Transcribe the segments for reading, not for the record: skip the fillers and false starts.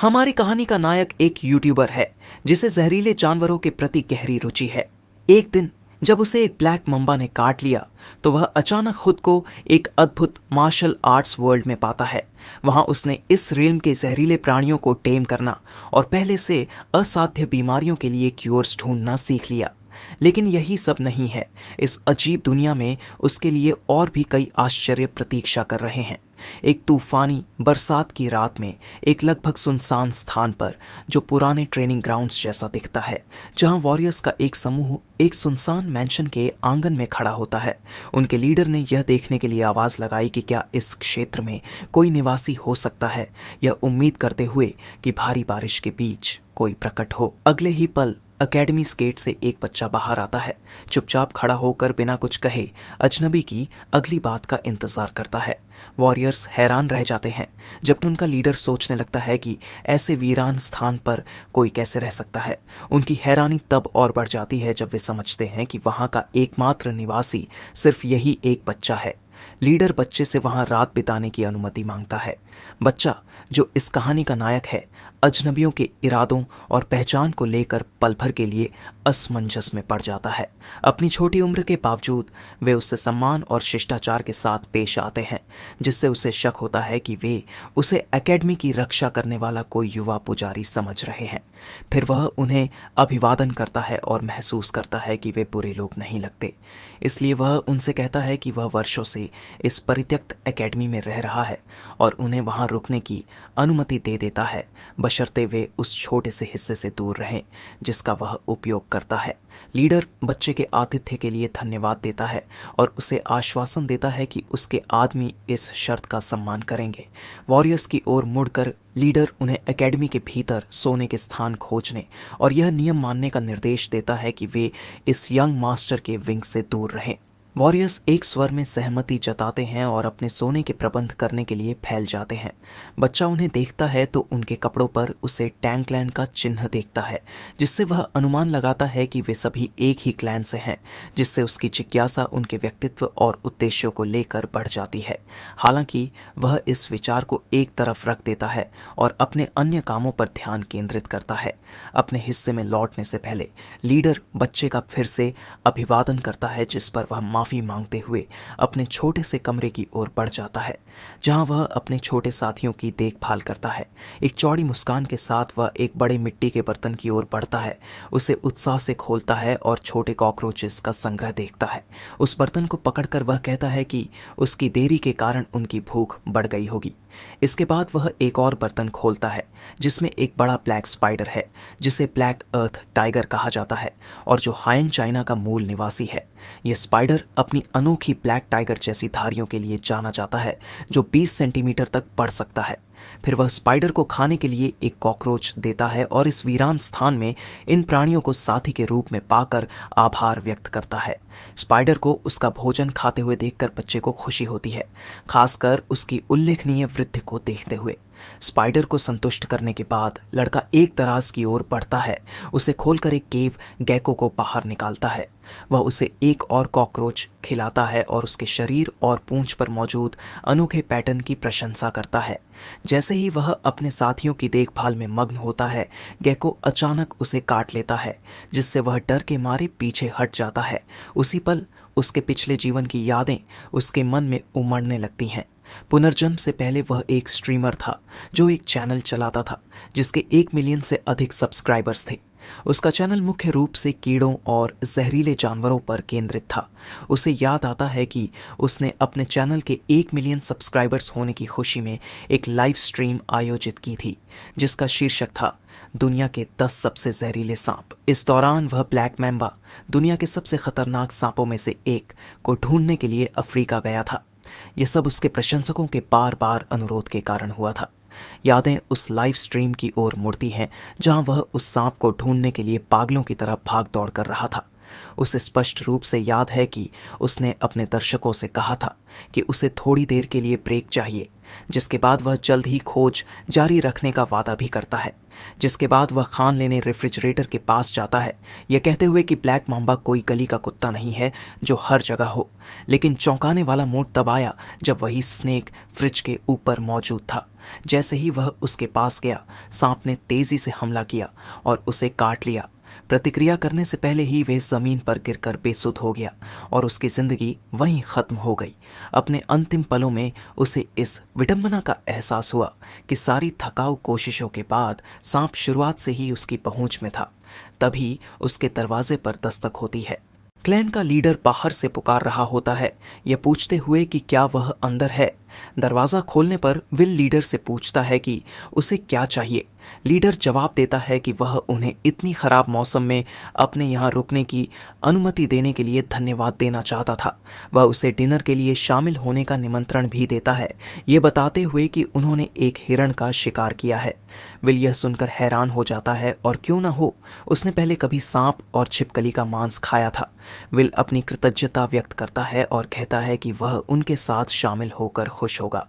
हमारी कहानी का नायक एक यूट्यूबर है जिसे जहरीले जानवरों के प्रति गहरी रुचि है। एक दिन जब उसे एक ब्लैक मम्बा ने काट लिया तो वह अचानक खुद को एक अद्भुत मार्शल आर्ट्स वर्ल्ड में पाता है। वहां उसने इस रेलम के जहरीले प्राणियों को टेम करना और पहले से असाध्य बीमारियों के लिए क्योर्स ढूंढना सीख लिया। लेकिन यही सब नहीं है। इस अजीब दुनिया में उसके लिए और भी कई आश्चर्य प्रतीक्षा कर रहे हैं। एक तूफानी बरसात की रात में एक लगभग सुनसान स्थान पर, जो पुराने ट्रेनिंग ग्राउंड्स जैसा दिखता है, जहां वॉरियर्स का एक समूह एक सुनसान मैंशन के आंगन में खड़ा होता है। उनके लीडर ने यह देखने के लिए आवाज लगाई कि क्या इस क्षेत्र में कोई निवासी हो सकता है, यह उम्मीद करते हुए कि भारी बारिश के बीच कोई प्रकट हो। अगले ही पल अकेडमी गेट से एक बच्चा बाहर आता है, चुपचाप खड़ा होकर बिना कुछ कहे अजनबी की अगली बात का इंतजार करता है। वॉरियर्स हैरान रह जाते हैं, जबकि उनका लीडर सोचने लगता है कि ऐसे वीरान स्थान पर कोई कैसे रह सकता है। उनकी हैरानी तब और बढ़ जाती है जब वे समझते हैं कि वहां का एकमात्र निवासी सिर्फ यही एक बच्चा है। लीडर बच्चे से वहां रात बिताने की अनुमति मांगता है। बच्चा, जो इस कहानी का नायक है, अजनबियों के इरादों और पहचान को लेकर पल भर के लिए असमंजस में पड़ जाता है। अपनी छोटी उम्र के बावजूद वे उससे सम्मान और शिष्टाचार के साथ पेश आते हैं, जिससे उसे शक होता है कि वे उसे एकेडमी की रक्षा करने वाला कोई युवा पुजारी समझ रहे हैं। फिर वह उन्हें अभिवादन करता है और महसूस करता है कि वे बुरे लोग नहीं लगते। इसलिए वह उनसे कहता है कि वह वर्षों से इस परित्यक्त एकेडमी में रह रहा है और उन्हें वहां रुकने की अनुमति दे देता है, बशर्ते वे उस छोटे से हिस्से से दूर रहें जिसका वह उपयोग करता है। लीडर बच्चे के आतिथ्य के लिए धन्यवाद देता है और उसे आश्वासन देता है कि उसके आदमी इस शर्त का सम्मान करेंगे। वॉरियर्स की ओर मुड़कर लीडर उन्हें एकेडमी के भीतर सोने के स्थान खोजने और यह नियम मानने का निर्देश देता है कि वे इस यंग मास्टर के विंग से दूर रहें। वॉरियर्स एक स्वर में सहमति जताते हैं और अपने सोने के प्रबंध करने के लिए फैल जाते हैं। बच्चा उन्हें देखता है तो उनके कपड़ों पर उसे टैंग क्लैन का चिन्ह देखता है, जिससे वह अनुमान लगाता है कि वे सभी एक ही क्लैन से हैं, जिससे उसकी जिज्ञासा उनके व्यक्तित्व और उद्देश्यों को लेकर बढ़ जाती है। हालांकि वह इस विचार को एक तरफ रख देता है और अपने अन्य कामों पर ध्यान केंद्रित करता है। अपने हिस्से में लौटने से पहले लीडर बच्चे का फिर से अभिवादन करता है, जिस पर वह माफी मांगते हुए अपने छोटे से कमरे की ओर बढ़ जाता है, जहां वह अपने छोटे साथियों की देखभाल करता है। एक चौड़ी मुस्कान के साथ वह एक बड़े मिट्टी के बर्तन की ओर बढ़ता है, उसे उत्साह से खोलता है और छोटे कॉकरोचेस का संग्रह देखता है। उस बर्तन को पकड़कर वह कहता है कि उसकी देरी के कारण उनकी भूख बढ़ गई होगी। इसके बाद वह एक और बर्तन खोलता है, जिसमें एक बड़ा ब्लैक स्पाइडर है, जिसे ब्लैक अर्थ टाइगर कहा जाता है और जो हायन चाइना का मूल निवासी है। यह स्पाइडर अपनी अनोखी ब्लैक टाइगर जैसी धारियों के लिए जाना जाता है, जो 20 सेंटीमीटर तक बढ़ सकता है। फिर वह स्पाइडर को खाने के लिए एक कॉकरोच देता है और इस वीरान स्थान में इन प्राणियों को साथी के रूप में पाकर आभार व्यक्त करता है। स्पाइडर को उसका भोजन खाते हुए देखकर बच्चे को खुशी होती है, खासकर उसकी उल्लेखनीय वृद्धि को देखते हुए। स्पाइडर को संतुष्ट करने के बाद लड़का एक दराज की ओर बढ़ता है, उसे खोलकर एक केव गैको को बाहर निकालता है। वह उसे एक और कॉकरोच खिलाता है और उसके शरीर और पूंछ पर मौजूद अनोखे पैटर्न की प्रशंसा करता है। जैसे ही वह अपने साथियों की देखभाल में मग्न होता है, गैको अचानक उसे काट लेता है, जिससे वह डर के मारे पीछे हट जाता है। उसी पल उसके पिछले जीवन की यादें उसके मन में उमड़ने लगती हैं। पुनर्जन्म से पहले वह एक स्ट्रीमर था जो एक चैनल चलाता था, जिसके 1 मिलियन से अधिक सब्सक्राइबर्स थे। उसका चैनल मुख्य रूप से कीड़ों और जहरीले जानवरों पर केंद्रित था। उसे याद आता है कि उसने अपने चैनल के 1 मिलियन सब्सक्राइबर्स होने की खुशी में एक लाइव स्ट्रीम आयोजित की थी, जिसका शीर्षक था दुनिया के 10 सबसे जहरीले सांप। इस दौरान वह ब्लैक मैम्बा, दुनिया के सबसे खतरनाक सांपों में से एक, को ढूंढने के लिए अफ्रीका गया था। यह सब उसके प्रशंसकों के बार बार अनुरोध के कारण हुआ था। यादें उस लाइव स्ट्रीम की ओर मुड़ती हैं, जहां वह उस सांप को ढूंढने के लिए पागलों की तरह भाग दौड़ कर रहा था। उसे स्पष्ट रूप से याद है कि उसने अपने दर्शकों से कहा था कि उसे थोड़ी देर के लिए ब्रेक चाहिए, जिसके बाद वह जल्द ही खोज जारी रखने का वादा भी करता है। जिसके बाद वह खान लेने रेफ्रिजरेटर के पास जाता है, यह कहते हुए कि ब्लैक मांबा कोई गली का कुत्ता नहीं है जो हर जगह हो। लेकिन चौंकाने वाला मोड़ तब आया जब वही स्नेक फ्रिज के ऊपर मौजूद था। जैसे ही वह उसके पास गया, सांप ने तेजी से हमला किया और उसे काट लिया। प्रतिक्रिया करने से पहले ही वह जमीन पर गिरकर बेसुध हो गया और उसकी जिंदगी वहीं खत्म हो गई। अपने अंतिम पलों में उसे इस विडंबना का एहसास हुआ कि सारी थकाऊ कोशिशों के बाद सांप शुरुआत से ही उसकी पहुंच में था। तभी उसके दरवाजे पर दस्तक होती है। क्लैन का लीडर बाहर से पुकार रहा होता है, यह पूछते हुए कि क्या वह अंदर है। दरवाज़ा खोलने पर विल लीडर से पूछता है कि उसे क्या चाहिए। लीडर जवाब देता है कि वह उन्हें इतनी खराब मौसम में अपने यहाँ रुकने की अनुमति देने के लिए धन्यवाद देना चाहता था। वह उसे डिनर के लिए शामिल होने का निमंत्रण भी देता है, ये बताते हुए कि उन्होंने एक हिरण का शिकार किया है। विल यह सुनकर हैरान हो जाता है, और क्यों न हो, उसने पहले कभी सांप और छिपकली का मांस खाया था। विल अपनी कृतज्ञता व्यक्त करता है और कहता है कि वह उनके साथ शामिल होकर खुश होगा।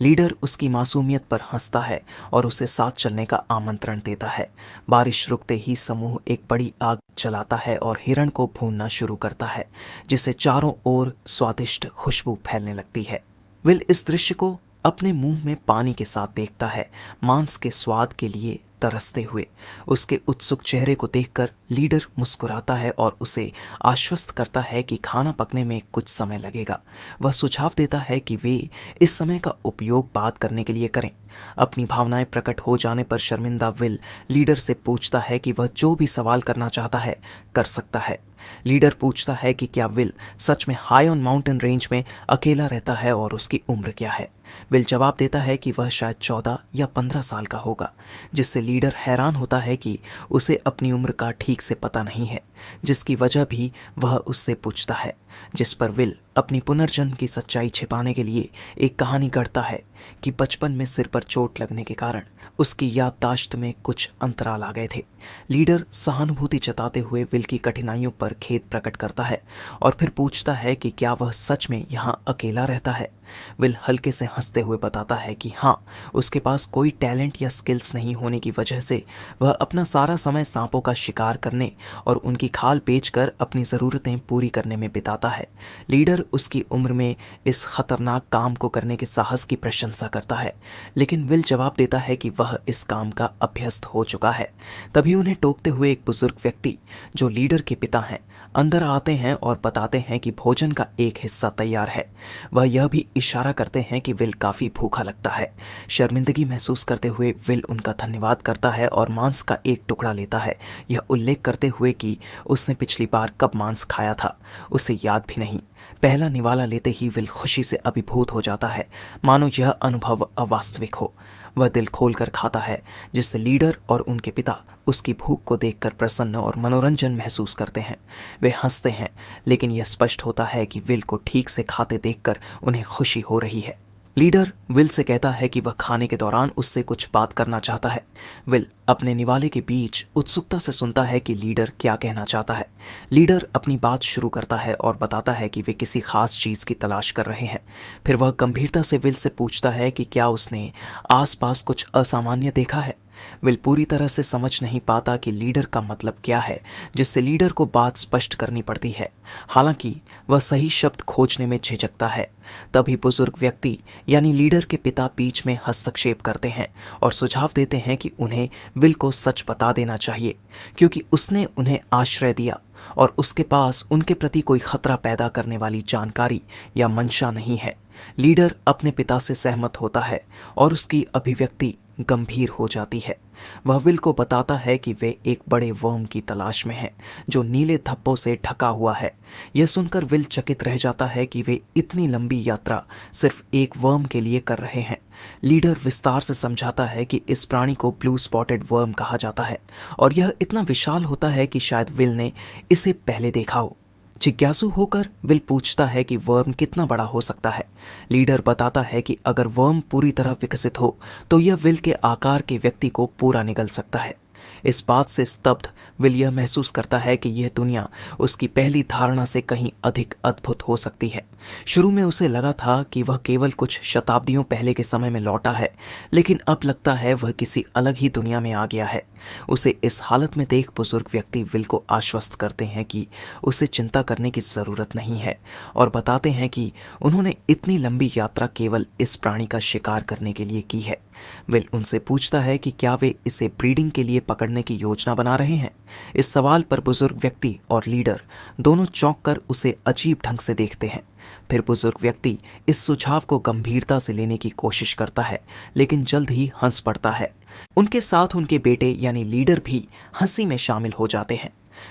लीडर उसकी मासूमियत पर हंसता है और उसे साथ चलने का आमंत्रण देता है। बारिश रुकते ही समूह एक बड़ी आग जलाता है और हिरण को भूनना शुरू करता है, जिससे चारों ओर स्वादिष्ट खुशबू फैलने लगती है। विल इस दृश्य को अपने मुंह में पानी के साथ देखता है, मांस के स्वाद के लिए तरसते हुए। उसके उत्सुक चेहरे को देखकर लीडर मुस्कुराता है और उसे आश्वस्त करता है कि खाना पकने में कुछ समय लगेगा। वह सुझाव देता है कि वे इस समय का उपयोग बात करने के लिए करें। अपनी भावनाएं प्रकट हो जाने पर शर्मिंदा विल लीडर से पूछता है कि वह जो भी सवाल करना चाहता है कर सकता है। लीडर पूछता है कि क्या विल सच में हाई ऑन माउंटेन रेंज में अकेला रहता है और उसकी उम्र क्या है। विल जवाब देता है कि वह शायद 14 या 15 साल का होगा, जिससे लीडर हैरान होता है कि उसे अपनी उम्र का ठीक से पता नहीं है, जिसकी वजह भी वह उससे पूछता है। जिस पर विल अपनी पुनर्जन्म की सच्चाई छिपाने के लिए एक कहानी गढ़ता है कि बचपन में सिर पर चोट लगने के कारण उसकी याददाश्त में कुछ अंतराल आ गए थे। लीडर सहानुभूति जताते हुए विल की कठिनाइयों पर खेद प्रकट करता है और फिर पूछता है कि क्या वह सच में यहाँ अकेला रहता है। विल हल्के से हंसते हुए बताता है कि हाँ, उसके पास कोई टैलेंट या स्किल्स नहीं होने की वजह से वह अपना सारा समय सांपों का शिकार करने और उनकी खाल बेचकर अपनी ज़रूरतें पूरी करने में बिताता है। लीडर उसकी उम्र में इस खतरनाक काम को करने के साहस की प्रशंसा करता है, लेकिन विल जवाब देता है कि वह इस काम का अभ्यस्त हो चुका है। तभी उन्हें टोकते हुए एक बुजुर्ग व्यक्ति, जो लीडर के पिता हैं, अंदर आते हैं और बताते हैं कि भोजन का एक हिस्सा तैयार है। वह यह भी इशारा करते हैं कि विल काफ़ी भूखा लगता है। शर्मिंदगी महसूस करते हुए विल उनका धन्यवाद करता है और मांस का एक टुकड़ा लेता है, यह उल्लेख करते हुए कि उसने पिछली बार कब मांस खाया था उसे याद भी नहीं। पहला निवाला लेते ही विल खुशी से अभिभूत हो जाता है, मानो यह अनुभव अवास्तविक हो। वह दिल खोलकर खाता है, जिससे लीडर और उनके पिता उसकी भूख को देखकर प्रसन्न और मनोरंजन महसूस करते हैं। वे हंसते हैं, लेकिन यह स्पष्ट होता है कि विल को ठीक से खाते देखकर उन्हें खुशी हो रही है। लीडर विल से कहता है कि वह खाने के दौरान उससे कुछ बात करना चाहता है। विल अपने निवाले के बीच उत्सुकता से सुनता है कि लीडर क्या कहना चाहता है। लीडर अपनी बात शुरू करता है और बताता है कि वे किसी खास चीज़ की तलाश कर रहे हैं। फिर वह गंभीरता से विल से पूछता है कि क्या उसने आसपास कुछ असामान्य देखा है। विल पूरी तरह से समझ नहीं पाता कि लीडर का मतलब क्या है, जिससे लीडर को बात स्पष्ट करनी पड़ती है। हालांकि वह सही शब्द खोजने में झिझकता है। तभी बुजुर्ग व्यक्ति यानी लीडर के पिता बीच में हस्तक्षेप करते हैं और सुझाव देते हैं कि उन्हें विल को सच बता देना चाहिए, क्योंकि उसने उन्हें आश्रय दिया और उसके पास उनके प्रति कोई खतरा पैदा करने वाली जानकारी या मंशा नहीं है। लीडर अपने पिता से सहमत होता है और उसकी अभिव्यक्ति गंभीर हो जाती है। वह विल को बताता है कि वे एक बड़े वर्म की तलाश में हैं, जो नीले धब्बों से ढका हुआ है। यह सुनकर विल चकित रह जाता है कि वे इतनी लंबी यात्रा सिर्फ एक वर्म के लिए कर रहे हैं। लीडर विस्तार से समझाता है कि इस प्राणी को ब्लू स्पॉटेड वर्म कहा जाता है और यह इतना विशाल होता है कि शायद विल ने इसे पहले देखा हो। जिज्ञासु होकर विल पूछता है कि वर्म कितना बड़ा हो सकता है। लीडर बताता है कि अगर वर्म पूरी तरह विकसित हो तो यह विल के आकार के व्यक्ति को पूरा निगल सकता है। इस बात से स्तब्ध विल यह महसूस करता है कि यह दुनिया उसकी पहली धारणा से कहीं अधिक अद्भुत हो सकती है। शुरू में उसे लगा था कि वह केवल कुछ शताब्दियों पहले के समय में लौटा है, लेकिन अब लगता है वह किसी अलग ही दुनिया में आ गया है। उसे इस हालत में देख बुजुर्ग व्यक्ति विल को आश्वस्त करते हैं कि उसे चिंता करने की जरूरत नहीं है और बताते हैं कि उन्होंने इतनी लंबी यात्रा केवल इस प्राणी का शिकार करने के लिए की है। विल उनसे पूछता है कि क्या वे इसे ब्रीडिंग के लिए पकड़ने की योजना बना रहे हैं। इस सवाल पर बुजुर्ग व्यक्ति और लीडर दोनों चौंक कर उसे अजीब ढंग से देखते हैं। फिर बुजुर्ग व्यक्ति इस सुझाव को गंभीरता से लेने की कोशिश करता है, लेकिन जल्द ही हंस पड़ता है। उनके साथ उनके बेटे यानी लीडर भी हंसी में शामिल हो जाते हैं।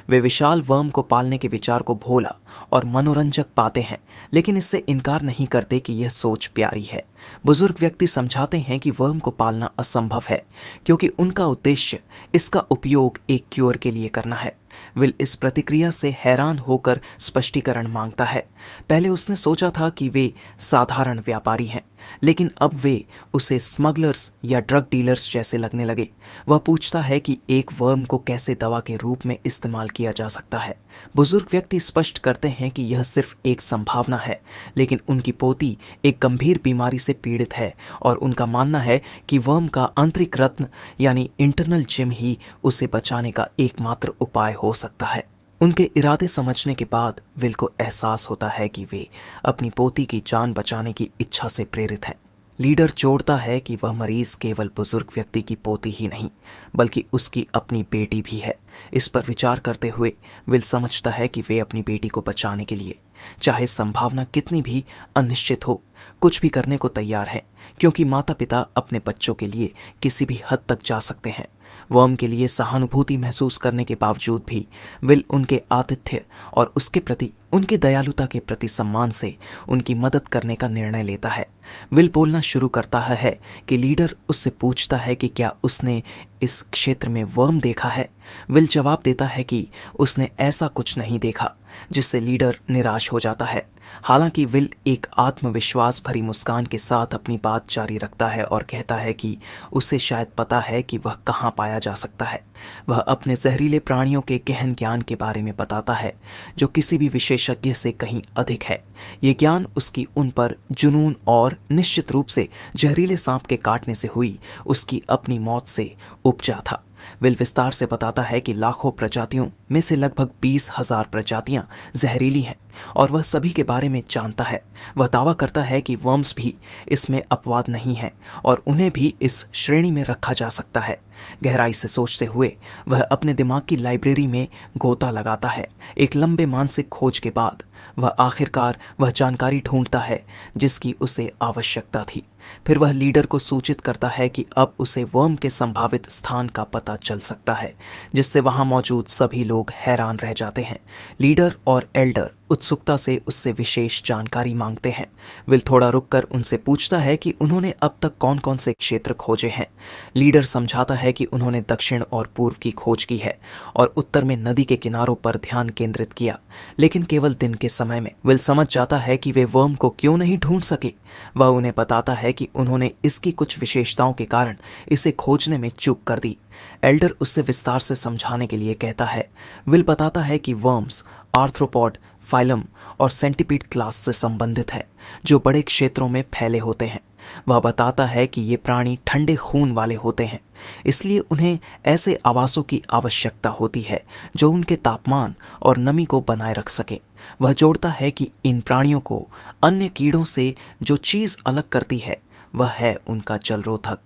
वे विशाल वर्म को पालने के विचार को भोला और मनोरंजक पाते हैं, लेकिन इससे इनकार नहीं करते कि यह सोच प्यारी है। बुजुर्ग व्यक्ति समझाते हैं कि वर्म को पालना असंभव है, क्योंकि उनका उद्देश्य इसका उपयोग एक क्योर के लिए करना है। विल इस प्रतिक्रिया से हैरान होकर स्पष्टीकरण मांगता है। पहले उसने सोचा था कि वे साधारण व्यापारी हैं, लेकिन अब वे उसे स्मगलर्स या ड्रग डीलर्स जैसे लगने लगे। वह पूछता है कि एक वर्म को कैसे दवा के रूप में इस्तेमाल किया जा सकता है। बुजुर्ग व्यक्ति स्पष्ट करते हैं कि यह सिर्फ एक संभावना है, लेकिन उनकी पोती एक गंभीर बीमारी से पीड़ित है और उनका मानना है कि वर्म का आंतरिक रत्न यानी इंटरनल जेम ही उसे बचाने का एकमात्र उपाय हो सकता है। उनके इरादे समझने के बाद विल को एहसास होता है कि वे अपनी पोती की जान बचाने की इच्छा से प्रेरित हैं। लीडर जोड़ता है कि वह मरीज केवल बुजुर्ग व्यक्ति की पोती ही नहीं, बल्कि उसकी अपनी बेटी भी है। इस पर विचार करते हुए विल समझता है कि वे अपनी बेटी को बचाने के लिए, चाहे संभावना कितनी भी अनिश्चित हो, कुछ भी करने को तैयार है, क्योंकि माता पिता अपने बच्चों के लिए किसी भी हद तक जा सकते हैं। वर्म के लिए सहानुभूति महसूस करने के बावजूद भी विल उनके आतिथ्य और उसके प्रति उनकी दयालुता के प्रति सम्मान से उनकी मदद करने का निर्णय लेता है। विल बोलना शुरू करता है कि लीडर उससे पूछता है कि क्या उसने इस क्षेत्र में वर्म देखा है। विल जवाब देता है कि उसने ऐसा कुछ नहीं देखा, जिससे लीडर निराश हो जाता है। हालांकि विल एक आत्मविश्वास भरी मुस्कान के साथ अपनी बात जारी रखता है और कहता है कि उसे शायद पता है कि वह कहाँ पाया जा सकता है। वह अपने जहरीले प्राणियों के गहन ज्ञान के बारे में बताता है, जो किसी भी विशेषज्ञ से कहीं अधिक है। ये ज्ञान उसकी उन पर जुनून और निश्चित रूप से जहरीले सांप के काटने से हुई उसकी अपनी मौत से उपजा था। विल विस्तार से बताता है कि लाखों प्रजातियों में से लगभग 20,000 प्रजातियां जहरीली हैं और वह सभी के बारे में जानता है। वह दावा करता है कि वर्म्स भी इसमें अपवाद नहीं है और उन्हें भी इस श्रेणी में रखा जा सकता है। गहराई से सोचते हुए वह अपने दिमाग की लाइब्रेरी में गोता लगाता है। एक लंबे मानसिक खोज के बाद वह आखिरकार वह जानकारी ढूंढता है जिसकी उसे आवश्यकता थी। फिर वह लीडर को सूचित करता है कि अब उसे वर्म के संभावित स्थान का पता चल सकता है, जिससे वहां मौजूद सभी लोग हैरान रह जाते हैं। लीडर और एल्डर उत्सुकता से उससे विशेष जानकारी मांगते हैं। विल थोड़ा रुककर उनसे पूछता है कि उन्होंने अब तक कौन कौन से क्षेत्र खोजे हैं। लीडर समझाता है कि उन्होंने दक्षिण और पूर्व की खोज की है और उत्तर में नदी के किनारों पर ध्यान केंद्रित किया, लेकिन केवल दिन के समय में। विल समझ जाता है कि वे वर्म को क्यों नहीं ढूंढ सके। वह उन्हें बताता है कि उन्होंने इसकी कुछ विशेषताओं के कारण इसे खोजने में चूक कर दी। एल्डर उससे विस्तार से समझाने के लिए कहता है। विल बताता है कि वर्म्स आर्थ्रोपॉड, फाइलम और सेंटीपीड क्लास से संबंधित है, जो बड़े क्षेत्रों में फैले होते हैं। वह बताता है कि ये प्राणी ठंडे खून वाले होते हैं, इसलिए उन्हें ऐसे आवासों की आवश्यकता होती है जो उनके तापमान और नमी को बनाए रख सके। वह जोड़ता है कि इन प्राणियों को अन्य कीड़ों से जो चीज़ अलग करती है वह है उनका जलरोधक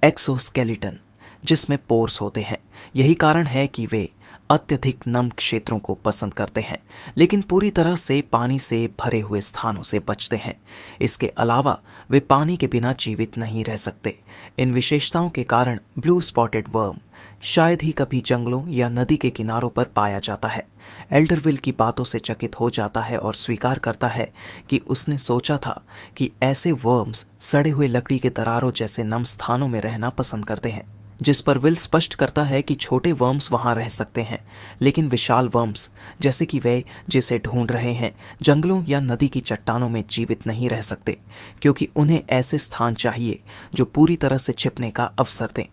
एक्सोस्केलेटन, जिसमें पोर्स होते हैं। यही कारण है कि वे अत्यधिक नम क्षेत्रों को पसंद करते हैं, लेकिन पूरी तरह से पानी से भरे हुए स्थानों से बचते हैं। इसके अलावा वे पानी के बिना जीवित नहीं रह सकते। इन विशेषताओं के कारण ब्लू स्पॉटेड वर्म शायद ही कभी जंगलों या नदी के किनारों पर पाया जाता है। एल्डर विल की बातों से चकित हो जाता है और स्वीकार करता है कि उसने सोचा था कि ऐसे वर्म्स सड़े हुए लकड़ी के दरारों जैसे नम स्थानों में रहना पसंद करते हैं, जिस पर विल स्पष्ट करता है कि छोटे वर्म्स वहां रह सकते हैं, लेकिन विशाल वर्म्स जैसे कि वे जिसे ढूंढ रहे हैं जंगलों या नदी की चट्टानों में जीवित नहीं रह सकते, क्योंकि उन्हें ऐसे स्थान चाहिए जो पूरी तरह से छिपने का अवसर दें।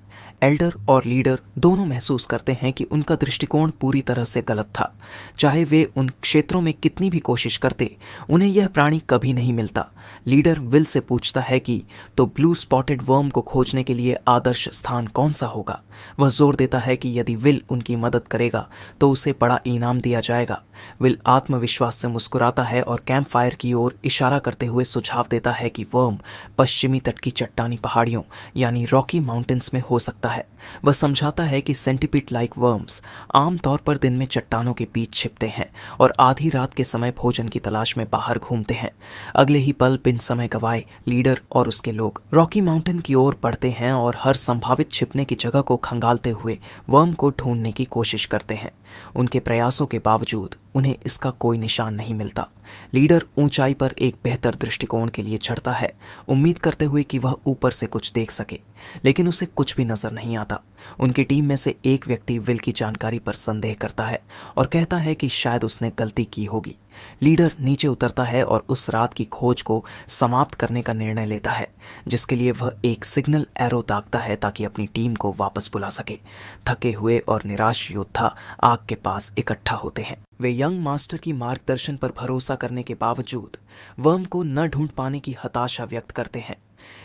एल्डर और लीडर दोनों महसूस करते हैं कि उनका दृष्टिकोण पूरी तरह से गलत था। चाहे वे उन क्षेत्रों में कितनी भी कोशिश करते, उन्हें यह प्राणी कभी नहीं मिलता। लीडर विल से पूछता है कि तो ब्लू स्पॉटेड वर्म को खोजने के लिए आदर्श स्थान कौन सा होगा। वह जोर देता है कि यदि विल उनकी मदद करेगा तो उसे बड़ा इनाम दिया जाएगा। विल आत्मविश्वास से मुस्कुराता है और कैंप फायर की ओर इशारा करते हुए सुझाव देता है कि वर्म पश्चिमी तट की चट्टानी पहाड़ियों यानी रॉकी माउंटेन्स में हो सकता है। वह समझाता है कि सेंटीपीड लाइक वर्म्स आमतौर पर दिन में चट्टानों के बीच छिपते हैं और आधी रात के समय भोजन की तलाश में बाहर घूमते हैं। अगले ही पल बिन समय गवाए लीडर और उसके लोग रॉकी माउंटेन की ओर बढ़ते हैं और हर संभावित छिपने की जगह को खंगालते हुए वर्म को ढूंढने की कोशिश करते हैं। उनके प्रयासों के बावजूद उन्हें इसका कोई निशान नहीं मिलता। लीडर ऊंचाई पर एक बेहतर दृष्टिकोण के लिए चढ़ता है, उम्मीद करते हुए कि वह ऊपर से कुछ देख सके, लेकिन उसे कुछ भी नजर नहीं आता। उनकी टीम में से एक व्यक्ति विल की जानकारी पर संदेह करता है और कहता है कि शायद उसने गलती की होगी। लीडर नीचे उतरता है और उस रात की खोज को समाप्त करने का निर्णय लेता है, जिसके लिए वह एक सिग्नल एरो दागता है ताकि अपनी टीम को वापस बुला सके। थके हुए और निराश योद्धा आग के पास इकट्ठा होते हैं। वे यंग मास्टर की मार्गदर्शन पर भरोसा करने के बावजूद वर्म को न ढूंढ पाने की हताशा व्यक्त करते हैं।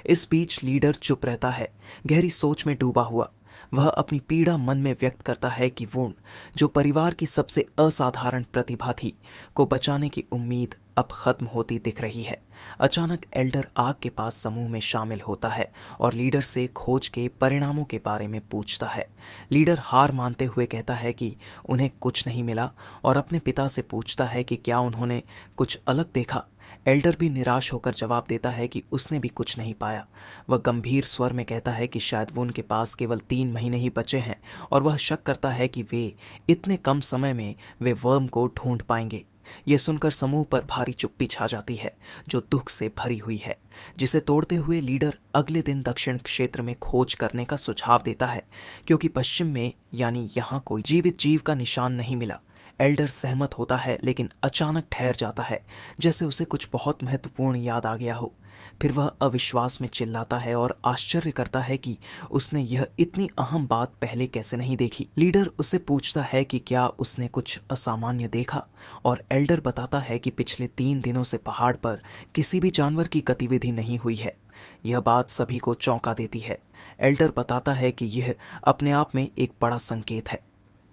इस बीच लीडर चुप रहता है, गहरी सोच में डूबा हुआ। वह अपनी पीड़ा मन में व्यक्त करता है कि वुन, जो परिवार की सबसे असाधारण प्रतिभा थी, को बचाने की उम्मीद अब खत्म होती दिख रही है। अचानक एल्डर आग के पास समूह में शामिल होता है और लीडर से खोज के परिणामों के बारे में पूछता है। लीडर हार मानते हुए कहता है कि उन्हें कुछ नहीं मिला और अपने पिता से पूछता है कि क्या उन्होंने कुछ अलग देखा। एल्डर भी निराश होकर जवाब देता है कि उसने भी कुछ नहीं पाया। वह गंभीर स्वर में कहता है कि शायद वो उनके पास केवल 3 महीने ही बचे हैं और वह शक करता है कि वे इतने कम समय में वे वर्म को ढूंढ पाएंगे। यह सुनकर समूह पर भारी चुप्पी छा जाती है, जो दुख से भरी हुई है, जिसे तोड़ते हुए लीडर अगले दिन दक्षिण क्षेत्र में खोज करने का सुझाव देता है, क्योंकि पश्चिम में यानी यहाँ कोई जीवित जीव का निशान नहीं मिला। एल्डर सहमत होता है, लेकिन अचानक ठहर जाता है, जैसे उसे कुछ बहुत महत्वपूर्ण याद आ गया हो। फिर वह अविश्वास में चिल्लाता है और आश्चर्य करता है कि उसने यह इतनी अहम बात पहले कैसे नहीं देखी। लीडर उससे पूछता है कि क्या उसने कुछ असामान्य देखा, और एल्डर बताता है कि पिछले 3 दिनों से पहाड़ पर किसी भी जानवर की गतिविधि नहीं हुई है। यह बात सभी को चौंका देती है। एल्डर बताता है कि यह अपने आप में एक बड़ा संकेत है।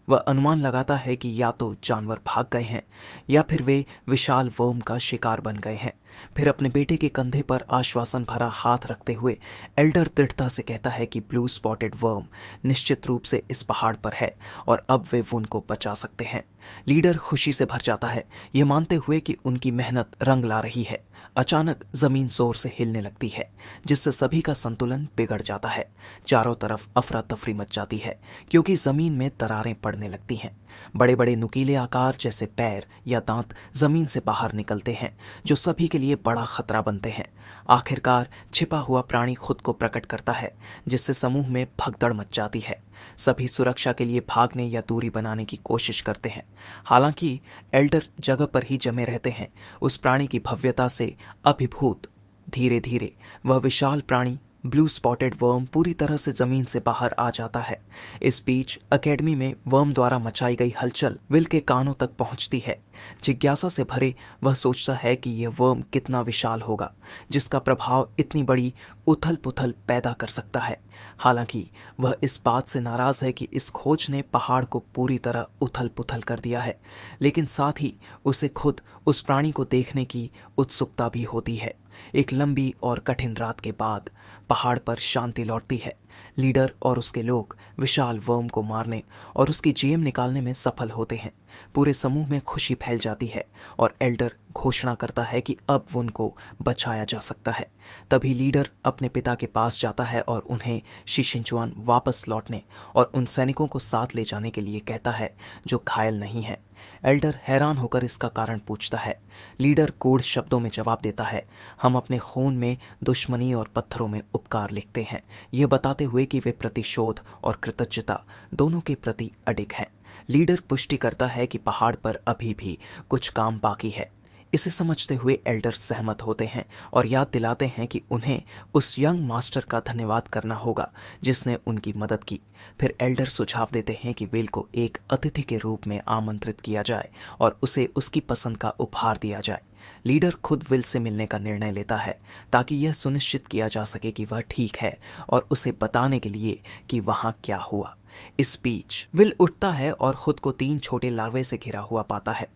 वह अनुमान लगाता है कि या तो जानवर भाग गए हैं या फिर वे विशाल वर्म का शिकार बन गए हैं। फिर अपने बेटे के कंधे पर आश्वासन भरा हाथ रखते हुए एल्डर दृढ़ता से कहता है कि ब्लू स्पॉटेड वर्म निश्चित रूप से इस पहाड़ पर है और अब वे वुन को बचा सकते हैं। लीडर खुशी से भर जाता है, यह मानते हुए कि उनकी मेहनत रंग ला रही है। अचानक जमीन जोर से हिलने लगती है, जिससे सभी का संतुलन बिगड़ जाता है। चारों तरफ अफरा तफरी मच जाती है, क्योंकि जमीन में दरारें पड़ने लगती हैं। बड़े बड़े नुकीले आकार जैसे पैर या दांत जमीन से बाहर निकलते हैं, जो सभी के लिए बड़ा खतरा बनते हैं। आखिरकार छिपा हुआ प्राणी खुद को प्रकट करता है, जिससे समूह में भगदड़ मच जाती है। सभी सुरक्षा के लिए भागने या दूरी बनाने की कोशिश करते हैं। हालांकि एल्डर जगह पर ही जमे रहते हैं, उस प्राणी की भव्यता से अभिभूत। धीरे धीरे वह विशाल प्राणी ब्लू स्पॉटेड वर्म पूरी तरह से जमीन से बाहर आ जाता है। इस बीच एकेडमी में वर्म द्वारा मचाई गई हलचल विल के कानों तक पहुंचती है। जिज्ञासा से भरे वह सोचता है कि यह वर्म कितना विशाल होगा, जिसका प्रभाव इतनी बड़ी उथल पुथल पैदा कर सकता है। हालांकि वह इस बात से नाराज है कि इस खोज ने पहाड़ को पूरी तरह उथल पुथल कर दिया है, लेकिन साथ ही उसे खुद उस प्राणी को देखने की उत्सुकता भी होती है। एक लंबी और कठिन रात के बाद पहाड़ पर शांति लौटती है। लीडर और उसके लोग विशाल वर्म को मारने और उसकी जेम निकालने में सफल होते हैं। पूरे समूह में खुशी फैल जाती है और एल्डर घोषणा करता है कि अब वुन को बचाया जा सकता है। तभी लीडर अपने पिता के पास जाता है और उन्हें शिशिंचुआन वापस लौटने और उन सैनिकों को साथ ले जाने के लिए कहता है जो घायल नहीं है। एल्डर हैरान होकर इसका कारण पूछता है। लीडर कोड शब्दों में जवाब देता है, हम अपने खून में दुश्मनी और पत्थरों में उपकार लिखते हैं, यह बताते हुए कि वे प्रतिशोध और कृतज्ञता दोनों के प्रति अडिग हैं। लीडर पुष्टि करता है कि पहाड़ पर अभी भी कुछ काम बाकी है। इसे समझते हुए एल्डर सहमत होते हैं और याद दिलाते हैं कि उन्हें उस यंग मास्टर का धन्यवाद करना होगा जिसने उनकी मदद की। फिर एल्डर सुझाव देते हैं कि विल को एक अतिथि के रूप में आमंत्रित किया जाए और उसे उसकी पसंद का उपहार दिया जाए। लीडर खुद विल से मिलने का निर्णय लेता है ताकि यह सुनिश्चित किया जा सके कि वह ठीक है और उसे बताने के लिए कि वहां क्या हुआ। इस बीच विल उठता है और खुद को 3 छोटे लार्वे से घिरा हुआ पाता है।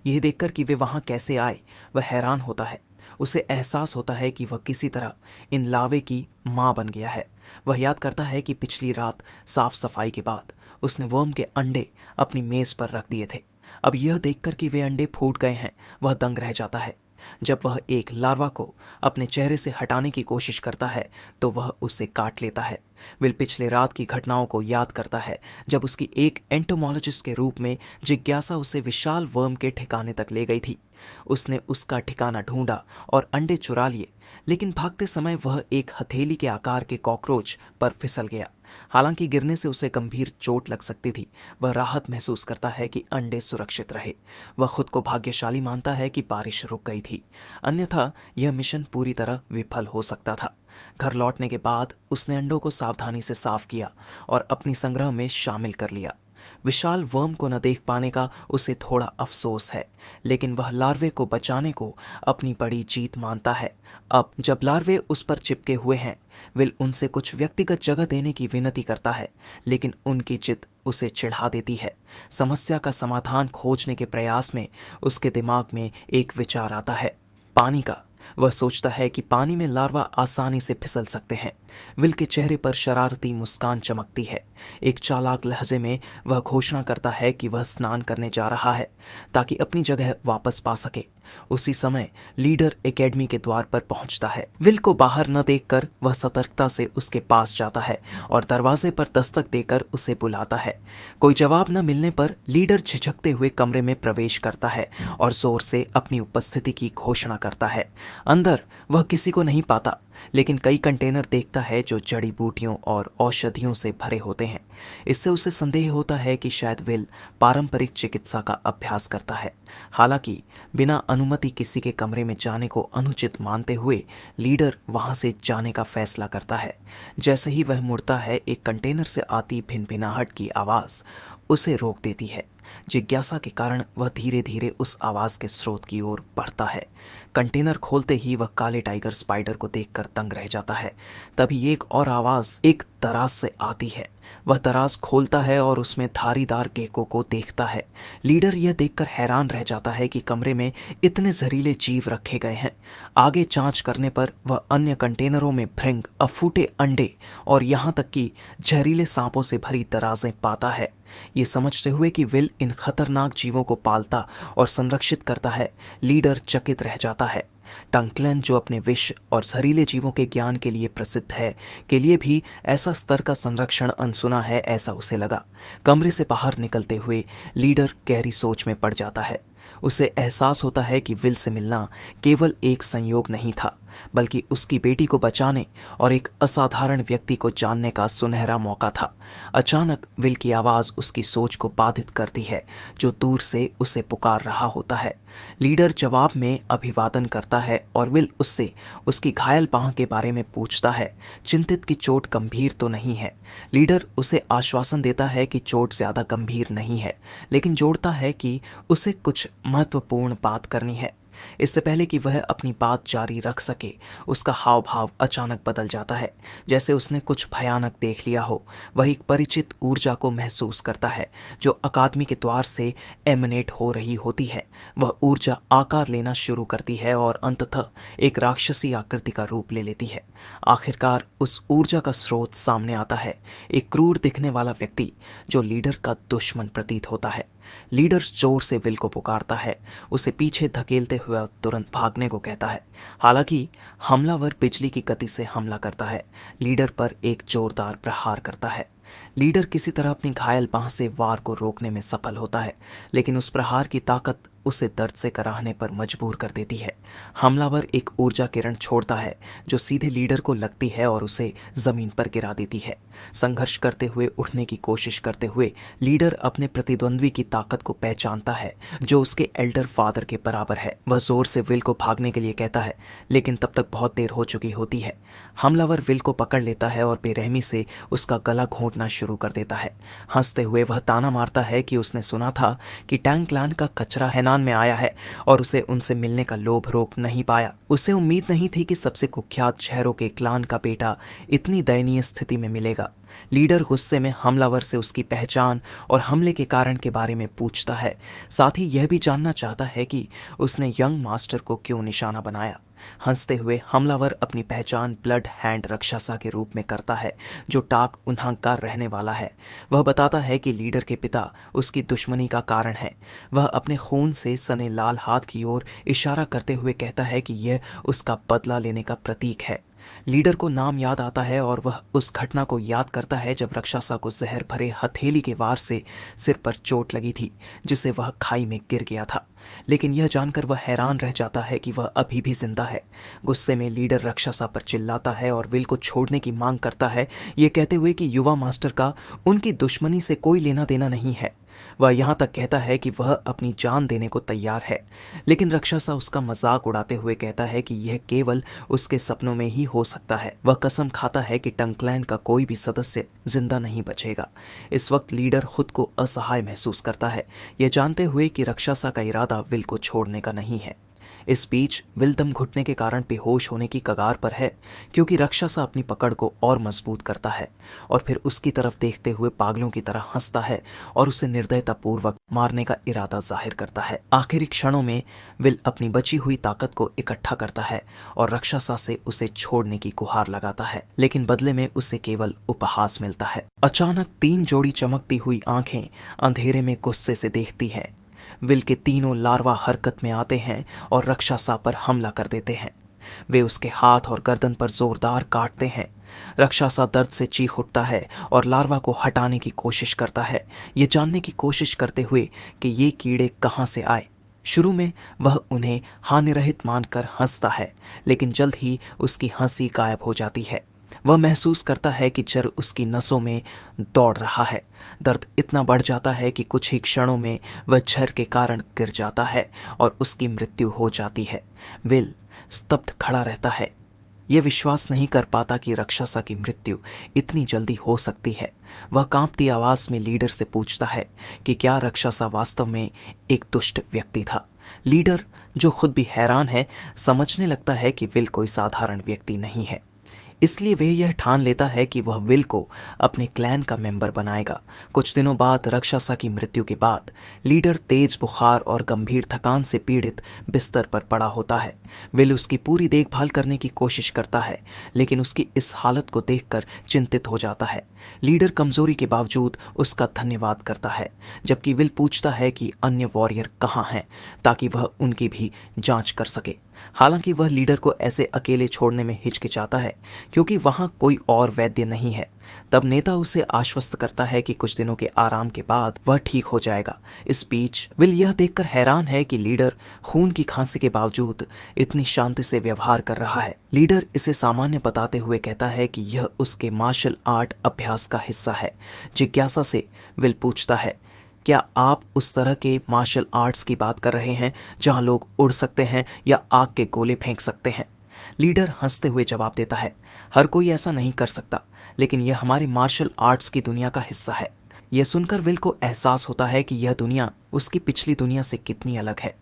यह देखकर कि वे वहां कैसे आए, वह हैरान होता है। उसे एहसास होता है कि वह किसी तरह इन लार्वे की मां बन गया है। वह याद करता है कि पिछली रात साफ सफाई के बाद उसने वर्म के अंडे अपनी मेज पर रख दिए थे। अब यह देखकर कि वे अंडे फूट गए हैं, वह दंग रह जाता है। जब वह एक लार्वा को अपने चेहरे से हटाने की कोशिश करता है तो वह उसे काट लेता है। विल पिछले रात की घटनाओं को याद करता है जब उसकी एक एंटोमोलॉजिस्ट के रूप में जिज्ञासा उसे विशाल वर्म के ठिकाने तक ले गई थी। उसने उसका ठिकाना ढूंढा और अंडे चुरा लिए, लेकिन भागते समय वह एक हथेली के आकार के कॉकरोच पर फिसल गया। हालांकि गिरने से उसे गंभीर चोट लग सकती थी, वह राहत महसूस करता है कि अंडे सुरक्षित रहे। वह खुद को भाग्यशाली मानता है कि बारिश रुक गई थी, अन्यथा यह मिशन पूरी तरह विफल हो सकता था। घर लौटने के बाद उसने अंडों को सावधानी से साफ किया और अपनी संग्रह में शामिल कर लिया। विशाल वर्म को न देख पाने का उसे थोड़ा अफसोस है, लेकिन वह लार्वे को बचाने को अपनी बड़ी जीत मानता है। अब जब लार्वे उस पर चिपके हुए हैं, विल उनसे कुछ व्यक्तिगत जगह देने की विनती करता है, लेकिन उनकी जिद उसे चिढ़ा देती है। समस्या का समाधान खोजने के प्रयास में उसके दिमाग में एक विचार आता है, पानी का। वह सोचता है कि पानी में लार्वा आसानी से फिसल सकते हैं। विल के चेहरे पर शरारती मुस्कान चमकती है। एक चालाक लहजे में वह घोषणा करता है कि वह स्नान करने जा रहा है ताकि अपनी जगह वापस पा सके। उसी समय लीडर एकेडमी के द्वार पर पहुंचता है। विल को बाहर न देखकर वह सतर्कता से उसके पास जाता है और दरवाजे पर दस्तक देकर उसे बुलाता है। कोई जवाब न मिलने पर लीडर झिझकते हुए कमरे में प्रवेश करता है और जोर से अपनी उपस्थिति की घोषणा करता है। अंदर वह किसी को नहीं पाता, लेकिन कई कंटेनर देखता है जो जड़ी बूटियों और औषधियों से भरे होते हैं। इससे उसे संदेह होता है कि शायद विल पारंपरिक चिकित्सा का अभ्यास करता है। हालांकि बिना अनुमति किसी के कमरे में जाने को अनुचित मानते हुए लीडर वहां से जाने का फैसला करता है। जैसे ही वह मुड़ता है, एक कंटेनर से आती भिनभिनाहट की आवाज उसे रोक देती है। जिज्ञासा के कारण वह धीरे धीरे उस आवाज के स्रोत की ओर बढ़ता है। कंटेनर खोलते ही वह काले टाइगर स्पाइडर को देखकर दंग रह जाता है। तभी एक और आवाज एक दराज से आती है। वह दराज खोलता है और उसमें धारीदार गेको को देखता है। लीडर यह देखकर हैरान रह जाता है कि कमरे में इतने जहरीले जीव रखे गए हैं। आगे जांच करने पर वह अन्य कंटेनरों में भृंग, अफूटे अंडे और यहाँ तक कि जहरीले सांपों से भरी दराजें पाता है। ये समझते हुए कि विल इन खतरनाक जीवों को पालता और संरक्षित करता है, लीडर चकित रह जाता है। टंकलन, जो अपने विष और जहरीले जीवों के ज्ञान के लिए प्रसिद्ध है, के लिए भी ऐसा स्तर का संरक्षण अनसुना है, ऐसा उसे लगा। कमरे से बाहर निकलते हुए लीडर गहरी सोच में पड़ जाता है। उसे एहसास होता है कि विल से मिलना केवल एक संयोग नहीं था, बल्कि उसकी बेटी को बचाने और एक असाधारण व्यक्ति को जानने का सुनहरा मौका था। अचानक विल की आवाज उसकी सोच को बाधित करती है, जो दूर से उसे पुकार रहा होता है। लीडर जवाब में अभिवादन करता है और विल उससे उसकी घायल बांह के बारे में पूछता है, चिंतित कि चोट गंभीर तो नहीं है। लीडर उसे आश्वासन देता है कि चोट ज्यादा गंभीर नहीं है, लेकिन जोड़ता है कि उसे कुछ महत्वपूर्ण बात करनी है। इससे पहले कि वह अपनी बात जारी रख सके, उसका हाव भाव अचानक बदल जाता है, जैसे उसने कुछ भयानक देख लिया हो। वह एक परिचित ऊर्जा को महसूस करता है जो अकादमी के द्वार से एमिनेट हो रही होती है। वह ऊर्जा आकार लेना शुरू करती है और अंततः एक राक्षसी आकृति का रूप ले लेती है। आखिरकार उस ऊर्जा का स्रोत सामने आता है, एक क्रूर दिखने वाला व्यक्ति जो लीडर का दुश्मन प्रतीत होता है। लीडर जोर से विल को पुकारता है, उसे पीछे धकेलते हुए तुरंत भागने को कहता है। हालांकि हमलावर बिजली की गति से हमला करता है, लीडर पर एक जोरदार प्रहार करता है। लीडर किसी तरह अपनी घायल बांह से वार को रोकने में सफल होता है, लेकिन उस प्रहार की ताकत उसे दर्द से कराहने पर मजबूर कर देती है। हमलावर एक ऊर्जा किरण छोड़ता है जो सीधे लीडर को लगती है और उसे जमीन पर गिरा देती है। संघर्ष करते हुए उठने की कोशिश करते हुए लीडर अपने प्रतिद्वंद्वी की ताकत को पहचानता है, जो उसके एल्डर फादर के बराबर है। वह जोर से विल को भागने के लिए कहता है, लेकिन तब तक बहुत देर हो चुकी होती है। हमलावर विल को पकड़ लेता है और बेरहमी से उसका गला घोंटना शुरू कर देता है। हंसते हुए वह ताना मारता है कि उसने सुना था कि टैंक क्लैन का कचरा हैनान में आया है और उसे उनसे मिलने का लोभ रोक नहीं पाया। उसे उम्मीद नहीं थी कि सबसे कुख्यात शहरों के क्लान का बेटा इतनी दयनीय स्थिति में मिलेगा। लीडर गुस्से में हमलावर से उसकी पहचान और हमले के कारण के बारे में पूछता है। साथ ही यह भी जानना चाहता है कि उसने यंग मास्टर को क्यों निशाना बनाया। हंसते हुए हमलावर अपनी पहचान ब्लड हैंड रक्षासा के रूप में करता है, जो टाक उन्हांकार रहने वाला है। वह बताता है कि लीडर के पिता उसकी दुश्मनी का कारण है। वह अपने खून से सने लाल हाथ की ओर इशारा करते हुए कहता है कि यह उसका बदला लेने का प्रतीक है। लीडर को नाम याद आता है और वह उस घटना को याद करता है जब रक्षासा को जहर भरे हथेली के वार से सिर पर चोट लगी थी, जिससे वह खाई में गिर गया था। लेकिन यह जानकर वह हैरान रह जाता है कि वह अभी भी जिंदा है। गुस्से में लीडर रक्षासा पर चिल्लाता है और विल को छोड़ने की मांग करता है, ये कहते हुए कि युवा मास्टर का उनकी दुश्मनी से कोई लेना देना नहीं है। वह यहाँ तक कहता है कि वह अपनी जान देने को तैयार है, लेकिन रक्षासा उसका मजाक उड़ाते हुए कहता है कि यह केवल उसके सपनों में ही हो सकता है। वह कसम खाता है कि टंग क्लैन का कोई भी सदस्य जिंदा नहीं बचेगा। इस वक्त लीडर खुद को असहाय महसूस करता है, यह जानते हुए कि रक्षासा का इरादा विल को छोड़ने का नहीं है। इस बीच विल दम घुटने के कारण बेहोश होने की कगार पर है, क्योंकि रक्षासा अपनी पकड़ को और मजबूत करता है और फिर उसकी तरफ देखते हुए पागलों की तरह हंसता है और उसे निर्दयतापूर्वक मारने का इरादा जाहिर करता है। आखिरी क्षणों में विल अपनी बची हुई ताकत को इकट्ठा करता है और रक्षासा से उसे छोड़ने की गुहार लगाता है, लेकिन बदले में उसे केवल उपहास मिलता है। अचानक 3 जोड़ी चमकती हुई आंखें अंधेरे में गुस्से से देखती हैं। विल के तीनों लार्वा हरकत में आते हैं और रक्षासा पर हमला कर देते हैं। वे उसके हाथ और गर्दन पर जोरदार काटते हैं। रक्षासा दर्द से चीख उठता है और लार्वा को हटाने की कोशिश करता है, ये जानने की कोशिश करते हुए कि ये कीड़े कहाँ से आए। शुरू में वह उन्हें हानिरहित मानकर हंसता है, लेकिन जल्द ही उसकी हंसी गायब हो जाती है। वह महसूस करता है कि जर उसकी नसों में दौड़ रहा है। दर्द इतना बढ़ जाता है कि कुछ ही क्षणों में वह झर के कारण गिर जाता है और उसकी मृत्यु हो जाती है। विल स्तब्ध खड़ा रहता है, यह विश्वास नहीं कर पाता कि रक्षासा की मृत्यु इतनी जल्दी हो सकती है। वह कांपती आवाज में लीडर से पूछता है कि क्या रक्षासा वास्तव में एक दुष्ट व्यक्ति था। लीडर, जो खुद भी हैरान है, समझने लगता है कि विल कोई साधारण व्यक्ति नहीं है। इसलिए वह यह ठान लेता है कि वह विल को अपने क्लैन का मेंबर बनाएगा। कुछ दिनों बाद रक्षासा की मृत्यु के बाद लीडर तेज बुखार और गंभीर थकान से पीड़ित बिस्तर पर पड़ा होता है। विल उसकी पूरी देखभाल करने की कोशिश करता है, लेकिन उसकी इस हालत को देखकर चिंतित हो जाता है। लीडर कमजोरी के बावजूद उसका धन्यवाद करता है, जबकि विल पूछता है कि अन्य वॉरियर कहाँ हैं ताकि वह उनकी भी जांच कर सके। हालांकि वह लीडर को ऐसे अकेले छोड़ने में हिचकिचाता है, क्योंकि वहां कोई और वैद्य नहीं है। तब नेता उसे आश्वस्त करता है कि कुछ दिनों के आराम के बाद वह ठीक हो जाएगा। इस बीच विल यह देखकर हैरान है कि लीडर खून की खांसी के बावजूद इतनी शांति से व्यवहार कर रहा है। लीडर इसे सामान्य बताते हुए कहता है कि यह उसके मार्शल आर्ट अभ्यास का हिस्सा है। जिज्ञासा से विल पूछता है, क्या आप उस तरह के मार्शल आर्ट्स की बात कर रहे हैं जहां लोग उड़ सकते हैं या आग के गोले फेंक सकते हैं? लीडर हंसते हुए जवाब देता है, हर कोई ऐसा नहीं कर सकता, लेकिन यह हमारी मार्शल आर्ट्स की दुनिया का हिस्सा है। यह सुनकर विल को एहसास होता है कि यह दुनिया उसकी पिछली दुनिया से कितनी अलग है।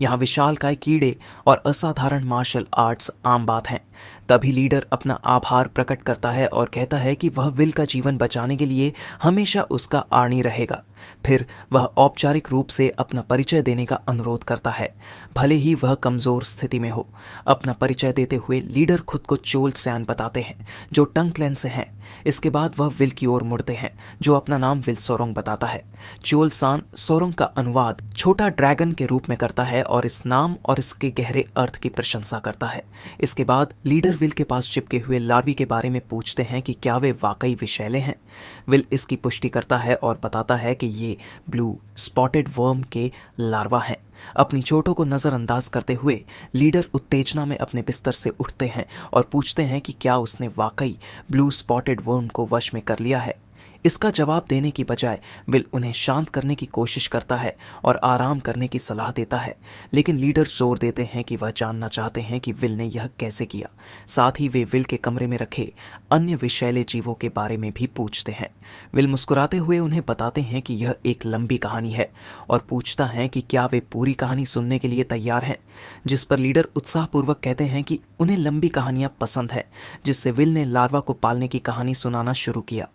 यहाँ विशालकाय कीड़े और असाधारण मार्शल आर्ट्स आम बात हैं। तभी लीडर अपना आभार प्रकट करता है और कहता है कि वह विल का जीवन बचाने के लिए हमेशा उसका आर्नी रहेगा। फिर वह औपचारिक रूप से अपना परिचय देने का अनुरोध करता है, भले ही वह कमजोर स्थिति में हो। अपना परिचय देते हुए लीडर खुद को चोल सैन बताते हैं, जो टंगक्लेन से हैं। इसके बाद वह विल की ओर मुड़ते हैं, जो अपना नाम विल सोरोंग बताता है। चोल सान सोरोंग का अनुवाद छोटा ड्रैगन के रूप में करता है और इस नाम और इसके गहरे अर्थ की प्रशंसा करता है। इसके बाद लीडर विल के पास चिपके हुए लार्वी के बारे में पूछते हैं कि क्या वे वाकई विषैले हैं। विल इसकी पुष्टि करता है और बताता है कि ये ब्लू स्पॉटेड वर्म के लार्वा हैं। अपनी चोटों को नज़रअंदाज करते हुए लीडर उत्तेजना में अपने बिस्तर से उठते हैं और पूछते हैं कि क्या उसने वाकई ब्लू स्पॉटेड वर्म को वश में कर लिया है। इसका जवाब देने की बजाय विल उन्हें शांत करने की कोशिश करता है और आराम करने की सलाह देता है, लेकिन लीडर जोर देते हैं कि वह जानना चाहते हैं कि विल ने यह कैसे किया। साथ ही वे विल के कमरे में रखे अन्य विषैले जीवों के बारे में भी पूछते हैं। विल मुस्कुराते हुए उन्हें बताते हैं कि यह एक लंबी कहानी है और पूछता है कि क्या वे पूरी कहानी सुनने के लिए तैयार हैं, जिस पर लीडर उत्साहपूर्वक कहते हैं कि उन्हें लंबी कहानियां पसंद है, जिससे विल ने लार्वा को पालने की कहानी सुनाना शुरू किया।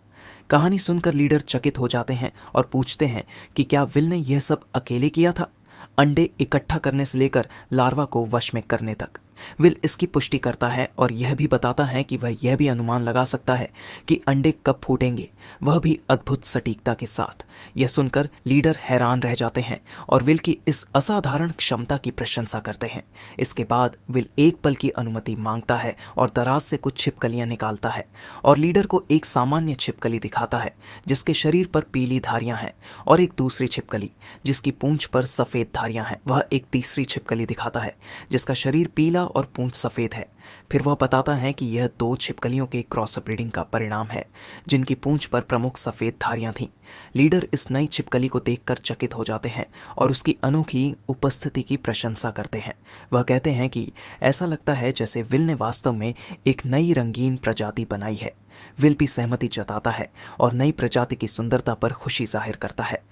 कहानी सुनकर लीडर चकित हो जाते हैं और पूछते हैं कि क्या विल ने यह सब अकेले किया था, अंडे इकट्ठा करने से लेकर लार्वा को वश में करने तक। विल इसकी पुष्टि करता है और यह भी बताता है कि वह यह भी अनुमान लगा सकता है कि अंडे कब फूटेंगे, वह भी अद्भुत सटीकता के साथ। यह सुनकर लीडर हैरान रह जाते हैं और विल की इस असाधारण क्षमता की प्रशंसा करते हैं। इसके बाद विल एक पल की अनुमति मांगता है और दराज से कुछ छिपकलियां निकालता है और लीडर को एक सामान्य छिपकली दिखाता है जिसके शरीर पर पीली धारियां हैं, और एक दूसरी छिपकली जिसकी पूंछ पर सफेद धारियां हैं। वह एक तीसरी छिपकली दिखाता है जिसका शरीर पीला और पूंछ सफेद है। फिर वह बताता है कि यह 2 छिपकलियों के क्रॉस ब्रीडिंग का परिणाम है, जिनकी पूंछ पर प्रमुख सफेद धारियां थीं। लीडर इस नई छिपकली को देखकर चकित हो जाते हैं और उसकी अनोखी उपस्थिति की प्रशंसा करते हैं। वह कहते हैं कि ऐसा लगता है जैसे विल ने वास्तव में एक नई रंगीन प्रजाति बनाई है। विल भी सहमति जताता है और नई प्रजाति की सुंदरता पर खुशी जाहिर करता है।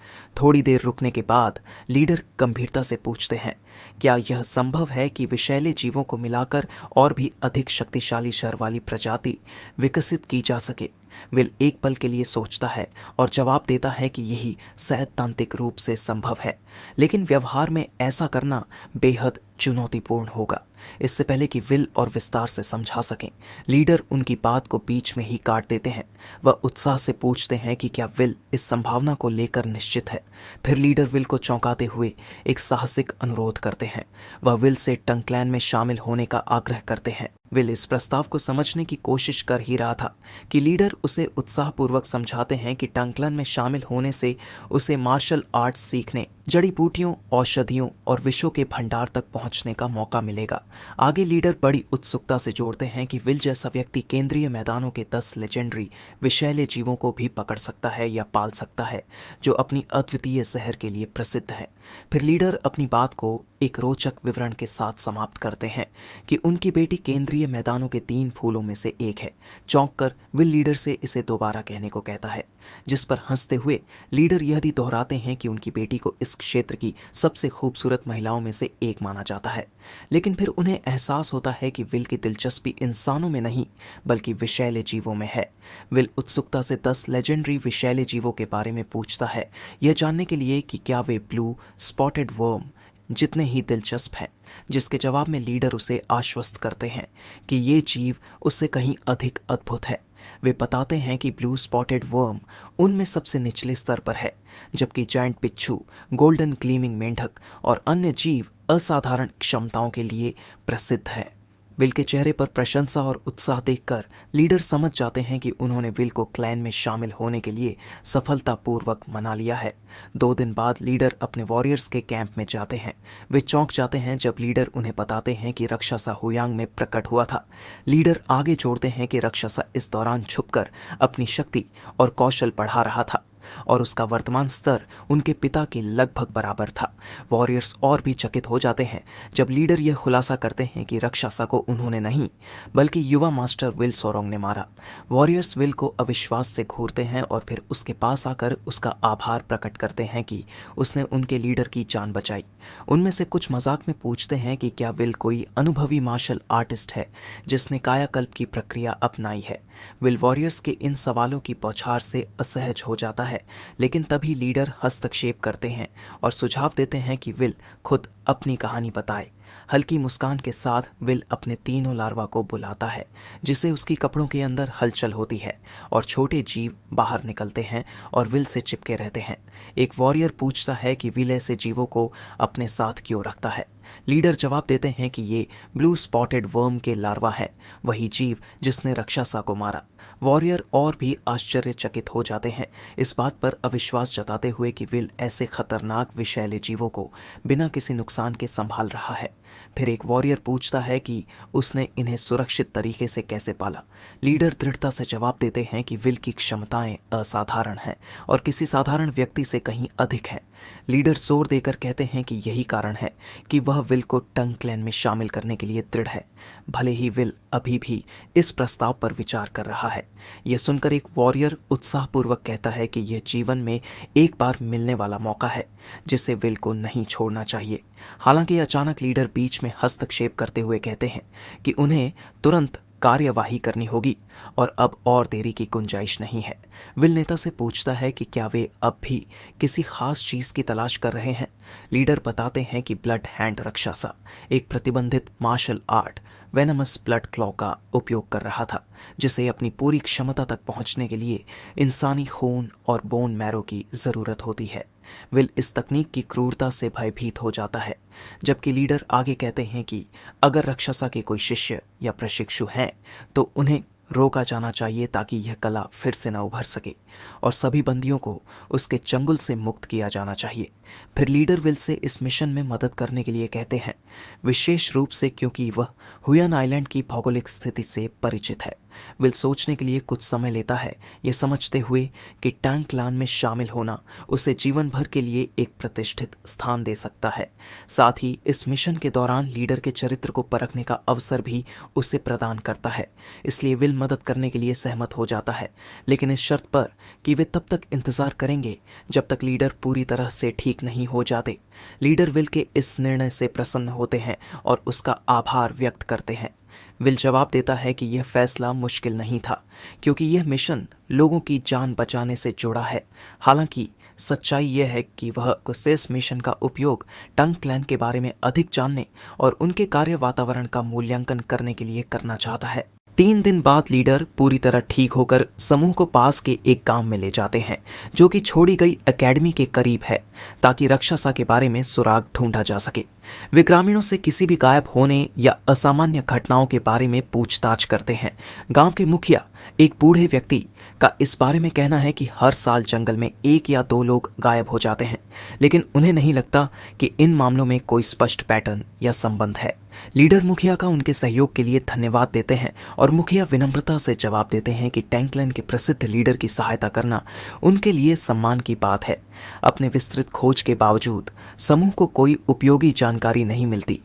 थोड़ी देर रुकने के बाद लीडर गंभीरता से पूछते हैं, क्या यह संभव है कि विषैले जीवों को मिलाकर और भी अधिक शक्तिशाली शर वाली प्रजाति विकसित की जा सके? विल एक पल के लिए सोचता है और जवाब देता है कि यही सैद्धांतिक रूप से संभव है, लेकिन व्यवहार में ऐसा करना बेहद चुनौतीपूर्ण होगा। इससे पहले कि विल और विस्तार से समझा सकें, लीडर उनकी बात को बीच में ही काट देते हैं। वह उत्साह से पूछते हैं कि क्या विल इस संभावना को लेकर निश्चित है। फिर लीडर विल को चौंकाते हुए एक साहसिक अनुरोध करते हैं। वह विल से टंगक्लैन में शामिल होने का आग्रह करते हैं। विल इस प्रस्ताव को समझने की कोशिश कर ही रहा था कि लीडर उसे उत्साहपूर्वक समझाते हैं कि टंगक्लैन में शामिल होने से उसे मार्शल आर्ट्स सीखने, जड़ी बूटियों, औषधियों और विषयों के भंडार तक पहुंचने का मौका मिलेगा। आगे लीडर बड़ी उत्सुकता से जोड़ते हैं कि विल जैसा व्यक्ति केंद्रीय मैदानों के 10 लेजेंडरी विषैले जीवों को भी पकड़ सकता है या पाल सकता है, जो अपनी अद्वितीय जहर के लिए प्रसिद्ध है। फिर लीडर अपनी बात को एक रोचक विवरण के साथ समाप्त करते हैं कि उनकी बेटी केंद्रीय मैदानों के 3 फूलों में से एक है। चौंककर विल लीडर से इसे दोबारा कहने को कहता है, जिस पर हंसते हुए लीडर यह भी दोहराते हैं कि उनकी बेटी को इस क्षेत्र की सबसे खूबसूरत महिलाओं में से एक माना जाता है। लेकिन फिर उन्हें एहसास होता है कि विल की दिलचस्पी इंसानों में नहीं बल्कि विषैले जीवों में है। विल उत्सुकता से 10 लेजेंडरी विषैले जीवों के बारे में पूछता है, यह जानने के लिए कि क्या वे ब्लू स्पॉटेड वर्म जितने ही दिलचस्प हैं, जिसके जवाब में लीडर उसे आश्वस्त करते हैं कि ये जीव उससे कहीं अधिक अद्भुत है। वे बताते हैं कि ब्लू स्पॉटेड वर्म उनमें सबसे निचले स्तर पर है, जबकि जायंट पिच्छू, गोल्डन ग्लीमिंग मेंढक और अन्य जीव असाधारण क्षमताओं के लिए प्रसिद्ध है। विल के चेहरे पर प्रशंसा और उत्साह देखकर लीडर समझ जाते हैं कि उन्होंने विल को क्लैन में शामिल होने के लिए सफलतापूर्वक मना लिया है। 2 दिन बाद लीडर अपने वॉरियर्स के कैंप में जाते हैं। वे चौंक जाते हैं जब लीडर उन्हें बताते हैं कि राक्षसा हुयांग में प्रकट हुआ था। लीडर आगे जोड़ते हैं कि राक्षसा इस दौरान छुपकर अपनी शक्ति और कौशल बढ़ा रहा था और उसका वर्तमान स्तर उनके पिता के लगभग बराबर था। वॉरियर्स और भी चकित हो जाते हैं जब लीडर यह खुलासा करते हैं कि राक्षसा को उन्होंने नहीं बल्कि युवा मास्टर विल सोरोंग ने मारा। वॉरियर्स विल को अविश्वास से घूरते हैं और फिर उसके पास आकर उसका आभार प्रकट करते हैं कि उसने उनके लीडर की जान बचाई। उनमें से कुछ मजाक में पूछते हैं कि क्या विल कोई अनुभवी मार्शल आर्टिस्ट है जिसने कायाकल्प की प्रक्रिया अपनाई है। विल वॉरियर्स के इन सवालों की बौछार से असहज हो जाता है, लेकिन तभी लीडर हस्तक्षेप करते हैं और सुझाव देते हैं कि विल खुद अपनी कहानी बताए। हल्की मुस्कान के साथ विल अपने तीनों लार्वा को बुलाता है, जिससे उसकी कपड़ों के अंदर हलचल होती है और छोटे जीव बाहर निकलते हैं और विल से चिपके रहते हैं। एक वॉरियर पूछता है कि विल ऐसे जीवों को अपने साथ क्यों रखता है। लीडर जवाब देते हैं कि ये ब्लू स्पॉटेड वर्म के लार्वा है, वही जीव जिसने राक्षसा को मारा। वॉरियर और भी आश्चर्यचकित हो जाते हैं, इस बात पर अविश्वास जताते हुए कि विल ऐसे खतरनाक विषैले जीवों को बिना किसी नुकसान के संभाल रहा है। फिर एक वॉरियर पूछता है कि उसने इन्हें सुरक्षित तरीके से कैसे पाला। लीडर दृढ़ता से जवाब देते हैं कि विल की क्षमताएं असाधारण हैं और किसी साधारण व्यक्ति से कहीं अधिक है। लीडर जोर देकर कहते हैं कि यही कारण है कि वह विल को टंग क्लैन में शामिल करने के लिए दृढ़ है, भले ही विल अभी भी इस प्रस्ताव पर विचार कर रहा है। यह सुनकर एक वॉरियर उत्साहपूर्वक कहता है कि यह जीवन में एक बार मिलने वाला मौका है, जिसे विल को नहीं छोड़ना चाहिए। हालांकि अचानक लीडर बीच में हस्तक्षेप करते हुए कहते हैं कि उन्हें तुरंत कार्यवाही करनी होगी और अब और देरी की गुंजाइश नहीं है। विल नेता से पूछता है कि क्या वे अब भी किसी खास चीज की तलाश कर रहे हैं। लीडर बताते हैं कि ब्लड हैंड राक्षसा एक प्रतिबंधित martial art venomous blood claw का उपयोग कर रहा था, जिसे अपनी पूरी क्षमता तक पहुंचने के लिए इंसानी खून और बोन मैरो की जरूरत होती है। विल इस तकनीक की क्रूरता से भयभीत हो जाता है, जबकि लीडर आगे कहते हैं कि अगर राक्षसा के कोई शिष्य या प्रशिक्षु हैं तो उन्हें रोका जाना चाहिए ताकि यह कला फिर से न उभर सके और सभी बंदियों को उसके चंगुल से मुक्त किया जाना चाहिए। फिर लीडर विल से इस मिशन में मदद करने के लिए कहते हैं, विशेष रूप से क्योंकि वह हुयन आइलैंड की भौगोलिक स्थिति से परिचित है। विल सोचने के लिए कुछ समय लेता है, यह समझते हुए कि टैंक क्लान में शामिल होना उसे जीवन भर के लिए एक प्रतिष्ठित स्थान दे सकता है। साथ ही इस मिशन के दौरान लीडर के चरित्र को परखने का अवसर भी उसे प्रदान करता है, इसलिए विल मदद करने के लिए सहमत हो जाता है, लेकिन इस शर्त पर कि वे तब तक इंतजार करेंगे जब तक लीडर पूरी तरह से ठीक नहीं हो जाते। लीडर विल के इस निर्णय से प्रसन्न होते हैं और उसका आभार व्यक्त करते हैं। विल जवाब देता है कि यह फैसला मुश्किल नहीं था, क्योंकि यह मिशन लोगों की जान बचाने से जुड़ा है। हालांकि सच्चाई यह है कि वह इस मिशन का उपयोग टंग क्लैन के बारे में अधिक जानने और उनके कार्य वातावरण का मूल्यांकन करने के लिए करना चाहता है। 3 दिन बाद लीडर पूरी तरह ठीक होकर समूह को पास के एक गांव में ले जाते हैं, जो कि छोड़ी गई एकेडमी के करीब है, ताकि राक्षसा के बारे में सुराग ढूंढा जा सके। वे ग्रामीणों से किसी भी गायब होने या असामान्य घटनाओं के बारे में पूछताछ करते हैं। गांव के मुखिया एक बूढ़े व्यक्ति का इस बारे में कहना है कि हर साल जंगल में 1 या 2 लोग गायब हो जाते हैं, लेकिन उन्हें नहीं लगता कि इन मामलों में कोई स्पष्ट पैटर्न या संबंध है। लीडर मुखिया का उनके सहयोग के लिए धन्यवाद देते हैं और मुखिया विनम्रता से जवाब देते हैं कि टैंक क्लैन के प्रसिद्ध लीडर की सहायता करना उनके लिए सम्मान की बात है। अपने विस्तृत खोज के बावजूद समूह को कोई उपयोगी जानकारी नहीं मिलती।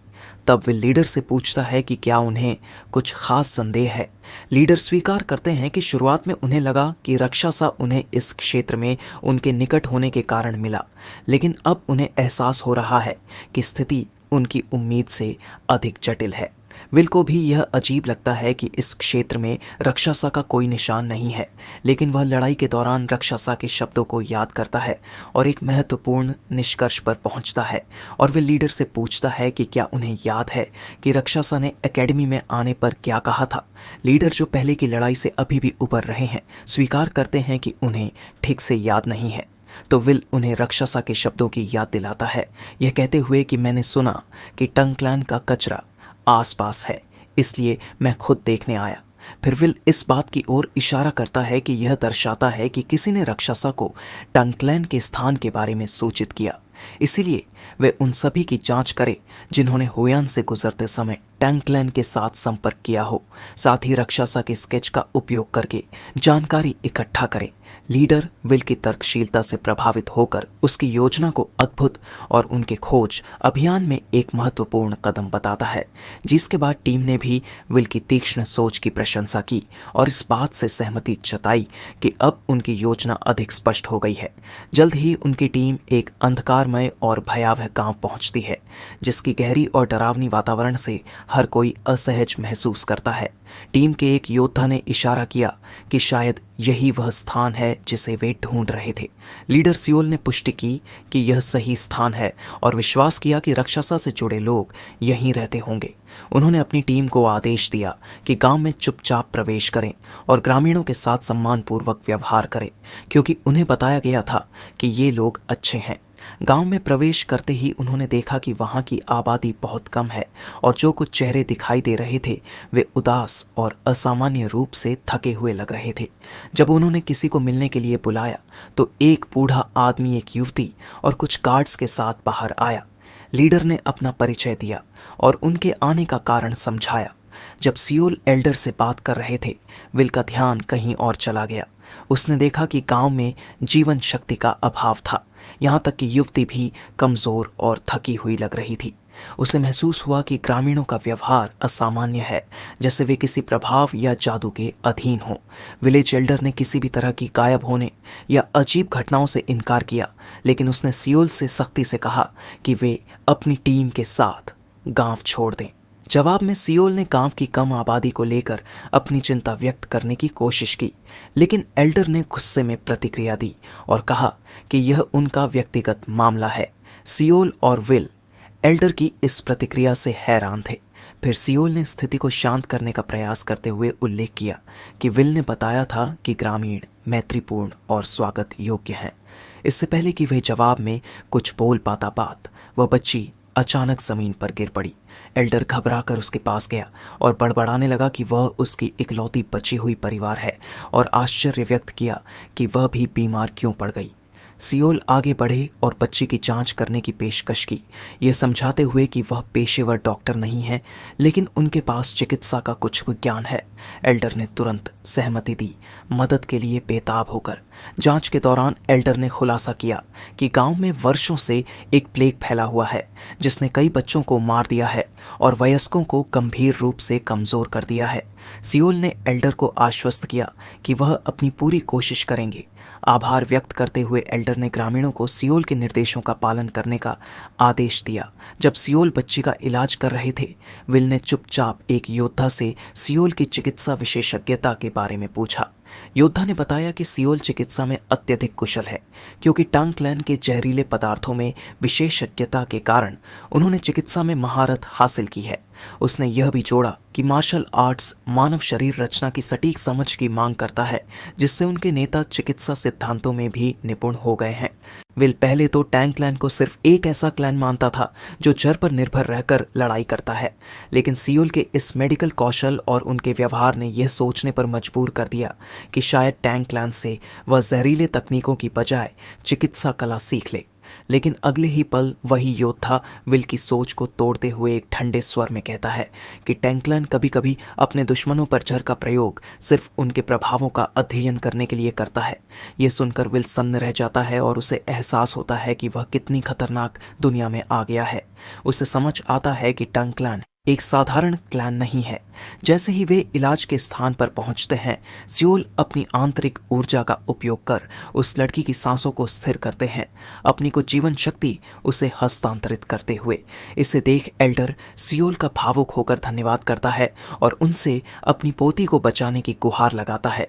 तब वे लीडर से पूछता है कि क्या उन्हें कुछ खास संदेह है। लीडर स्वीकार करते हैं कि शुरुआत में उन्हें लगा कि राक्षसा उन्हें इस क्षेत्र में उनके निकट होने के कारण मिला, लेकिन अब उन्हें एहसास हो रहा है कि स्थिति उनकी उम्मीद से अधिक जटिल है। विल को भी यह अजीब लगता है कि इस क्षेत्र में राक्षसा का कोई निशान नहीं है, लेकिन वह लड़ाई के दौरान राक्षसा के शब्दों को याद करता है और एक महत्वपूर्ण निष्कर्ष पर पहुंचता है और विल लीडर से पूछता है कि क्या उन्हें याद है कि राक्षसा ने एकेडमी में आने पर क्या कहा था। लीडर, जो पहले की लड़ाई से अभी भी उबर रहे हैं, स्वीकार करते हैं कि उन्हें ठीक से याद नहीं है। तो विल उन्हें राक्षसा के शब्दों की याद दिलाता है, यह कहते हुए कि मैंने सुना कि टंग क्लैन का कचरा आसपास है, इसलिए मैं खुद देखने आया। फिर विल इस बात की ओर इशारा करता है कि यह दर्शाता है कि किसी ने राक्षसा को टंग क्लैन के स्थान के बारे में सूचित किया, इसीलिए वे उन सभी की जांच करें जिन्होंने हुयान से गुजरते समय टंग क्लैन के साथ संपर्क किया हो। साथ ही राक्षसा के स्केच का उपयोग करके जानकारी इकट्ठा करें लीडर विल की तर्कशीलता से प्रभावित होकर उसकी योजना को अद्भुत और उनके खोज अभियान में एक महत्वपूर्ण कदम बताता है, जिसके बाद टीम ने भी विल की तीक्ष्ण सोच की प्रशंसा की और इस बात से सहमति जताई कि अब उनकी योजना अधिक स्पष्ट हो गई है। जल्द ही उनकी टीम एक अंधकारमय और भयावह गांव पहुंचती है, जिसकी गहरी और डरावनी वातावरण से हर कोई असहज महसूस करता है। टीम के एक योद्धा ने इशारा किया कि शायद यही वह स्थान है जिसे वे ढूंढ रहे थे। लीडर सियोल ने पुष्टि की कि यह सही स्थान है और विश्वास किया कि राक्षसा से जुड़े लोग यहीं रहते होंगे। उन्होंने अपनी टीम को आदेश दिया कि गांव में चुपचाप प्रवेश करें और ग्रामीणों के साथ सम्मानपूर्वक व्यवहार करें, क्योंकि उन्हें बताया गया था कि ये लोग अच्छे हैं। गांव में प्रवेश करते ही उन्होंने देखा कि वहां की आबादी बहुत कम है और जो कुछ चेहरे दिखाई दे रहे थे वे उदास और असामान्य रूप से थके हुए लग रहे थे। जब उन्होंने किसी को मिलने के लिए बुलाया तो एक बूढ़ा आदमी एक युवती और कुछ गार्ड्स के साथ बाहर आया। लीडर ने अपना परिचय दिया और उनके आने का कारण समझाया। जब सियोल एल्डर से बात कर रहे थे, विल का ध्यान कहीं और चला गया। उसने देखा कि गांव में जीवन शक्ति का अभाव था, यहाँ तक कि युवती भी कमजोर और थकी हुई लग रही थी। उसे महसूस हुआ कि ग्रामीणों का व्यवहार असामान्य है, जैसे वे किसी प्रभाव या जादू के अधीन हों। विलेज एल्डर ने किसी भी तरह की गायब होने या अजीब घटनाओं से इनकार किया, लेकिन उसने सियोल से सख्ती से कहा कि वे अपनी टीम के साथ गांव छोड़ दें। जवाब में सियोल ने गांव की कम आबादी को लेकर अपनी चिंता व्यक्त करने की कोशिश की, लेकिन एल्डर ने गुस्से में प्रतिक्रिया दी और कहा कि यह उनका व्यक्तिगत मामला है। सियोल और विल एल्डर की इस प्रतिक्रिया से हैरान थे। फिर सियोल ने स्थिति को शांत करने का प्रयास करते हुए उल्लेख किया कि विल ने बताया था कि ग्रामीण मैत्रीपूर्ण और स्वागत योग्य हैं। इससे पहले कि वह जवाब में कुछ बोल पाता वह बच्ची अचानक जमीन पर गिर पड़ी। एल्डर घबराकर उसके पास गया और बड़बड़ाने लगा कि वह उसकी इकलौती बची हुई परिवार है और आश्चर्य व्यक्त किया कि वह भी बीमार क्यों पड़ गई। सियोल आगे बढ़े और बच्ची की जांच करने की पेशकश की, ये समझाते हुए कि वह पेशेवर डॉक्टर नहीं है, लेकिन उनके पास चिकित्सा का कुछ विज्ञान है। एल्डर ने तुरंत सहमति दी, मदद के लिए बेताब होकर। जांच के दौरान एल्डर ने खुलासा किया कि गांव में वर्षों से एक प्लेग फैला हुआ है, जिसने कई बच्चों को मार दिया है और वयस्कों को गंभीर रूप से कमजोर कर दिया है। सियोल ने एल्डर को आश्वस्त किया कि वह अपनी पूरी कोशिश करेंगे। आभार व्यक्त करते हुए एल्डर ने ग्रामीणों को सियोल के निर्देशों का पालन करने का आदेश दिया। जब सियोल बच्ची का इलाज कर रहे थे, विल ने चुपचाप एक योद्धा से सियोल की चिकित्सा विशेषज्ञता के बारे में पूछा। योद्धा ने बताया कि सियोल चिकित्सा में अत्यधिक कुशल है, क्योंकि टांगक्लैन के जहरीले पदार्थों में विशेषज्ञता के कारण उन्होंने चिकित्सा में महारत हासिल की है। उसने यह भी जोड़ा कि मार्शल आर्ट्स मानव शरीर रचना की सटीक समझ की मांग करता है, जिससे उनके नेता चिकित्सा सिद्धांतों में भी निपुण हो गए हैं। विल पहले तो टांगक्लैन को सिर्फ एक ऐसा क्लैन मानता था जो जड़ पर निर्भर रहकर लड़ाई करता है, लेकिन सियोल के इस मेडिकल कौशल और उनके व्यवहार ने यह सोचने पर मजबूर कर दिया कि शायद टांगक्लैन से वह जहरीले तकनीकों की बजाय चिकित्सा कला सीख ले। लेकिन अगले ही पल वही योद्धा विल की सोच को तोड़ते हुए एक ठंडे स्वर में कहता है कि टांगक्लैन कभी कभी अपने दुश्मनों पर जहर का प्रयोग सिर्फ उनके प्रभावों का अध्ययन करने के लिए करता है। ये सुनकर विल सन्न रह जाता है और उसे एहसास होता है कि वह कितनी खतरनाक दुनिया में आ गया है। उसे समझ आता है कि टांगक्लैन एक साधारण क्लैन नहीं है। जैसे ही वे इलाज के स्थान पर पहुंचते हैं, सियोल अपनी आंतरिक ऊर्जा का उपयोग कर उस लड़की की सांसों को स्थिर करते हैं, अपनी को जीवन शक्ति उसे हस्तांतरित करते हुए। इसे देख एल्डर सियोल का भावुक होकर धन्यवाद करता है और उनसे अपनी पोती को बचाने की गुहार लगाता है।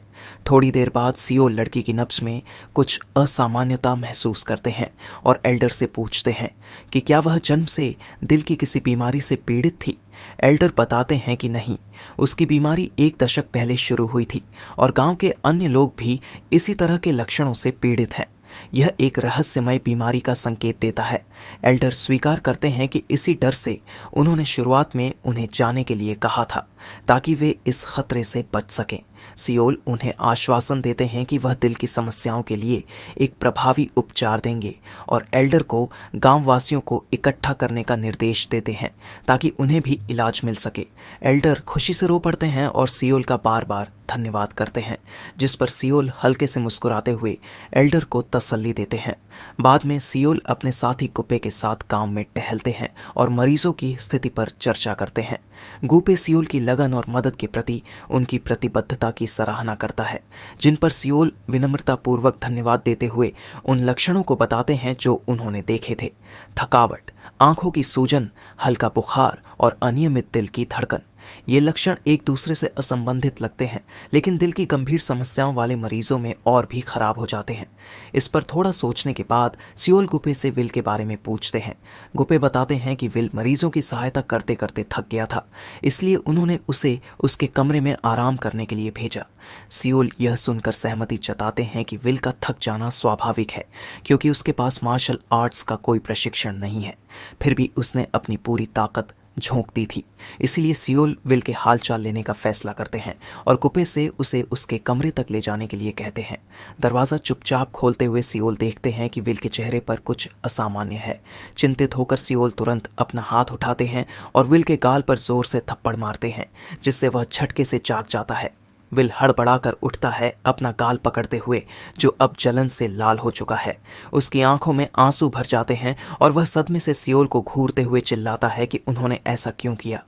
थोड़ी देर बाद सियोल लड़की की नब्ज में कुछ असामान्यता महसूस करते हैं और एल्डर से पूछते हैं कि क्या वह जन्म से दिल की किसी बीमारी से पीड़ित थी। एल्डर बताते हैं कि नहीं, उसकी बीमारी 1 दशक पहले शुरू हुई थी और गांव के अन्य लोग भी इसी तरह के लक्षणों से पीड़ित हैं। यह एक रहस्यमय बीमारी का संकेत देता है। एल्डर स्वीकार करते हैं कि इसी डर से उन्होंने शुरुआत में उन्हें जाने के लिए कहा था, ताकि वे इस खतरे से बच सकें। सियोल उन्हें आश्वासन देते हैं कि वह दिल की समस्याओं के लिए एक प्रभावी उपचार देंगे और एल्डर को गांव वासियों को इकट्ठा करने का निर्देश देते हैं ताकि उन्हें भी इलाज मिल सके। एल्डर खुशी से रो पड़ते हैं और सियोल का बार बार धन्यवाद करते हैं, जिस पर सियोल हल्के से मुस्कुराते हुए एल्डर को तसल्ली देते हैं। बाद में सियोल अपने साथी गुप्पे के साथ गांव में टहलते हैं और मरीजों की स्थिति पर चर्चा करते हैं। गुप्पे सियोल की लगन और मदद के प्रति उनकी प्रतिबद्धता की सराहना करता है, जिन पर सियोल विनम्रतापूर्वक धन्यवाद देते हुए उन लक्षणों को बताते हैं जो उन्होंने देखे थे: थकावट, आंखों की सूजन, हल्का बुखार और अनियमित दिल की धड़कन। ये लक्षण एक दूसरे से असंबंधित लगते हैं, लेकिन दिल की गंभीर समस्याओं वाले मरीजों में और भी खराब हो जाते हैं। इस पर थोड़ा सोचने के बाद सियोल गुप्पे से विल के बारे में पूछते हैं। गुप्पे बताते हैं कि विल मरीजों की सहायता करते करते थक गया था, इसलिए उन्होंने उसे उसके कमरे में आराम करने के लिए भेजा। सियोल यह सुनकर सहमति जताते हैं कि विल का थक जाना स्वाभाविक है, क्योंकि उसके पास मार्शल आर्ट्स का कोई प्रशिक्षण नहीं है। फिर भी उसने अपनी पूरी ताकत झोंक दी थी, इसलिए सियोल विल के हालचाल लेने का फैसला करते हैं और गुप्पे से उसे उसके कमरे तक ले जाने के लिए कहते हैं। दरवाज़ा चुपचाप खोलते हुए सियोल देखते हैं कि विल के चेहरे पर कुछ असामान्य है। चिंतित होकर सियोल तुरंत अपना हाथ उठाते हैं और विल के गाल पर जोर से थप्पड़ मारते हैं, जिससे वह झटके से जाग जाता है। विल हड़बड़ाकर उठता है, अपना गाल पकड़ते हुए, जो अब जलन से लाल हो चुका है। उसकी आंखों में आंसू भर जाते हैं और वह सदमे से सियोल को घूरते हुए चिल्लाता है कि उन्होंने ऐसा क्यों किया,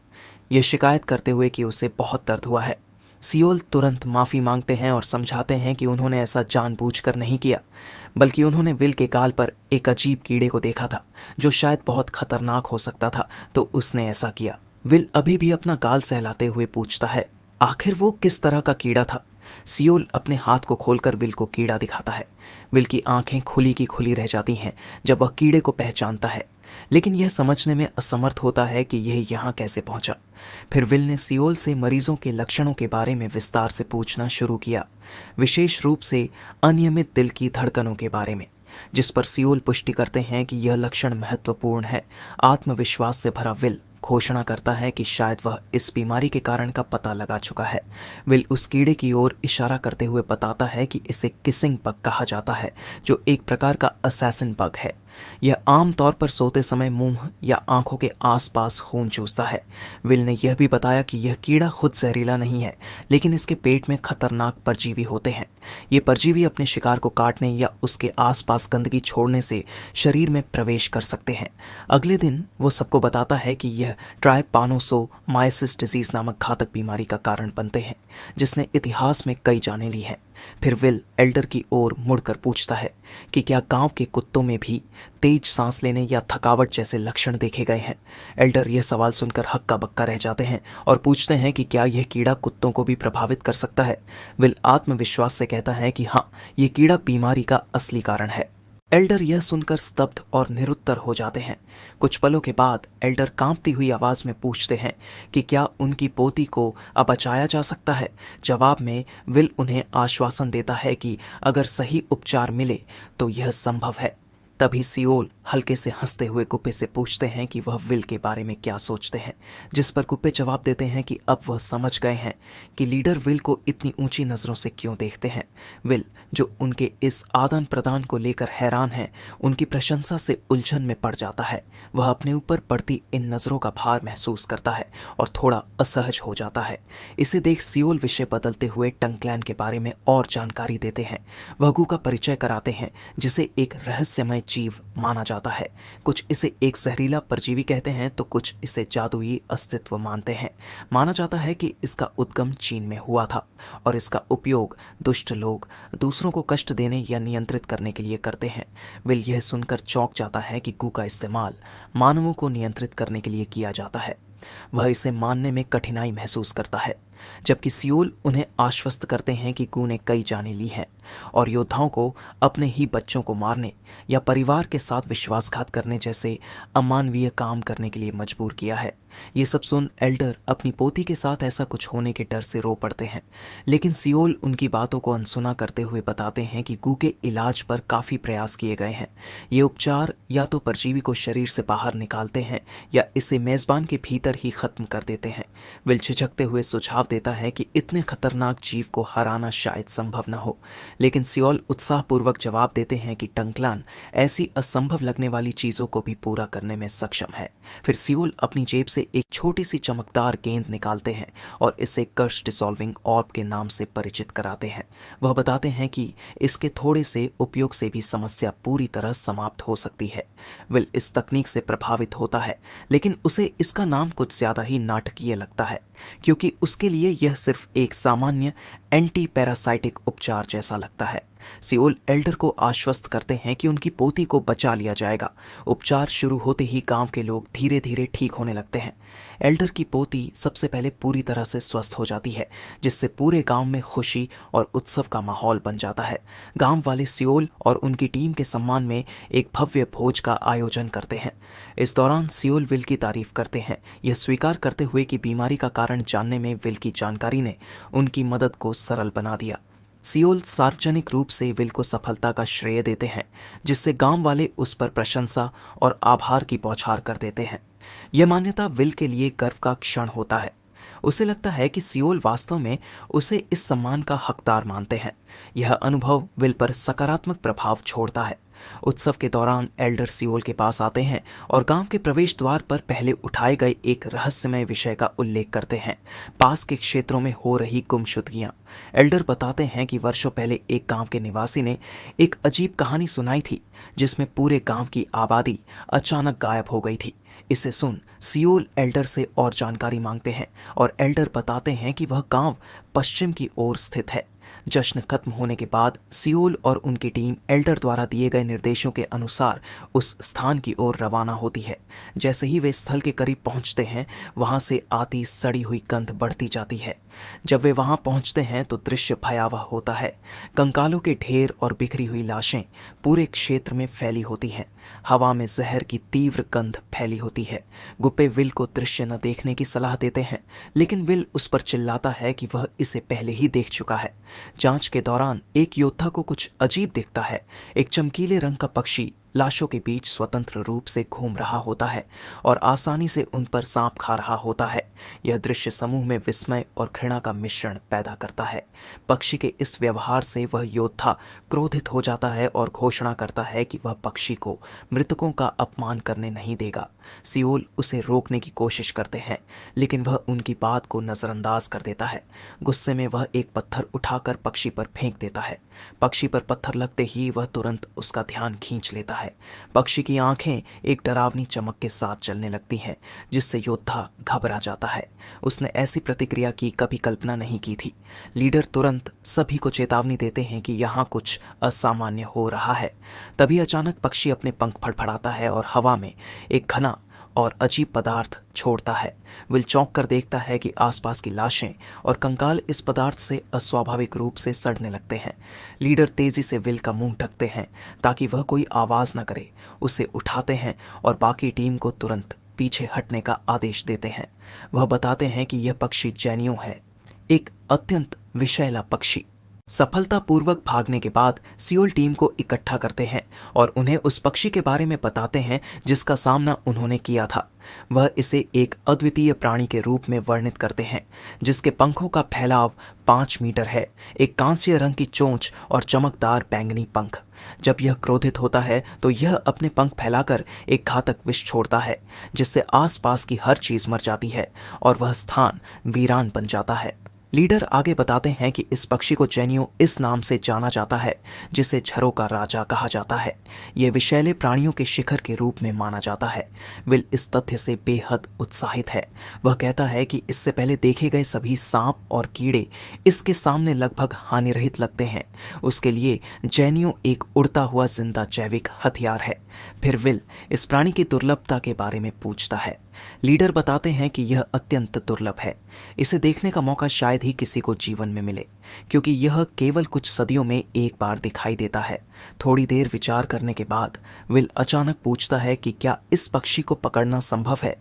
यह शिकायत करते हुए कि उसे बहुत दर्द हुआ है। सियोल तुरंत माफ़ी मांगते हैं और समझाते हैं कि उन्होंने ऐसा जानबूझकर नहीं किया, बल्कि उन्होंने विल के गाल पर एक अजीब कीड़े को देखा था जो शायद बहुत खतरनाक हो सकता था, तो उसने ऐसा किया। विल अभी भी अपना गाल सहलाते हुए पूछता है, आखिर वो किस तरह का कीड़ा था? सियोल अपने हाथ को खोलकर विल को कीड़ा दिखाता है। विल की आंखें खुली की खुली रह जाती हैं जब वह कीड़े को पहचानता है, लेकिन यह समझने में असमर्थ होता है कि यह यहाँ कैसे पहुंचा। फिर विल ने सियोल से मरीजों के लक्षणों के बारे में विस्तार से पूछना शुरू किया, विशेष रूप से अनियमित दिल की धड़कनों के बारे में, जिस पर सियोल पुष्टि करते हैं कि यह लक्षण महत्वपूर्ण है। आत्मविश्वास से भरा विल घोषणा करता है कि शायद वह इस बीमारी के कारण का पता लगा चुका है। विल उस कीड़े की ओर इशारा करते हुए बताता है कि इसे किसिंग बग कहा जाता है, जो एक प्रकार का असैसिन बग है। यह आम तौर पर सोते समय मुंह या आंखों के आसपास खून चूसता है। विल ने यह भी बताया कि यह कीड़ा खुद जहरीला नहीं है, लेकिन इसके पेट में खतरनाक परजीवी होते हैं। ये परजीवी अपने शिकार को काटने या उसके आसपास गंदगी छोड़ने से शरीर में प्रवेश कर सकते हैं। अगले दिन वो सबको बताता है कि यह ट्राइपानोसोमाइसिस डिजीज नामक घातक बीमारी का कारण बनते हैं, जिसने इतिहास में कई जानें ली हैं। फिर विल एल्डर की ओर मुड़कर पूछता है कि क्या गांव के कुत्तों में भी तेज सांस लेने या थकावट जैसे लक्षण देखे गए हैं। एल्डर यह सवाल सुनकर हक्का बक्का रह जाते हैं और पूछते हैं कि क्या यह कीड़ा कुत्तों को भी प्रभावित कर सकता है। विल आत्मविश्वास से कहता है कि हाँ, यह कीड़ा बीमारी का असली कारण है। एल्डर यह सुनकर स्तब्ध और निरुत्तर हो जाते हैं। कुछ पलों के बाद एल्डर कांपती हुई आवाज में पूछते हैं कि क्या उनकी पोती को अब बचाया जा सकता है। जवाब में विल उन्हें आश्वासन देता है कि अगर सही उपचार मिले तो यह संभव है। तभी सियोल हल्के से हंसते हुए गुप्पे से पूछते हैं कि वह विल के बारे में क्या सोचते हैं, जिस पर गुप्पे जवाब देते हैं कि अब वह समझ गए हैं कि लीडर विल को इतनी ऊंची नज़रों से क्यों देखते हैं। विल, जो उनके इस आदान प्रदान को लेकर हैरान है, उनकी प्रशंसा से उलझन में पड़ जाता है। वह अपने ऊपर पड़ती इन नज़रों का भार महसूस करता है और थोड़ा असहज हो जाता है। इसे देख सियोल विषय बदलते हुए टंगक्लैन के बारे में और जानकारी देते हैं। वह गू का परिचय कराते हैं, जिसे एक रहस्यमय जीव माना जाता है। कुछ इसे एक जहरीला परजीवी कहते हैं तो कुछ इसे जादुई अस्तित्व मानते हैं। माना जाता है कि इसका उद्गम चीन में हुआ था और इसका उपयोग दुष्ट लोग दूसरों को कष्ट देने या नियंत्रित करने के लिए करते हैं। विल यह सुनकर चौंक जाता है कि गू का इस्तेमाल मानवों को नियंत्रित करने के लिए किया जाता है। वह इसे मानने में कठिनाई महसूस करता है, जबकि सियोल उन्हें आश्वस्त करते हैं कि गू ने कई जानें ली हैं और योद्धाओं को अपने ही बच्चों को मारने या परिवार के साथ विश्वासघात करने जैसे अमानवीय काम करने के लिए मजबूर किया है। ये सब सुन एल्डर अपनी पोती के साथ ऐसा कुछ होने के डर से रो पड़ते हैं, लेकिन सियोल उनकी बातों को अनसुना करते हुए बताते हैं कि गू के इलाज पर काफ़ी प्रयास किए गए हैं। ये उपचार या तो परजीवी को शरीर से बाहर निकालते हैं या इसे मेज़बान के भीतर ही ख़त्म कर देते हैं। विल झिझकते हुए सुझाव देता है कि इतने खतरनाक जीव को हराना शायद संभव न हो, लेकिन सियोल उत्साहपूर्वक जवाब देते हैं कि टंकलान ऐसी असंभव लगने वाली चीजों को भी पूरा करने में सक्षम है। फिर सियोल अपनी जेब से एक छोटी सी चमकदार गेंद निकालते हैं और इसे कर्स डिसॉल्विंग ऑर्ब के नाम से परिचित कराते हैं। वह बताते हैं कि इसके थोड़े से उपयोग से भी समस्या पूरी तरह समाप्त हो सकती है। विल इस तकनीक से प्रभावित होता है, लेकिन उसे इसका नाम कुछ ज्यादा ही नाटकीय लगता है, क्योंकि उसके लिए यह सिर्फ एक सामान्य एंटी पैरासाइटिक उपचार जैसा लगता है। सियोल एल्डर को आश्वस्त करते हैं कि उनकी पोती को बचा लिया जाएगा। उपचार शुरू होते ही गांव के लोग धीरे धीरे ठीक होने लगते हैं। एल्डर की पोती सबसे पहले पूरी तरह से स्वस्थ हो जाती है, जिससे पूरे गांव में खुशी और उत्सव का माहौल बन जाता है। गांव वाले सियोल और उनकी टीम के सम्मान में एक भव्य भोज का आयोजन करते हैं। इस दौरान सियोल विल की तारीफ करते हैं, यह स्वीकार करते हुए कि बीमारी का कारण जानने में विल की जानकारी ने उनकी मदद को सरल बना दिया। सियोल सार्वजनिक रूप से विल को सफलता का श्रेय देते हैं, जिससे गांव वाले उस पर प्रशंसा और आभार की बौछार कर देते हैं। यह मान्यता विल के लिए गर्व का क्षण होता है। उसे लगता है कि सियोल वास्तव में उसे इस सम्मान का हकदार मानते हैं। यह अनुभव विल पर सकारात्मक प्रभाव छोड़ता है। उत्सव के दौरान एल्डर सियोल के पास आते हैं और गांव के प्रवेश द्वार पर पहले उठाए गए एक रहस्यमय विषय का उल्लेख करते हैं, पास के क्षेत्रों में हो रही गुमशुदगियां। एल्डर बताते हैं कि वर्षों पहले एक गांव के निवासी ने एक अजीब कहानी सुनाई थी, जिसमें पूरे गांव की आबादी अचानक गायब हो गई थी। इसे सुन सियोल एल्डर से और जानकारी मांगते हैं और एल्डर बताते हैं कि वह गांव पश्चिम की ओर स्थित है। जश्न खत्म होने के बाद सियोल और उनकी टीम एल्डर द्वारा दिए गए निर्देशों के अनुसार उस स्थान की ओर रवाना होती है। जैसे ही वे स्थल के करीब पहुंचते हैं, वहां से आती सड़ी हुई गंध बढ़ती जाती है। जब वे वहां पहुंचते हैं तो दृश्य भयावह होता है। कंकालों के ढेर और बिखरी हुई लाशें पूरे क्षेत्र में फैली होती हैं। हवा में जहर की तीव्र गंध फैली होती है। गुप्पे विल को दृश्य न देखने की सलाह देते हैं, लेकिन विल उस पर चिल्लाता है कि वह इसे पहले ही देख चुका है। जांच के दौरान एक योद्धा को कुछ अजीब दिखता है। एक चमकीले रंग का पक्षी लाशों के बीच स्वतंत्र रूप से घूम रहा होता है और आसानी से उन पर सांप खा रहा होता है। यह दृश्य समूह में विस्मय और घृणा का मिश्रण पैदा करता है। पक्षी के इस व्यवहार से वह योद्धा क्रोधित हो जाता है और घोषणा करता है कि वह पक्षी को मृतकों का अपमान करने नहीं देगा। सियोल उसे रोकने की कोशिश करते हैं, लेकिन वह उनकी बात को नजरअंदाज कर देता है। गुस्से में वह एक पत्थर उठाकर पक्षी पर फेंक देता है। पक्षी पर पत्थर लगते ही वह तुरंत उसका ध्यान खींच लेता है। पक्षी की आंखें एक डरावनी चमक के साथ चलने लगती हैं, जिससे योद्धा घबरा जाता है। उसने ऐसी प्रतिक्रिया की कभी कल्पना नहीं की थी। लीडर तुरंत सभी को चेतावनी देते हैं कि यहाँ कुछ असामान्य हो रहा है। तभी अचानक पक्षी अपने पंख फड़फड़ाता है और हवा में एक घना और अजीब पदार्थ छोड़ता है। विल चौंक कर देखता है कि आसपास की लाशें और कंकाल इस पदार्थ से अस्वाभाविक रूप से सड़ने लगते हैं। लीडर तेजी से विल का मुंह ढकते हैं ताकि वह कोई आवाज न करे। उसे उठाते हैं और बाकी टीम को तुरंत पीछे हटने का आदेश देते हैं। वह बताते हैं कि यह पक्षी जैनियो है, एक अत्यंत विषैला पक्षी। सफलतापूर्वक भागने के बाद सियोल टीम को इकट्ठा करते हैं और उन्हें उस पक्षी के बारे में बताते हैं जिसका सामना उन्होंने किया था। वह इसे एक अद्वितीय प्राणी के रूप में वर्णित करते हैं, जिसके पंखों का फैलाव 5 मीटर है, एक कांस्य रंग की चोंच और चमकदार बैंगनी पंख। जब यह क्रोधित होता है तो यह अपने पंख फैलाकर एक घातक विष छोड़ता है, जिससे आसपास की हर चीज मर जाती है और वह स्थान वीरान बन जाता है। लीडर आगे बताते हैं कि इस पक्षी को जैनियो इस नाम से जाना जाता है, जिसे झरों का राजा कहा जाता है। यह विषैले प्राणियों के शिखर के रूप में माना जाता है। विल इस तथ्य से बेहद उत्साहित है। वह कहता है कि इससे पहले देखे गए सभी सांप और कीड़े इसके सामने लगभग हानिरहित लगते हैं। उसके लिए जैनियो एक उड़ता हुआ जिंदा जैविक हथियार है। फिर विल इस प्राणी की दुर्लभता के बारे में पूछता है। लीडर बताते हैं कि यह अत्यंत दुर्लभ है। इसे देखने का मौका शायद ही किसी को जीवन में मिले। क्योंकि यह केवल कुछ सदियों में एक बार दिखाई देता है। थोड़ी देर विचार करने के बाद विल अचानक पूछता है कि क्या इस पक्षी को पकड़ना संभव है।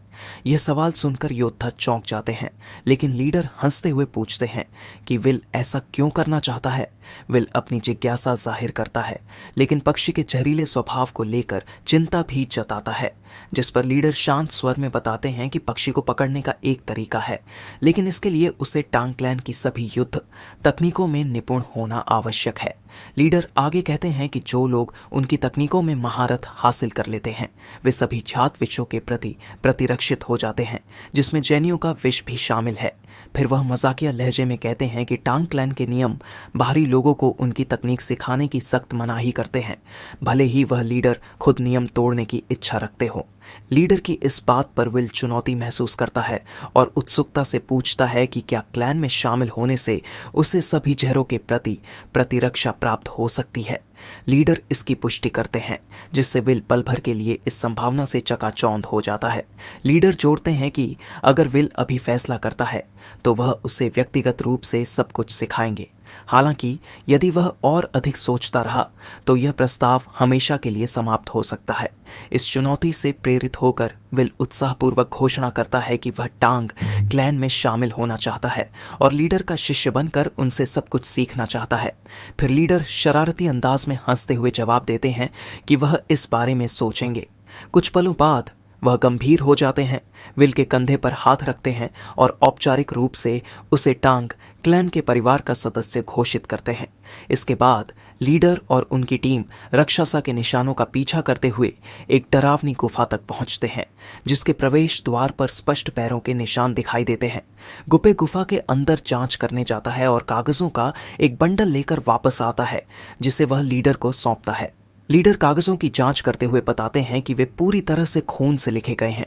यह सवाल सुनकर योद्धा चौंक जाते हैं, लेकिन लीडर हंसते हुए पूछते हैं कि विल ऐसा क्यों करना चाहता है। विल अपनी जिज्ञासा जाहिर करता है, लेकिन पक्षी के जहरीले स्वभाव को लेकर चिंता भी जताता है, जिस पर लीडर शांत स्वर में बताते हैं कि पक्षी को पकड़ने का एक तरीका है, लेकिन इसके लिए उसे टांग क्लैन की सभी युद्ध तकनीकों में निपुण होना आवश्यक है। लीडर आगे कहते हैं कि जो लोग उनकी तकनीकों में महारत हासिल कर लेते हैं वे सभी छात्र विषयों के प्रति प्रतिरक्षित हो जाते हैं, जिसमें जैनियों का विष भी शामिल है। फिर वह मजाकिया लहजे में कहते हैं कि टांग क्लैन के नियम बाहरी लोगों को उनकी तकनीक सिखाने की सख्त मनाही करते हैं, भले ही वह लीडर खुद नियम तोड़ने की इच्छा रखते हो। लीडर की इस बात पर विल चुनौती महसूस करता है और उत्सुकता से पूछता है कि क्या क्लैन में शामिल होने से उसे सभी जहरों के प्रति प्रतिरक्षा प्राप्त हो सकती है। लीडर इसकी पुष्टि करते हैं, जिससे विल पल भर के लिए इस संभावना से चकाचौंध हो जाता है। लीडर जोड़ते हैं कि अगर विल अभी फैसला करता है तो वह उसे व्यक्तिगत रूप से सब कुछ सिखाएंगे। हालांकि यदि वह और अधिक सोचता रहा तो यह प्रस्ताव हमेशा के लिए समाप्त हो सकता है। इस चुनौती से प्रेरित होकर विल उत्साहपूर्वक घोषणा करता है कि वह टांग क्लैन में शामिल होना चाहता है और लीडर का शिष्य बनकर उनसे सब कुछ सीखना चाहता है। फिर लीडर शरारती अंदाज में हंसते हुए जवाब देते हैं कि वह इस बारे में सोचेंगे। कुछ पलों बाद वह गंभीर हो जाते हैं, विल के कंधे पर हाथ रखते हैं और औपचारिक रूप से उसे टांग क्लैन के परिवार का सदस्य घोषित करते हैं। इसके बाद लीडर और उनकी टीम राक्षसा के निशानों का पीछा करते हुए एक डरावनी गुफा तक पहुंचते हैं, जिसके प्रवेश द्वार पर स्पष्ट पैरों के निशान दिखाई देते हैं। गुप्पे गुफा के अंदर जांच करने जाता है और कागजों का एक बंडल लेकर वापस आता है, जिसे वह लीडर को सौंपता है। लीडर कागजों की जांच करते हुए बताते हैं कि वे पूरी तरह से खून से लिखे गए हैं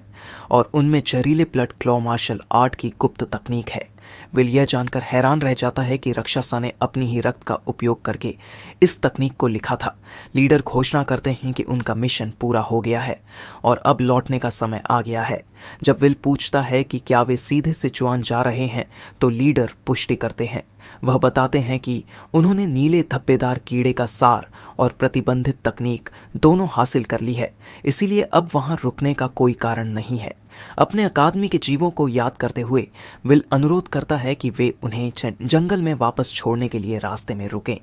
और उनमें जहरीले ब्लड क्लॉ मार्शल आर्ट की गुप्त तकनीक है। विल यह जानकर हैरान रह जाता है कि राक्षसा ने अपनी ही रक्त का उपयोग करके इस तकनीक को लिखा था। लीडर घोषणा करते हैं कि उनका मिशन पूरा हो गया है और अब लौटने का समय आ गया है। जब विल पूछता है कि क्या वे सीधे सिचुआन जा रहे हैं तो लीडर पुष्टि करते हैं। वह बताते हैं कि उन्होंने नीले धब्बेदार कीड़े का सार और प्रतिबंधित तकनीक दोनों हासिल कर ली है, इसीलिए अब वहां रुकने का कोई कारण नहीं है। अपने अकादमी के जीवों को याद करते हुए विल अनुरोध करता है कि वे उन्हें जंगल में वापस छोड़ने के लिए रास्ते में रुकें।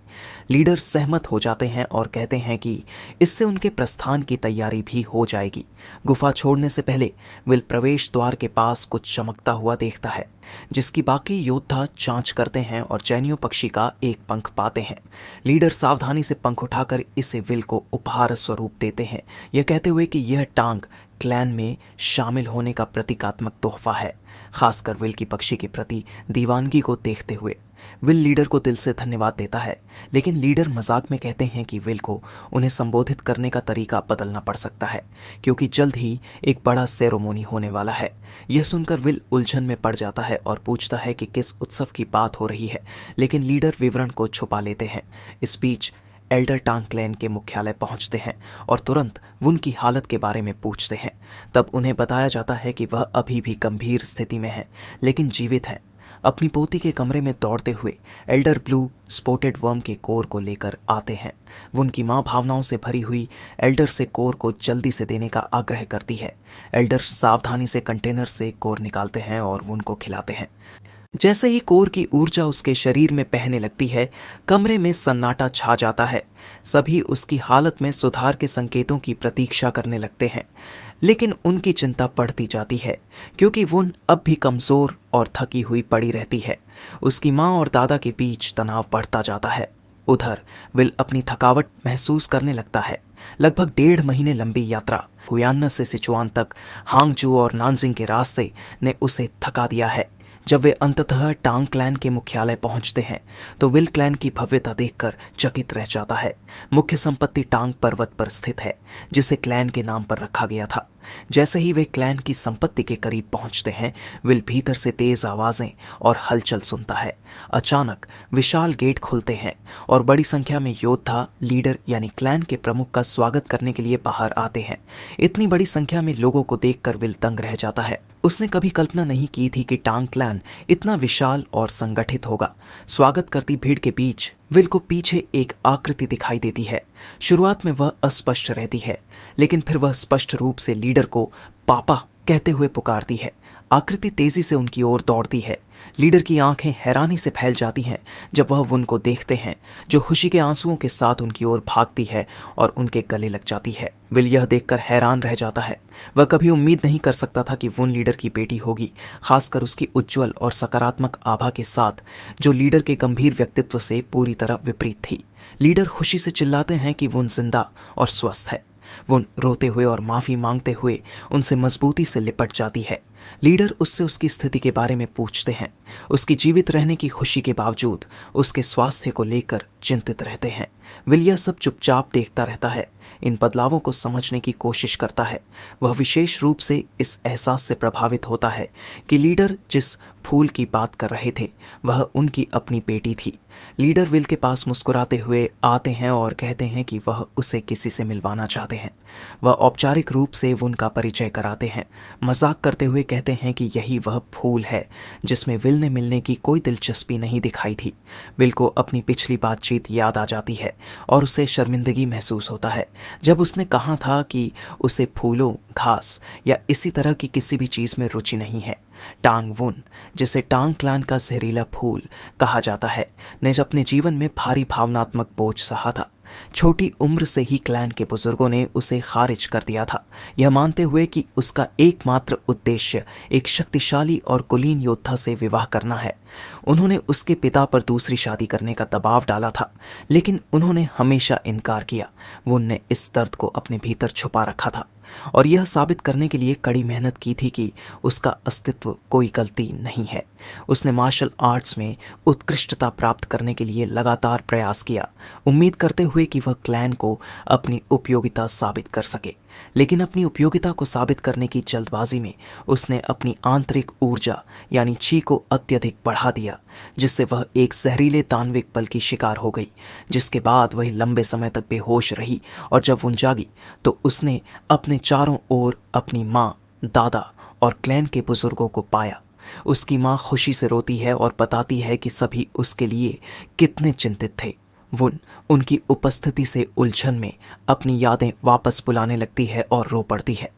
लीडर सहमत हो जाते हैं और कहते हैं कि इससे उनके प्रस्थान की तैयारी भी हो जाएगी। गुफा छोड़ने से पहले विल प्रवेश द्वार के पास कुछ चमकता हुआ देखता है, जिसकी बाकी योद्धा जांच करते हैं और जैनियों पक्षी का एक पंख पाते हैं। लीडर सावधानी से पंख उठाकर इसे विल को उपहार स्वरूप देते हैं, यह कहते हुए कि यह टांग क्लैन में शामिल होने का प्रतीकात्मक तोहफा है। खासकर विल की पक्षी के प्रति दीवानगी को देखते हुए विल लीडर को दिल से धन्यवाद देता है, लेकिन लीडर मजाक में कहते हैं कि विल को उन्हें संबोधित करने का तरीका बदलना पड़ सकता है, क्योंकि जल्द ही एक बड़ा सेरेमोनी होने वाला है। यह सुनकर विल उलझन में पड़ जाता है और पूछता है कि किस उत्सव की बात हो रही है, लेकिन लीडर विवरण को छुपा लेते हैं। इस बीच एल्डर टांग क्लैन के मुख्यालय पहुंचते हैं और तुरंत उनकी हालत के बारे में पूछते हैं। तब उन्हें बताया जाता है कि वह अभी भी गंभीर स्थिति में है, लेकिन जीवित है। अपनी पोती के कमरे में दौड़ते हुए एल्डर ब्लू स्पॉटेड वर्म के कोर को लेकर आते हैं। उनकी मां भावनाओं से भरी हुई एल्डर से कोर को जल्दी से देने का आग्रह करती है। एल्डर सावधानी से कंटेनर से कोर निकालते हैं और उनको खिलाते हैं। जैसे ही कोर की ऊर्जा उसके शरीर में बहने लगती है, कमरे में सन्नाटा छा जाता है। सभी उसकी हालत में सुधार के संकेतों की प्रतीक्षा करने लगते हैं, लेकिन उनकी चिंता बढ़ती जाती है क्योंकि वो अब भी कमजोर और थकी हुई पड़ी रहती है। उसकी माँ और दादा के बीच तनाव बढ़ता जाता है। उधर विल अपनी थकावट महसूस करने लगता है। लगभग 1.5 महीने लंबी यात्रा गुयाना से सिचुआन तक हांगजू और नानजिंग के रास्ते ने उसे थका दिया है। जब वे अंततः टांग क्लैन के मुख्यालय पहुंचते हैं तो विल क्लैन की भव्यता देखकर चकित रह जाता है। मुख्य संपत्ति टांग पर्वत पर स्थित है, जिसे क्लैन के नाम पर रखा गया था। जैसे ही वे क्लैन की संपत्ति के करीब पहुंचते हैं, विल भीतर से तेज आवाजें और हलचल सुनता है। अचानक विशाल गेट खुलते हैं और बड़ी संख्या में योद्धा लीडर यानी क्लैन के प्रमुख का स्वागत करने के लिए बाहर आते हैं। इतनी बड़ी संख्या में लोगों को देखकर विल दंग रह जाता है। उसने कभी कल्पना नहीं की थी कि टांग क्लैन इतना विशाल और संगठित होगा। स्वागत करती भीड़ के बीच विल को पीछे एक आकृति दिखाई देती है। शुरुआत में वह अस्पष्ट रहती है, लेकिन फिर वह स्पष्ट रूप से लीडर को पापा कहते हुए पुकारती है। आकृति तेजी से उनकी ओर दौड़ती है। लीडर की आंखें हैरानी से फैल जाती हैं जब वह वुन को देखते हैं, जो खुशी के आंसुओं के साथ उनकी ओर भागती है और उनके गले लग जाती है। विल यह देखकर हैरान रह जाता है। वह कभी उम्मीद नहीं कर सकता था कि वुन लीडर की बेटी होगी, खासकर उसकी उज्जवल और सकारात्मक आभा के साथ, जो लीडर के गंभीर व्यक्तित्व से पूरी तरह विपरीत थी। लीडर खुशी से चिल्लाते हैं कि वुन जिंदा और स्वस्थ है। वुन रोते हुए और माफी मांगते हुए उनसे मजबूती से लिपट जाती है। लीडर उससे उसकी स्थिति के बारे में पूछते हैं। उसकी जीवित रहने की खुशी के बावजूद उसके स्वास्थ्य को लेकर चिंतित रहते हैं। विल यह सब चुपचाप देखता रहता है, इन बदलावों को समझने की कोशिश करता है। वह विशेष रूप से इस एहसास से प्रभावित होता है कि लीडर जिस फूल की बात कर रहे थे वह उनकी अपनी बेटी थी। लीडर विल के पास मुस्कुराते हुए आते हैं और कहते हैं कि वह उसे किसी से मिलवाना चाहते हैं। वह औपचारिक रूप से उनका परिचय कराते हैं, मजाक करते हुए कहते हैं कि यही वह फूल है जिसमें विल ने मिलने की कोई दिलचस्पी नहीं दिखाई थी। विल को अपनी पिछली बातचीत याद आ जाती है और उसे शर्मिंदगी महसूस होता है जब उसने कहा था कि उसे फूलों, घास या इसी तरह की किसी भी चीज में रुचि नहीं है। टांग वुन, जिसे टांग क्लैन का जहरीला फूल कहा जाता है, ने अपने जीवन में भारी भावनात्मक बोझ सहा था। छोटी उम्र से ही क्लैन के बुजुर्गों ने उसे खारिज कर दिया था, यह मानते हुए कि उसका एकमात्र उद्देश्य एक शक्तिशाली और कुलीन योद्धा से विवाह करना है। उन्होंने उसके पिता पर दूसरी शादी करने का दबाव डाला था, लेकिन उन्होंने हमेशा इनकार किया। वो उनने इस दर्द को अपने भीतर छुपा रखा था और यह साबित करने के लिए कड़ी मेहनत की थी कि उसका अस्तित्व कोई गलती नहीं है। उसने मार्शल आर्ट्स में उत्कृष्टता प्राप्त करने के लिए लगातार प्रयास किया, उम्मीद करते हुए कि वह क्लैन को अपनी उपयोगिता साबित कर सके। लेकिन अपनी उपयोगिता को साबित करने की जल्दबाजी में उसने अपनी आंतरिक ऊर्जा यानी ची को अत्यधिक बढ़ा दिया, जिससे वह एक जहरीले तान्विक बल की शिकार हो गई, जिसके बाद वह लंबे समय तक बेहोश रही। और जब वो जागी तो उसने अपने चारों ओर अपनी माँ, दादा और क्लैन के बुजुर्गों को पाया। उसकी माँ खुशी से रोती है और बताती है कि सभी उसके लिए कितने चिंतित थे। वुन उनकी उपस्थिति से उलझन में अपनी यादें वापस बुलाने लगती है और रो पड़ती है।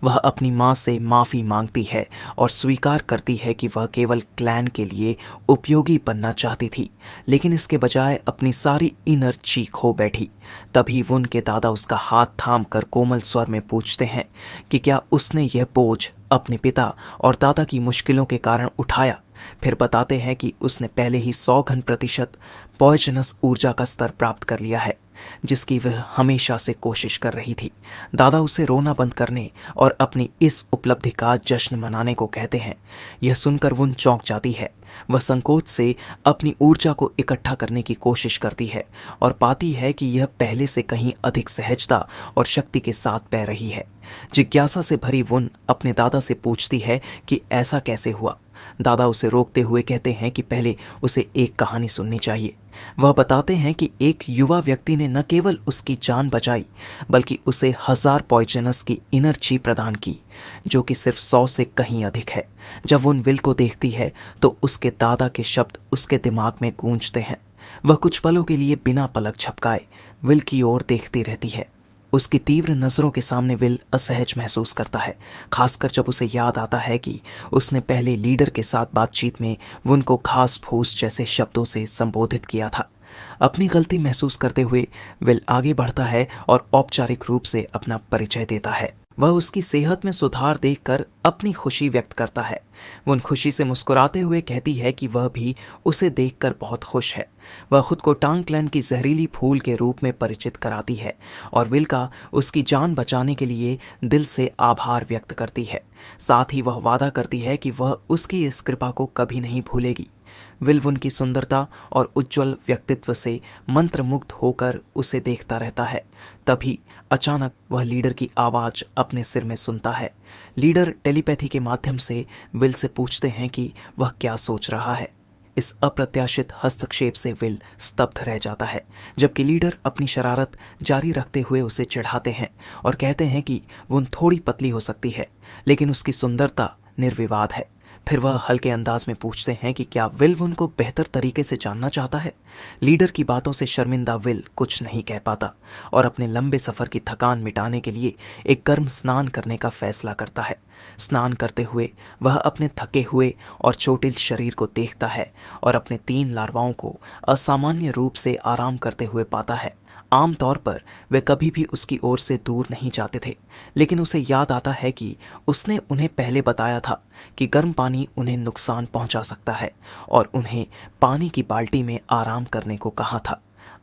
वह अपनी माँ से माफ़ी मांगती है और स्वीकार करती है कि वह केवल क्लैन के लिए उपयोगी बनना चाहती थी, लेकिन इसके बजाय अपनी सारी इनर ची खो बैठी। तभी वुन के दादा उसका हाथ थाम कर कोमल स्वर में पूछते हैं कि क्या उसने यह बोझ अपने पिता और दादा की मुश्किलों के कारण उठाया। फिर बताते हैं कि उसने पहले ही 100% पॉइजनस ऊर्जा का स्तर प्राप्त कर लिया है, जिसकी वह हमेशा से कोशिश कर रही थी। दादा उसे रोना बंद करने और अपनी इस उपलब्धि का जश्न मनाने को कहते हैं। यह सुनकर वुन चौंक जाती है। वह संकोच से अपनी ऊर्जा को इकट्ठा करने की कोशिश करती है और पाती है कि यह पहले से कहीं अधिक सहजता और शक्ति के साथ बह रही है। जिज्ञासा से भरी वुन अपने दादा से पूछती है कि ऐसा कैसे हुआ। दादा उसे रोकते हुए कहते हैं कि पहले उसे एक कहानी सुननी चाहिए। वह बताते हैं कि एक युवा व्यक्ति ने न केवल उसकी जान बचाई, बल्कि उसे 1000 पॉइजनस की एनर्जी प्रदान की, जो कि सिर्फ 100 से कहीं अधिक है। जब वो उन विल को देखती है तो उसके दादा के शब्द उसके दिमाग में गूंजते हैं। वह कुछ पलों के लिए बिना पलक झपकाए विल की ओर देखती रहती है। उसकी तीव्र नज़रों के सामने विल असहज महसूस करता है, खासकर जब उसे याद आता है कि उसने पहले लीडर के साथ बातचीत में उनको घास फूस जैसे शब्दों से संबोधित किया था। अपनी गलती महसूस करते हुए विल आगे बढ़ता है और औपचारिक रूप से अपना परिचय देता है। वह उसकी सेहत में सुधार देखकर अपनी खुशी व्यक्त करता है। वो उन खुशी से मुस्कुराते हुए कहती है कि वह भी उसे देखकर बहुत खुश है। वह खुद को टांग क्लैन की जहरीली फूल के रूप में परिचित कराती है और विल का उसकी जान बचाने के लिए दिल से आभार व्यक्त करती है। साथ ही वह वादा करती है कि वह उसकी इस कृपा को कभी नहीं भूलेगी। विल उनकी सुंदरता और उज्जवल व्यक्तित्व से मंत्रमुग्ध होकर उसे देखता रहता है। तभी अचानक वह लीडर की आवाज अपने सिर में सुनता है। लीडर टेलीपैथी के माध्यम से विल से पूछते हैं कि वह क्या सोच रहा है। इस अप्रत्याशित हस्तक्षेप से विल स्तब्ध रह जाता है, जबकि लीडर अपनी शरारत जारी रखते हुए उसे चिढ़ाते हैं और कहते हैं कि वो थोड़ी पतली हो सकती है, लेकिन उसकी सुंदरता निर्विवाद है। फिर वह हल्के अंदाज में पूछते हैं कि क्या विल उनको बेहतर तरीके से जानना चाहता है। लीडर की बातों से शर्मिंदा विल कुछ नहीं कह पाता और अपने लंबे सफर की थकान मिटाने के लिए एक गर्म स्नान करने का फैसला करता है। स्नान करते हुए वह अपने थके हुए और चोटिल शरीर को देखता है और अपने 3 लार्वाओं को असामान्य रूप से आराम करते हुए पाता है। आमतौर पर वे कभी भी उसकी ओर से दूर नहीं जाते थे, लेकिन उसे याद आता है कि उसने उन्हें पहले बताया था कि गर्म पानी उन्हें नुकसान पहुंचा सकता है और उन्हें पानी की बाल्टी में आराम करने को कहा था।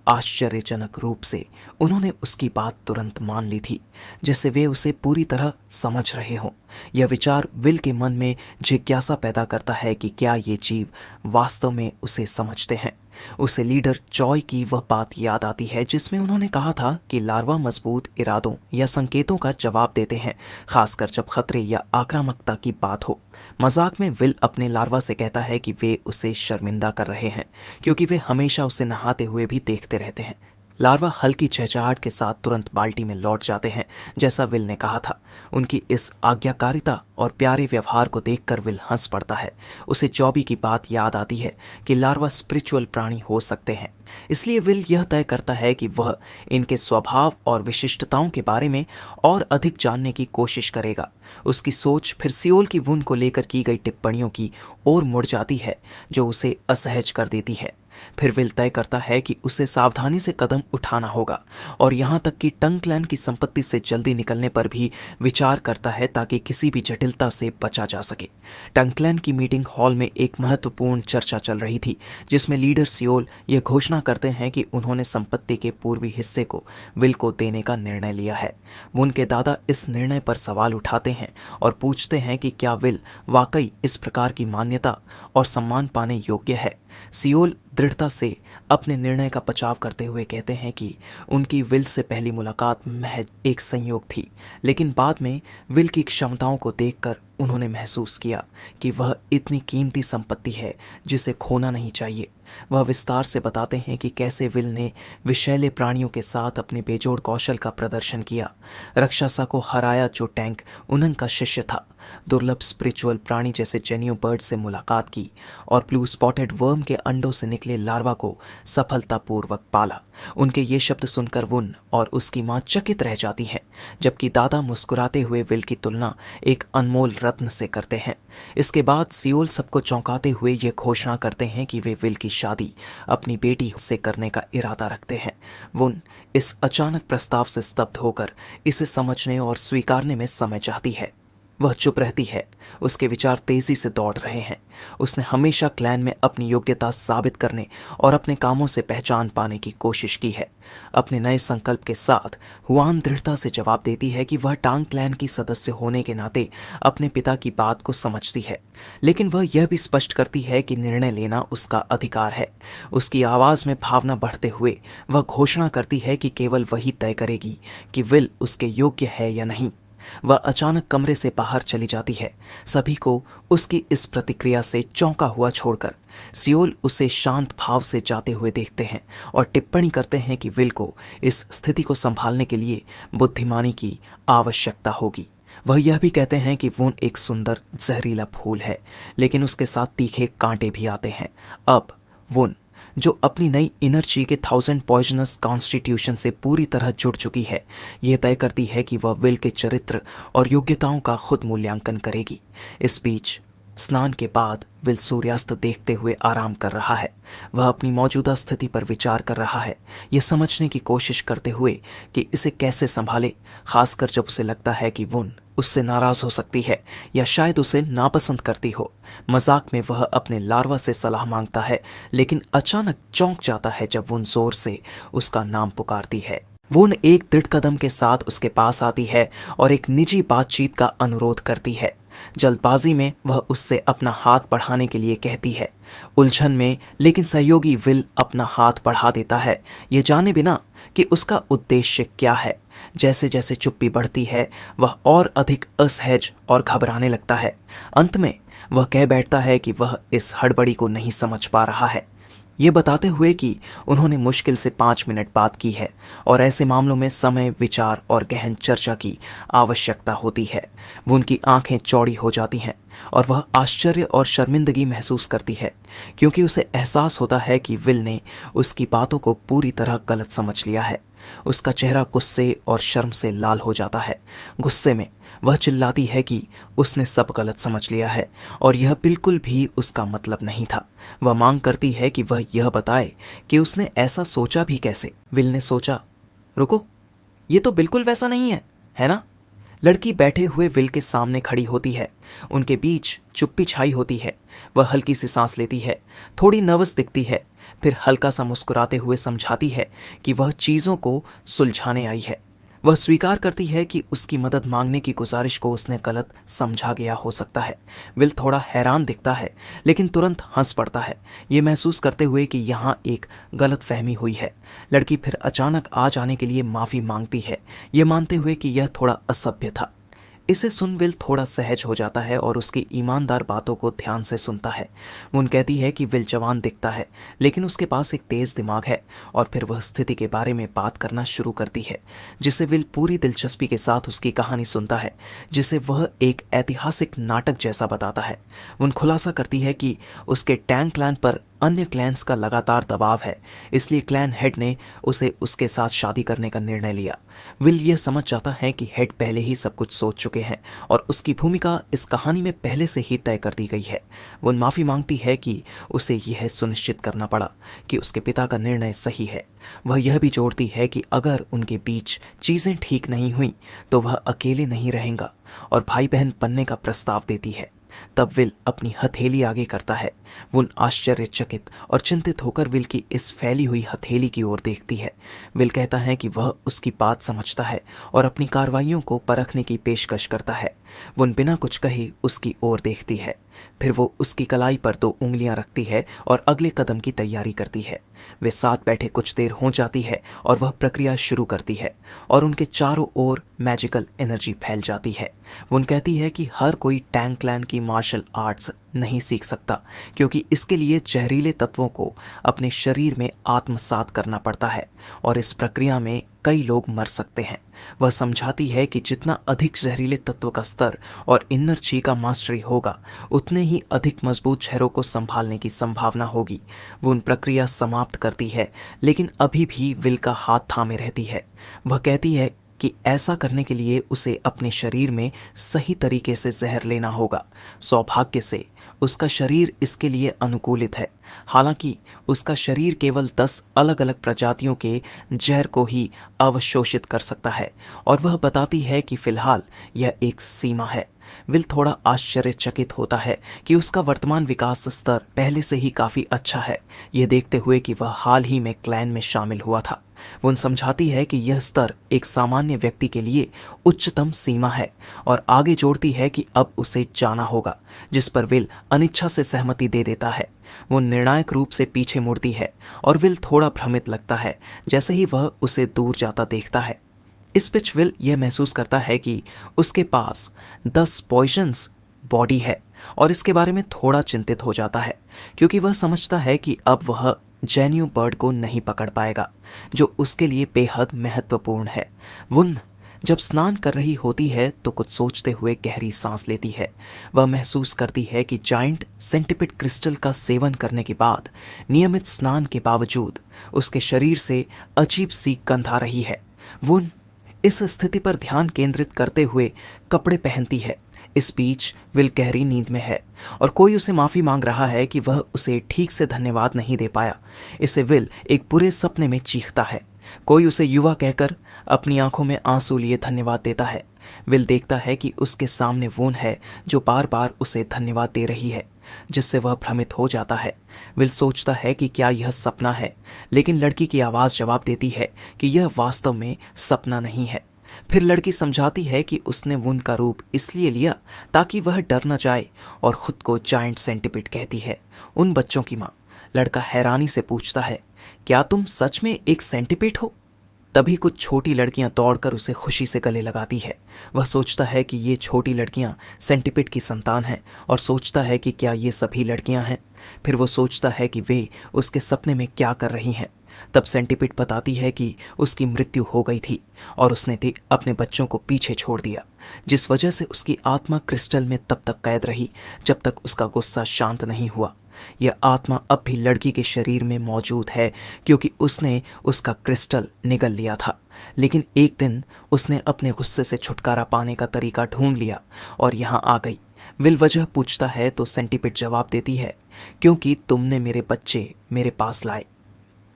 आश्चर्यजनक रूप से उन्होंने उसकी बात तुरंत मान ली थी, जैसे वे उसे पूरी तरह समझ रहे हों। यह विचार विल के मन में जिज्ञासा पैदा करता है कि क्या ये जीव वास्तव में उसे समझते हैं। उसे लीडर जॉय की वह बात याद आती है जिसमें उन्होंने कहा था कि लार्वा मजबूत इरादों या संकेतों का जवाब देते हैं, खासकर जब खतरे या आक्रामकता की बात हो। मजाक में विल अपने लार्वा से कहता है कि वे उसे शर्मिंदा कर रहे हैं क्योंकि वे हमेशा उसे नहाते हुए भी देखते रहते हैं। लार्वा हल्की चहचहाहट के साथ तुरंत बाल्टी में लौट जाते हैं, जैसा विल ने कहा था। उनकी इस आज्ञाकारिता और प्यारे व्यवहार को देखकर विल हंस पड़ता है। उसे जॉबी की बात याद आती है कि लार्वा स्पिरिचुअल प्राणी हो सकते हैं, इसलिए विल यह तय करता है कि वह इनके स्वभाव और विशिष्टताओं के बारे में और अधिक जानने की कोशिश करेगा। उसकी सोच फिर सियोल की वुन को लेकर की गई टिप्पणियों की ओर मुड़ जाती है, जो उसे असहज कर देती है। फिर विल तय करता है कि उसे सावधानी से कदम उठाना होगा और यहाँ तक कि टंगक्लैन की संपत्ति से जल्दी निकलने पर भी विचार करता है ताकि किसी भी जटिलता से बचा जा सके। टंगक्लैन की मीटिंग हॉल में एक महत्वपूर्ण चर्चा चल रही थी, जिसमें लीडर सियोल यह घोषणा करते हैं कि उन्होंने संपत्ति के पूर्वी हिस्से को विल को देने का निर्णय लिया है। उनके दादा इस निर्णय पर सवाल उठाते हैं और पूछते हैं कि क्या विल वाकई इस प्रकार की मान्यता और सम्मान पाने योग्य है। सियोल दृढ़ता से अपने निर्णय का बचाव करते हुए कहते हैं कि उनकी विल से पहली मुलाकात महज एक संयोग थी, लेकिन बाद में विल की क्षमताओं को देखकर उन्होंने महसूस किया कि वह इतनी कीमती संपत्ति है जिसे खोना नहीं चाहिए। वह विस्तार से बताते हैं कि कैसे विल ने विषैले प्राणियों के साथ अपने बेजोड़ कौशल का प्रदर्शन किया, राक्षसा को हराया जो टैंक उनंग का शिष्य था, दुर्लभ स्पिरिचुअल प्राणी जैसे जेनियो बर्ड से मुलाकात की और ब्लू स्पॉटेड वर्म के अंडों से निकले लार्वा को सफलतापूर्वक पाला। उनके ये शब्द सुनकर वुन और उसकी मां चकित रह जाती हैं, जबकि दादा मुस्कुराते हुए विल की तुलना एक अनमोल रत्न से करते हैं। इसके बाद सियोल सबको चौंकाते हुए ये घोषणा करते हैं कि वे विल की शादी अपनी बेटी से करने का इरादा रखते हैं। वुन इस अचानक प्रस्ताव से स्तब्ध होकर इसे समझने और स्वीकारने में समय चाहती है। वह चुप रहती है, उसके विचार तेजी से दौड़ रहे हैं। उसने हमेशा क्लैन में अपनी योग्यता साबित करने और अपने कामों से पहचान पाने की कोशिश की है। अपने नए संकल्प के साथ हुआन दृढ़ता से जवाब देती है कि वह टांग क्लैन की सदस्य होने के नाते अपने पिता की बात को समझती है, लेकिन वह यह भी स्पष्ट करती है कि निर्णय लेना उसका अधिकार है। उसकी आवाज में भावना बढ़ते हुए वह घोषणा करती है कि केवल वही तय करेगी कि विल उसके योग्य है या नहीं। वह अचानक कमरे से बाहर चली जाती है, सभी को उसकी इस प्रतिक्रिया से चौंका हुआ छोड़कर। सियोल उसे शांत भाव से जाते हुए देखते हैं और टिप्पणी करते हैं कि विल को इस स्थिति को संभालने के लिए बुद्धिमानी की आवश्यकता होगी। वह यह भी कहते हैं कि वुन एक सुंदर जहरीला फूल है, लेकिन उसके साथ तीखे कांटे भी आते हैं। अब वुन, जो अपनी नई एनर्जी के 1000 पॉइजनस कॉन्स्टिट्यूशन से पूरी तरह जुड़ चुकी है, यह तय करती है कि वह विल के चरित्र और योग्यताओं का खुद मूल्यांकन करेगी। इस बीच स्नान के बाद विल सूर्यास्त देखते हुए आराम कर रहा है। वह अपनी मौजूदा स्थिति पर विचार कर रहा है, यह समझने की कोशिश करते हुए कि इसे कैसे संभाले, खासकर जब उसे लगता है कि वुन उससे नाराज हो सकती है या शायद उसे नापसंद करती हो। मजाक में वह अपने लार्वा से सलाह मांगता है, लेकिन अचानक चौंक जाता है जब वुन जोर से उसका नाम पुकारती है। वुन एक दृढ़ कदम के साथ उसके पास आती है और एक निजी बातचीत का अनुरोध करती है। जल्दबाजी में वह उससे अपना हाथ बढ़ाने के लिए कहती है। उलझन में लेकिन सहयोगी विल अपना हाथ बढ़ा देता है, ये जाने बिना कि उसका उद्देश्य क्या है। जैसे जैसे चुप्पी बढ़ती है वह और अधिक असहज और घबराने लगता है। अंत में वह कह बैठता है कि वह इस हड़बड़ी को नहीं समझ पा रहा है, ये बताते हुए कि उन्होंने मुश्किल से 5 मिनट बात की है और ऐसे मामलों में समय, विचार और गहन चर्चा की आवश्यकता होती है। वो उनकी आंखें चौड़ी हो जाती हैं और वह आश्चर्य और शर्मिंदगी महसूस करती है, क्योंकि उसे एहसास होता है कि विल ने उसकी बातों को पूरी तरह गलत समझ लिया है। उसका चेहरा गुस्से और शर्म से लाल हो जाता है। गुस्से में वह चिल्लाती है कि उसने सब गलत समझ लिया है और यह बिल्कुल भी उसका मतलब नहीं था। वह मांग करती है कि वह यह बताए कि उसने ऐसा सोचा भी कैसे। विल ने सोचा, रुको, ये तो बिल्कुल वैसा नहीं है ना? लड़की बैठे हुए विल के सामने खड़ी होती है। उनके बीच चुप्पी छाई होती है। वह हल्की सी सांस लेती है, थोड़ी नर्वस दिखती है, फिर हल्का सा मुस्कुराते हुए समझाती है कि वह चीज़ों को सुलझाने आई है। वह स्वीकार करती है कि उसकी मदद मांगने की गुजारिश को उसने गलत समझा गया हो सकता है। विल थोड़ा हैरान दिखता है, लेकिन तुरंत हंस पड़ता है, ये महसूस करते हुए कि यहाँ एक गलत फहमी हुई है। लड़की फिर अचानक आ जाने के लिए माफ़ी मांगती है, ये मानते हुए कि यह थोड़ा असभ्य था। इसे सुन विल थोड़ा सहज हो जाता है और उसकी ईमानदार बातों को ध्यान से सुनता है। मुन कहती है कि विल जवान दिखता है, लेकिन उसके पास एक तेज दिमाग है, और फिर वह स्थिति के बारे में बात करना शुरू करती है, जिसे विल पूरी दिलचस्पी के साथ उसकी कहानी सुनता है, जिसे वह एक ऐतिहासिक नाटक जैसा बताता है। मुन खुलासा करती है कि उसके टैंक क्लैन पर अन्य क्लैन्स का लगातार दबाव है, इसलिए क्लैन हेड ने उसे उसके साथ शादी करने का निर्णय लिया। विल यह समझ जाता है कि हेड पहले ही सब कुछ सोच चुके हैं और उसकी भूमिका इस कहानी में पहले से ही तय कर दी गई है। वो माफ़ी मांगती है कि उसे यह सुनिश्चित करना पड़ा कि उसके पिता का निर्णय सही है। वह यह भी जोड़ती है कि अगर उनके बीच चीज़ें ठीक नहीं हुई तो वह अकेले नहीं रहेगा और भाई बहन बनने का प्रस्ताव देती है। तब विल अपनी हथेली आगे करता है। वो आश्चर्यचकित और चिंतित होकर विल की इस फैली हुई हथेली की ओर देखती है। विल कहता है कि वह उसकी बात समझता है और अपनी कार्रवाइयों को परखने की पेशकश करता है। वो बिना कुछ कहे उसकी ओर देखती है, फिर वो उसकी कलाई पर 2 उंगलियां रखती है और अगले कदम की तैयारी करती है। वे साथ बैठे कुछ देर हो जाती है और वह प्रक्रिया शुरू करती है और उनके चारों ओर मैजिकल एनर्जी फैल जाती है। वो कहती है कि हर कोई टैंक क्लैन की मार्शल आर्ट्स नहीं सीख सकता, क्योंकि इसके लिए जहरीले तत्वों को अपने शरीर में आत्मसात करना पड़ता है और इस प्रक्रिया में कई लोग मर सकते हैं। वह समझाती है कि जितना अधिक जहरीले तत्व का स्तर और इनर ची का मास्टरी होगा, उतने ही अधिक मजबूत शहरों को संभालने की संभावना होगी। वो उन प्रक्रिया समाप्त करती है, लेकिन अभी भी विल का हाथ थामे रहती है। वह कहती है कि ऐसा करने के लिए उसे अपने शरीर में सही तरीके से जहर लेना होगा। सौभाग्य से उसका शरीर इसके लिए अनुकूलित है। हालांकि उसका शरीर केवल 10 अलग अलग प्रजातियों के जहर को ही अवशोषित कर सकता है और वह बताती है कि फिलहाल यह एक सीमा है। विल थोड़ा आश्चर्यचकित होता है कि उसका वर्तमान विकास स्तर पहले से ही काफ़ी अच्छा है, यह देखते हुए कि वह हाल ही में क्लैन में शामिल हुआ था। वो समझाती है कि यह स्तर एक सामान्य व्यक्ति के लिए उच्चतम सीमा है और आगे जोड़ती है कि अब उसे जाना होगा, जिस पर विल अनिच्छा से सहमति दे देता है। वो निर्णायक रूप से पीछे मुड़ती है और विल थोड़ा भ्रमित लगता है जैसे ही वह उसे दूर जाता देखता है। इस बीच विल यह महसूस करता है कि उसके पास 10 पॉइजन्स बॉडी है और इसके बारे में थोड़ा चिंतित हो जाता है, क्योंकि वह समझता है कि अब वह जेन्यू बर्ड को नहीं पकड़ पाएगा, जो उसके लिए बेहद महत्वपूर्ण है। वुन जब स्नान कर रही होती है तो कुछ सोचते हुए गहरी सांस लेती है। वह महसूस करती है कि जाइंट सेंटिपिड क्रिस्टल का सेवन करने के बाद नियमित स्नान के बावजूद उसके शरीर से अजीब सी गंध आ रही है। वुन इस स्थिति पर ध्यान केंद्रित करते हुए कपड़े पहनती है। इस बीच विल गहरी नींद में है और कोई उसे माफ़ी मांग रहा है कि वह उसे ठीक से धन्यवाद नहीं दे पाया। इससे विल एक बुरे सपने में चीखता है। कोई उसे युवा कहकर अपनी आंखों में आंसू लिए धन्यवाद देता है। विल देखता है कि उसके सामने वोन है जो बार बार उसे धन्यवाद दे रही है, जिससे वह भ्रमित हो जाता है। विल सोचता है कि क्या यह सपना है, लेकिन लड़की की आवाज़ जवाब देती है कि यह वास्तव में सपना नहीं है। फिर लड़की समझाती है कि उसने वुन का रूप इसलिए लिया ताकि वह डर न जाए और खुद को जायंट सेंटिपिड कहती है। उन बच्चों की माँ। लड़का हैरानी से पूछता है, क्या तुम सच में एक सेंटिपिड हो? तभी कुछ छोटी लड़कियां दौड़कर उसे खुशी से गले लगाती है। वह सोचता है कि ये छोटी लड़कियां सेंटिपिड की संतान हैं और सोचता है कि क्या ये सभी लड़कियां हैं। फिर वो सोचता है कि वे उसके सपने में क्या कर रही हैं। तब सेंटिपिड बताती है कि उसकी मृत्यु हो गई थी और उसने अपने बच्चों को पीछे छोड़ दिया, जिस वजह से उसकी आत्मा क्रिस्टल में तब तक कैद रही जब तक उसका गुस्सा शांत नहीं हुआ। यह आत्मा अब भी लड़की के शरीर में मौजूद है क्योंकि उसने उसका क्रिस्टल निगल लिया था। लेकिन एक दिन उसने अपने गुस्से से छुटकारा पाने का तरीका ढूंढ लिया और यहाँ आ गई। विल वजह पूछता है तो सेंटिपिड जवाब देती है, क्योंकि तुमने मेरे बच्चे मेरे पास लाए।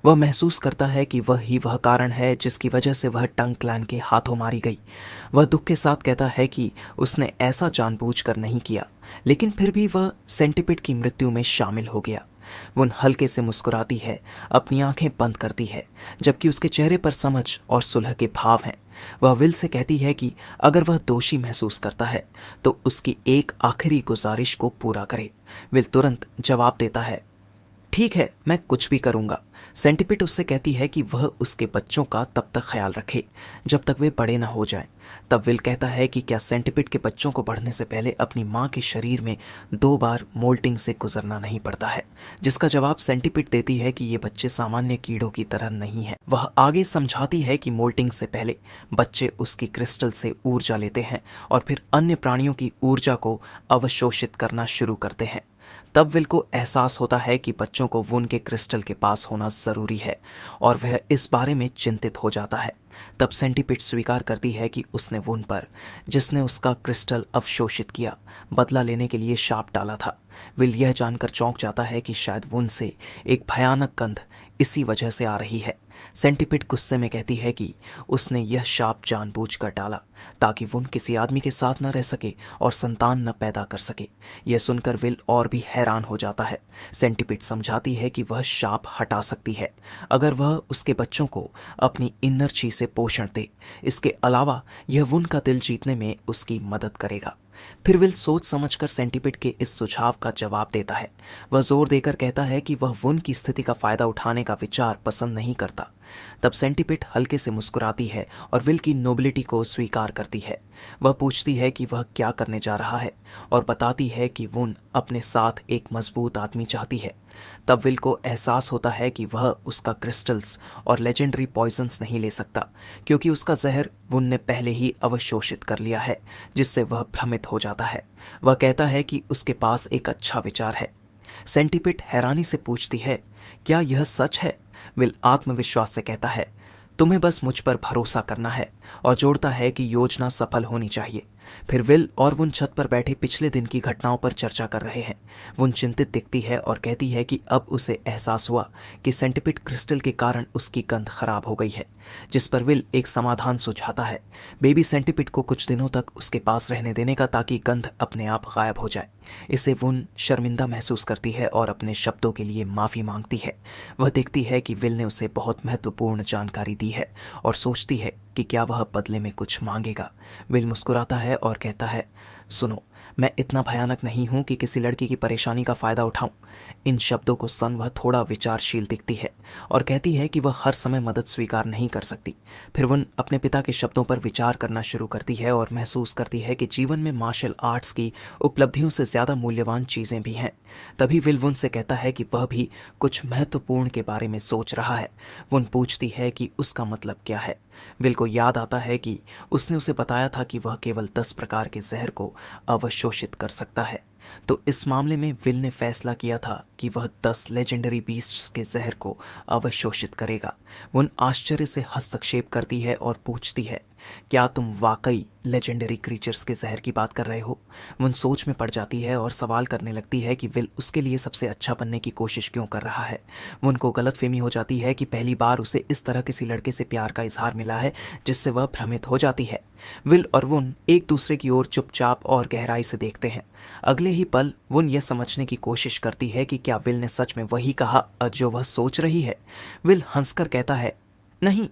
वह महसूस करता है कि वह कारण है जिसकी वजह से वह टंग क्लैन के हाथों मारी गई। वह दुख के साथ कहता है कि उसने ऐसा जानबूझकर नहीं किया, लेकिन फिर भी वह सेंटिपिड की मृत्यु में शामिल हो गया। वह हल्के से मुस्कुराती है, अपनी आंखें बंद करती है, जबकि उसके चेहरे पर समझ और सुलह के भाव हैं। वह विल से कहती है कि अगर वह दोषी महसूस करता है तो उसकी एक आखिरी गुजारिश को पूरा करे। विल तुरंत जवाब देता है, ठीक है, मैं कुछ भी करूंगा। सेंटिपिड उससे कहती है कि वह उसके बच्चों का तब तक ख्याल रखे जब तक वे बड़े न हो जाएं। तब विल कहता है कि क्या सेंटिपिड के बच्चों को बढ़ने से पहले अपनी माँ के शरीर में 2 बार मोल्टिंग से गुजरना नहीं पड़ता है, जिसका जवाब सेंटिपिड देती है कि ये बच्चे सामान्य कीड़ों की तरह नहीं हैं। वह आगे समझाती है कि मोल्टिंग से पहले बच्चे उसकी क्रिस्टल से ऊर्जा लेते हैं और फिर अन्य प्राणियों की ऊर्जा को अवशोषित करना शुरू करते हैं। तब विल को एहसास होता है कि बच्चों को वुन के क्रिस्टल के पास होना जरूरी है और वह इस बारे में चिंतित हो जाता है। तब सेंटिपिड स्वीकार करती है कि उसने वुन पर, जिसने उसका क्रिस्टल अवशोषित किया, बदला लेने के लिए शाप डाला था। विल यह जानकर चौंक जाता है कि शायद वुन से एक भयानक गंध इसी वजह से आ रही है। सेंटिपिड गुस्से में कहती है कि उसने यह शाप जानबूझकर डाला ताकि वुन किसी आदमी के साथ न रह सके और संतान न पैदा कर सके। यह सुनकर विल और भी हैरान हो जाता है। सेंटिपिड समझाती है कि वह शाप हटा सकती है अगर वह उसके बच्चों को अपनी इनर ची से पोषण दे। इसके अलावा यह वुन का दिल जीतने में उसकी मदद करेगा। फिर विल सोच समझकर सेंटिपिड के इस सुझाव का जवाब देता है। वह जोर देकर कहता है कि वह वुन की स्थिति का फायदा उठाने का विचार पसंद नहीं करता। तब सेंटिपिड हल्के से मुस्कुराती है और विल की नोबिलिटी को स्वीकार करती है। वह पूछती है कि वह क्या करने जा रहा है और बताती है कि वुन अपने साथ एक मजबूत आदमी चाहती है। तब विल को एहसास होता है कि वह उसका क्रिस्टल्स और लेजेंडरी पॉइजन्स नहीं ले सकता, क्योंकि उसका जहर वुन ने पहले ही अवशोषित कर लिया है, जिससे वह भ्रमित हो जाता है। वह कहता है कि उसके पास एक अच्छा विचार है। सेंटिपिड हैरानी से पूछती है, क्या यह सच है? विल आत्मविश्वास से कहता है, तुम्हें बस मुझ पर भरोसा करना है, और जोड़ता है कि योजना सफल होनी चाहिए। फिर विल और वुन छत पर बैठे पिछले दिन की घटनाओं पर चर्चा कर रहे हैं। वुन चिंतित दिखती है और कहती है कि अब उसे एहसास हुआ कि सेंटिपिड क्रिस्टल के कारण उसकी गंध खराब हो गई है, जिस पर विल एक समाधान सुझाता है। बेबी सेंटिपिड को कुछ दिनों तक उसके पास रहने देने का, ताकि गंध अपने आप गायब हो जाए। इसे वुन शर्मिंदा महसूस करती है और अपने शब्दों के लिए माफ़ी मांगती है। वह देखती है कि विल ने उसे बहुत महत्वपूर्ण जानकारी दी है और सोचती है कि क्या वह बदले में कुछ मांगेगा। विल मुस्कुराता है और कहता है, सुनो, मैं इतना भयानक नहीं हूं कि किसी लड़की की परेशानी का फ़ायदा उठाऊं। इन शब्दों को सुन वह थोड़ा विचारशील दिखती है और कहती है कि वह हर समय मदद स्वीकार नहीं कर सकती। फिर वह अपने पिता के शब्दों पर विचार करना शुरू करती है और महसूस करती है कि जीवन में मार्शल आर्ट्स की उपलब्धियों से ज़्यादा मूल्यवान चीज़ें भी हैं। तभी विल वुन से कहता है कि वह भी कुछ महत्वपूर्ण के बारे में सोच रहा है। वुन पूछती है कि उसका मतलब क्या है। विल को याद आता है कि उसने उसे बताया था कि वह केवल 10 प्रकार के जहर को अवशोषित कर सकता है। तो इस मामले में विल ने फैसला किया था कि वह 10 लेजेंडरी बीस्ट्स के जहर को अवशोषित करेगा। वुन आश्चर्य से हस्तक्षेप करती है और पूछती है, क्या तुम वाकई लेजेंडरी क्रीचर्स के जहर की बात कर रहे हो? वुन सोच में पड़ जाती है और सवाल करने लगती है कि विल उसके लिए सबसे अच्छा बनने की कोशिश क्यों कर रहा है। वुन को गलतफहमी हो जाती है कि पहली बार उसे इस तरह किसी लड़के से प्यार का इजहार मिला है जिससे वह भ्रमित हो जाती है। विल और वुन एक दूसरे की ओर चुपचाप और गहराई से देखते हैं। अगले ही पल वुन यह समझने की कोशिश करती है कि क्या विल ने सच में वही कहा जो वह सोच रही है। विल हंसकर कहता है, नहीं,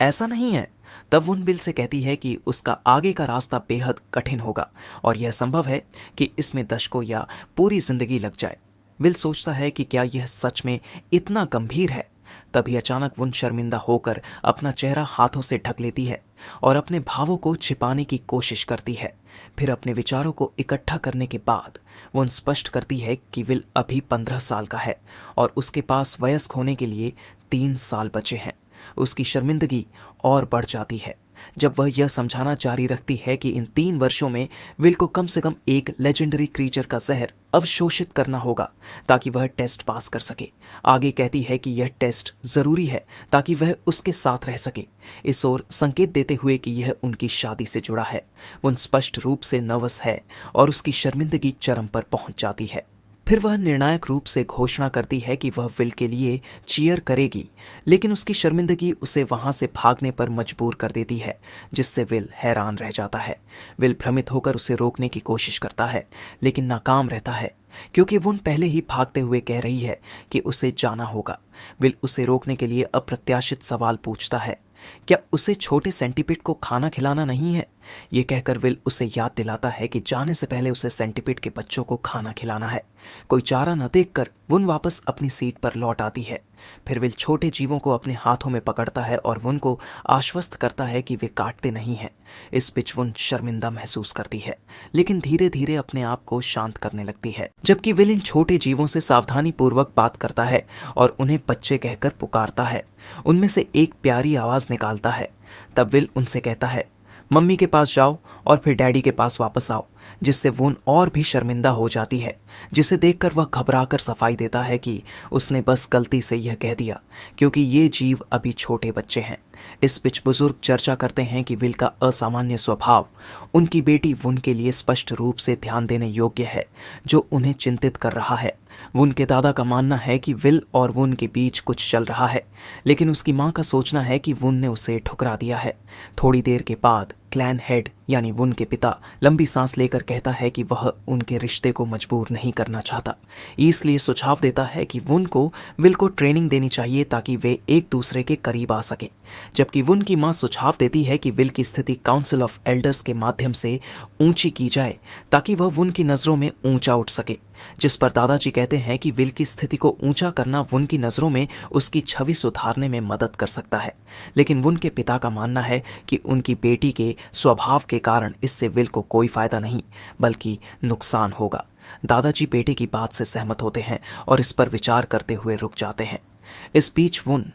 ऐसा नहीं है। तब वुन बिल से कहती है कि उसका आगे का रास्ता बेहद कठिन होगा और यह संभव है कि इसमें दशकों या पूरी जिंदगी लग जाए। विल सोचता है कि क्या यह सच में इतना गंभीर है। तभी अचानक वुन शर्मिंदा होकर अपना चेहरा हाथों से ढक लेती है और अपने भावों को छिपाने की कोशिश करती है। फिर अपने विचारों को इकट्ठा करने के बाद वुन स्पष्ट करती है कि विल अभी 15 साल का है और उसके पास वयस्क होने के लिए 3 साल बचे हैं। उसकी शर्मिंदगी और बढ़ जाती है जब वह यह समझाना जारी रखती है कि इन 3 वर्षों में विल को कम से कम एक लेजेंडरी क्रीचर का जहर अवशोषित करना होगा ताकि वह टेस्ट पास कर सके। आगे कहती है कि यह टेस्ट जरूरी है ताकि वह उसके साथ रह सके, इस ओर संकेत देते हुए कि यह उनकी शादी से जुड़ा है। वह स्पष्ट रूप से नर्वस है और उसकी शर्मिंदगी चरम पर पहुंच जाती है। फिर वह निर्णायक रूप से घोषणा करती है कि वह विल के लिए चीयर करेगी, लेकिन उसकी शर्मिंदगी उसे वहां से भागने पर मजबूर कर देती है, जिससे विल हैरान रह जाता है। विल भ्रमित होकर उसे रोकने की कोशिश करता है, लेकिन नाकाम रहता है क्योंकि वुन पहले ही भागते हुए कह रही है कि उसे जाना होगा। विल उसे रोकने के लिए अप्रत्याशित सवाल पूछता है, क्या उसे छोटे सेंटीपिड को खाना खिलाना नहीं है? ये कहकर विल उसे याद दिलाता है कि जाने से पहले उसे सेंटीपिड के बच्चों को खाना खिलाना है। कोई चारा न देखकर वुन वापस अपनी सीट पर लौट आती है। फिर विल छोटे जीवों को अपने हाथों में पकड़ता है और वुन को आश्वस्त करता है कि वे काटते नहीं हैं। इस बीच वुन शर्मिंदा महसूस करती है, लेकिन धीरे धीरे अपने आप को शांत करने लगती है। जबकि विल इन छोटे जीवों से सावधानी पूर्वक बात करता है और उन्हें बच्चे कहकर पुकारता है। उनमें से एक प्यारी आवाज निकालता है। तब विल उनसे कहता है, मम्मी के पास जाओ और फिर डैडी के पास वापस आओ, जिससे वुन और भी शर्मिंदा हो जाती है, जिसे देखकर वह घबराकर सफाई देता है कि उसने बस गलती से यह कह दिया क्योंकि ये जीव अभी छोटे बच्चे हैं। इस बीच बुजुर्ग चर्चा करते हैं कि विल का असामान्य स्वभाव उनकी बेटी वुन के लिए स्पष्ट रूप से ध्यान देने योग्य है, जो उन्हें चिंतित कर रहा है। वुन के दादा का मानना है कि विल और वुन के बीच कुछ चल रहा है, लेकिन उसकी मां का सोचना है कि वुन ने उसे ठुकरा दिया है। थोड़ी देर के बाद क्लैन हेड यानी वुन के पिता लंबी सांस लेकर कहता है कि वह उनके रिश्ते को मजबूर नहीं करना चाहता, इसलिए सुझाव देता है कि वुन को विल को ट्रेनिंग देनी चाहिए ताकि वे एक दूसरे के करीब आ सके। जबकि वुन की मां सुझाव देती है कि विल की स्थिति काउंसिल ऑफ एल्डर्स के माध्यम से ऊंची की जाए ताकि वह वुन की नजरों में ऊंचा उठ सके, जिस पर दादाजी कहते हैं कि विल की स्थिति को ऊंचा करना वुन की नजरों में उसकी छवि सुधारने में मदद कर सकता है। लेकिन वुन के पिता का मानना है कि उनकी बेटी के स्वभाव के कारण इससे विल को कोई फायदा नहीं बल्कि नुकसान होगा। दादाजी बेटे की बात से सहमत होते हैं और इस पर विचार करते हुए रुक जाते हैं। इस बीच वुन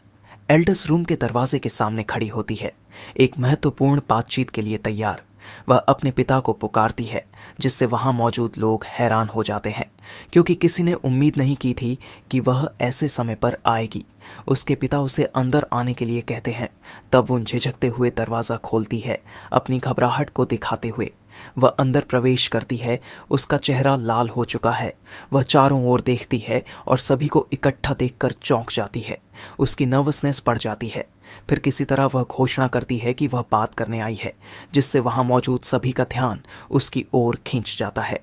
एल्डर्स रूम के दरवाजे के सामने खड़ी होती है, एक महत्वपूर्ण बातचीत के लिए तैयार। वह अपने पिता को पुकारती है, जिससे वहां मौजूद लोग हैरान हो जाते हैं क्योंकि किसी ने उम्मीद नहीं की थी कि वह ऐसे समय पर आएगी। उसके पिता उसे अंदर आने के लिए कहते हैं। तब वो झिझकते हुए दरवाज़ा खोलती है, अपनी घबराहट को दिखाते हुए। वह अंदर प्रवेश करती है। उसका चेहरा लाल हो चुका है। वह चारों ओर देखती है और सभी को इकट्ठा देखकर चौंक जाती है। उसकी नर्वसनेस बढ़ जाती है। फिर किसी तरह वह घोषणा करती है कि वह बात करने आई है, जिससे वहां मौजूद सभी का ध्यान उसकी ओर खींच जाता है।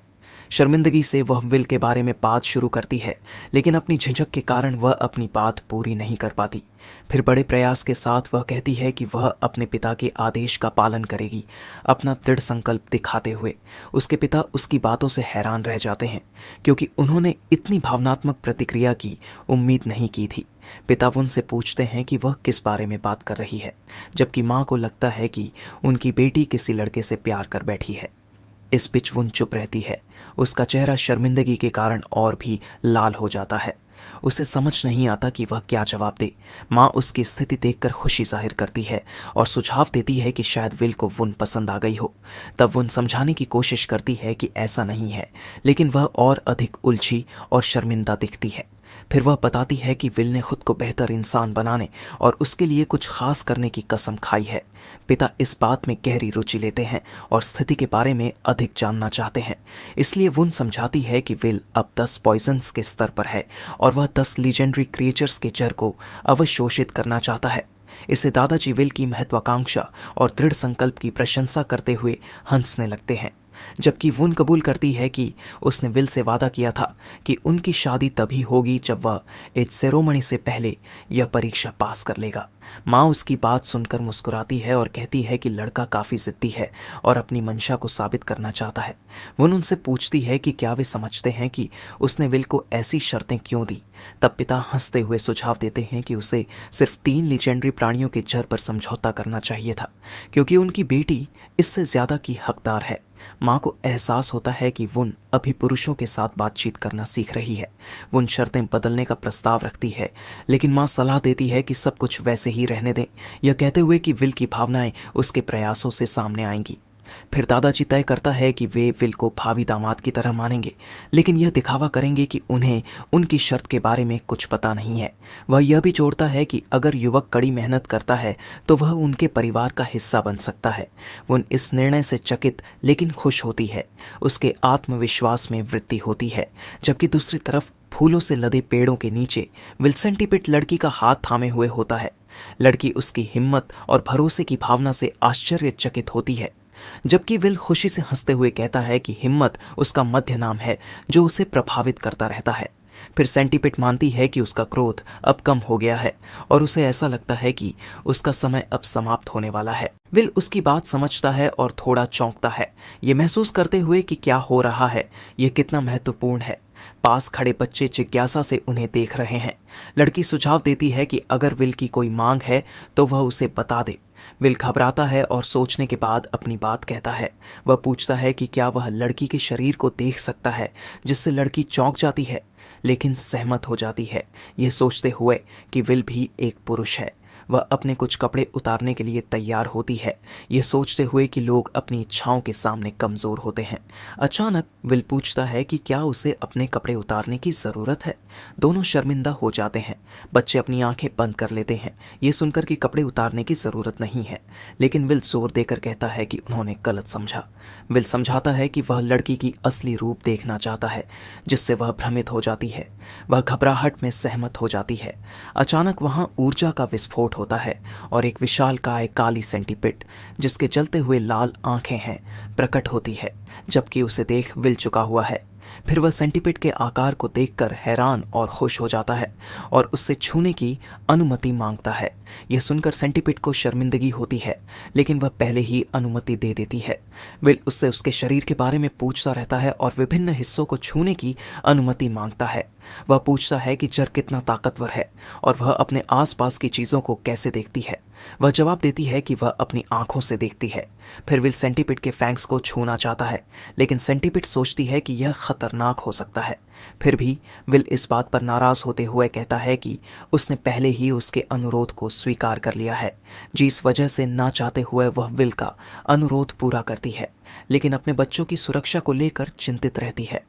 शर्मिंदगी से वह विल के बारे में बात शुरू करती है, लेकिन अपनी झिझक के कारण वह अपनी बात पूरी नहीं कर पाती। फिर बड़े प्रयास के साथ वह कहती है कि वह अपने पिता के आदेश का पालन करेगी, अपना दृढ़ संकल्प दिखाते हुए। उसके पिता उसकी बातों से हैरान रह जाते हैं क्योंकि उन्होंने इतनी भावनात्मक प्रतिक्रिया की उम्मीद नहीं की थी। पिता उनसे पूछते हैं कि वह किस बारे में बात कर रही है, जबकि माँ को लगता है कि उनकी बेटी किसी लड़के से प्यार कर बैठी है। इस बीच वुन चुप रहती है। उसका चेहरा शर्मिंदगी के कारण और भी लाल हो जाता है। उसे समझ नहीं आता कि वह क्या जवाब दे। माँ उसकी स्थिति देखकर खुशी जाहिर करती है और सुझाव देती है कि शायद विल को वुन पसंद आ गई हो। तब वुन समझाने की कोशिश करती है कि ऐसा नहीं है, लेकिन वह और अधिक उलझी और शर्मिंदा दिखती है। फिर वह बताती है कि विल ने खुद को बेहतर इंसान बनाने और उसके लिए कुछ खास करने की कसम खाई है। पिता इस बात में गहरी रुचि लेते हैं और स्थिति के बारे में अधिक जानना चाहते हैं। इसलिए वुन समझाती है कि विल अब 10 पॉइजन्स के स्तर पर है और वह 10 लीजेंडरी क्रिएचर्स के जड़ को अवशोषित करना चाहता है। इसे दादाजी विल की महत्वाकांक्षा और दृढ़ संकल्प की प्रशंसा करते हुए हंसने लगते हैं। जबकि वुन कबूल करती है कि उसने विल से वादा किया था कि उनकी शादी तभी होगी जब वह एज सेरोमनी से पहले यह परीक्षा पास कर लेगा। माँ उसकी बात सुनकर मुस्कुराती है और कहती है कि लड़का काफ़ी जिद्दी है और अपनी मंशा को साबित करना चाहता है। वुन उनसे पूछती है कि क्या वे समझते हैं कि उसने विल को ऐसी शर्तें क्यों दी। तब पिता हंसते हुए सुझाव देते हैं कि उसे सिर्फ 3 लीजेंडरी प्राणियों के जर पर समझौता करना चाहिए था, क्योंकि उनकी बेटी इससे ज्यादा की हकदार है। माँ को एहसास होता है कि वुन अभी पुरुषों के साथ बातचीत करना सीख रही है। वुन शर्तें बदलने का प्रस्ताव रखती है, लेकिन माँ सलाह देती है कि सब कुछ वैसे ही रहने दें, यह कहते हुए कि विल की भावनाएं उसके प्रयासों से सामने आएंगी। फिर दादाजी तय करता है कि वे विल को भावी दामाद की तरह मानेंगे, लेकिन यह दिखावा करेंगे कि उन्हें उनकी शर्त के बारे में कुछ पता नहीं है। वह यह भी जोड़ता है कि अगर युवक कड़ी मेहनत करता है तो वह उनके परिवार का हिस्सा बन सकता है। वह इस निर्णय से चकित लेकिन खुश होती है। उसके आत्मविश्वास में वृद्धि होती है। जबकि दूसरी तरफ फूलों से लदे पेड़ों के नीचे विल्सेंटीपिट लड़की का हाथ थामे हुए होता है। लड़की उसकी हिम्मत और भरोसे की भावना से आश्चर्यचकित होती है, जबकि विल खुशी से हंसते हुए कहता है कि हिम्मत उसका मध्य नाम है जो उसे प्रभावित करता रहता है। फिर सेंटीपिट मानती है कि उसका क्रोध अब कम हो गया है और उसे ऐसा लगता है कि उसका समय अब समाप्त होने वाला है। विल उसकी बात समझता है और थोड़ा चौंकता है, ये महसूस करते हुए कि क्या हो रहा है, यह कितना महत्वपूर्ण है। पास खड़े बच्चे जिज्ञासा से उन्हें देख रहे हैं। लड़की सुझाव देती है कि अगर विल की कोई मांग है तो वह उसे बता दे। विल घबराता है और सोचने के बाद अपनी बात कहता है। वह पूछता है कि क्या वह लड़की के शरीर को देख सकता है, जिससे लड़की चौंक जाती है, लेकिन सहमत हो जाती है, यह सोचते हुए कि विल भी एक पुरुष है। वह अपने कुछ कपड़े उतारने के लिए तैयार होती है, ये सोचते हुए कि लोग अपनी इच्छाओं के सामने कमज़ोर होते हैं। अचानक विल पूछता है कि क्या उसे अपने कपड़े उतारने की ज़रूरत है। दोनों शर्मिंदा हो जाते हैं। बच्चे अपनी आंखें बंद कर लेते हैं, ये सुनकर कि कपड़े उतारने की ज़रूरत नहीं है, लेकिन विल जोर देकर कहता है कि उन्होंने गलत समझा। विल समझाता है कि वह लड़की की असली रूप देखना चाहता है, जिससे वह भ्रमित हो जाती है। वह घबराहट में सहमत हो जाती है। अचानक वहां ऊर्जा का विस्फोट होता है और एक विशालकाय काली सेंटीपिड, जिसके जलते हुए लाल आंखें हैं, प्रकट होती है, जबकि उसे देख विल चुका हुआ है। फिर वह सेंटीपिड के आकार को देखकर हैरान और खुश हो जाता है और उससे छूने की अनुमति मांगता है। यह सुनकर सेंटीपिड को शर्मिंदगी होती है, लेकिन वह पहले ही अनुमति दे देती है। विल उससे उसके शरीर के बारे में पूछता रहता है और विभिन्न हिस्सों को छूने की अनुमति मांगता है। वह पूछता है कि जर कितना ताकतवर है और वह अपने आसपास की चीज़ों को कैसे देखती है। वह जवाब देती है कि वह अपनी आंखों से देखती है। फिर विल सेंटीपिड के फैंक्स को छूना चाहता है, लेकिन सेंटीपिड सोचती है कि यह खतरनाक हो सकता है। फिर भी विल इस बात पर नाराज होते हुए कहता है कि उसने पहले ही उसके अनुरोध को स्वीकार कर लिया है, जिस वजह से ना चाहते हुए वह विल का अनुरोध पूरा करती है, लेकिन अपने बच्चों की सुरक्षा को लेकर चिंतित रहती है।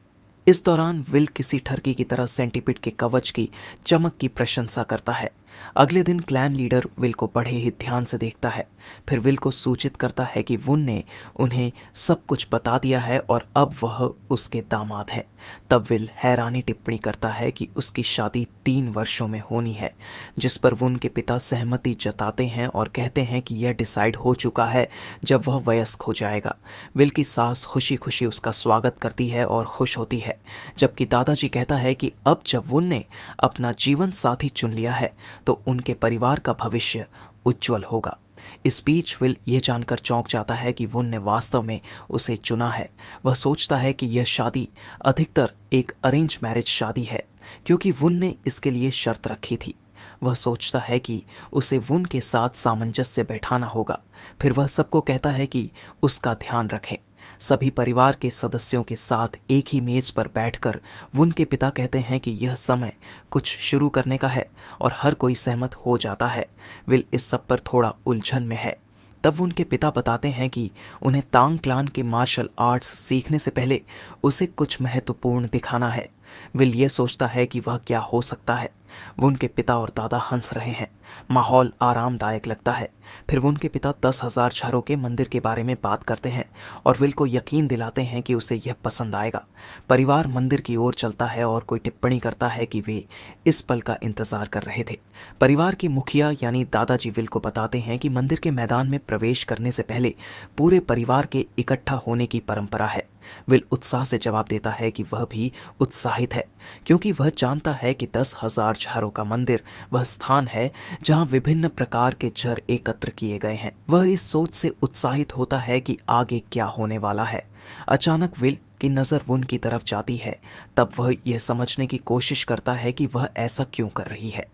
इस दौरान विल किसी ठरकी की तरह सेंटीपिड के कवच की चमक की प्रशंसा करता है। अगले दिन क्लैन लीडर विल को बड़े ही ध्यान से देखता है। फिर विल को सूचित करता है कि वुन ने उन्हें सब कुछ बता दिया है और अब वह उसके दामाद है। तब विल हैरानी टिप्पणी करता है कि उसकी शादी 3 वर्षों में होनी है, जिस पर वुन के पिता सहमति जताते हैं और कहते हैं कि यह डिसाइड हो चुका है जब वह वयस्क हो जाएगा। विल की सास खुशी खुशी उसका स्वागत करती है और खुश होती है, जबकि दादाजी कहता है कि अब जब वुन ने अपना जीवन साथी चुन लिया है तो उनके परिवार का भविष्य उज्जवल होगा। इस बीच विल यह जानकर चौंक जाता है कि वुन ने वास्तव में उसे चुना है। वह सोचता है कि यह शादी अधिकतर एक अरेंज मैरिज शादी है, क्योंकि वुन ने इसके लिए शर्त रखी थी। वह सोचता है कि उसे वुन के साथ सामंजस्य बैठाना होगा। फिर वह सबको कहता है कि उसका ध्यान रखें। सभी परिवार के सदस्यों के साथ एक ही मेज पर बैठकर वुन के पिता कहते हैं कि यह समय कुछ शुरू करने का है और हर कोई सहमत हो जाता है। विल इस सब पर थोड़ा उलझन में है। तब उनके पिता बताते हैं कि उन्हें तांग क्लान के मार्शल आर्ट्स सीखने से पहले उसे कुछ महत्वपूर्ण दिखाना है। विल ये सोचता है कि वह क्या हो सकता है। वो उनके पिता और दादा हंस रहे हैं। माहौल आरामदायक लगता है। फिर वो उनके पिता 10,000 छरों के मंदिर के बारे में बात करते हैं और विल को यकीन दिलाते हैं कि उसे यह पसंद आएगा। परिवार मंदिर की ओर चलता है और कोई टिप्पणी करता है कि वे इस पल का इंतजार कर रहे थे। परिवार के मुखिया यानी दादाजी विल को बताते हैं कि मंदिर के मैदान में प्रवेश करने से पहले पूरे परिवार के इकट्ठा होने की परंपरा है। विल उत्साह से जवाब देता है कि वह भी उत्साहित है, क्योंकि वह जानता है कि 10,000 झारों का मंदिर वह स्थान है जहां विभिन्न प्रकार के झर एकत्र किए गए हैं। वह इस सोच से उत्साहित होता है कि आगे क्या होने वाला है। अचानक विल की नज़र वुन की तरफ जाती है। तब वह यह समझने की कोशिश करता है कि वह ऐसा क्यों कर रही है।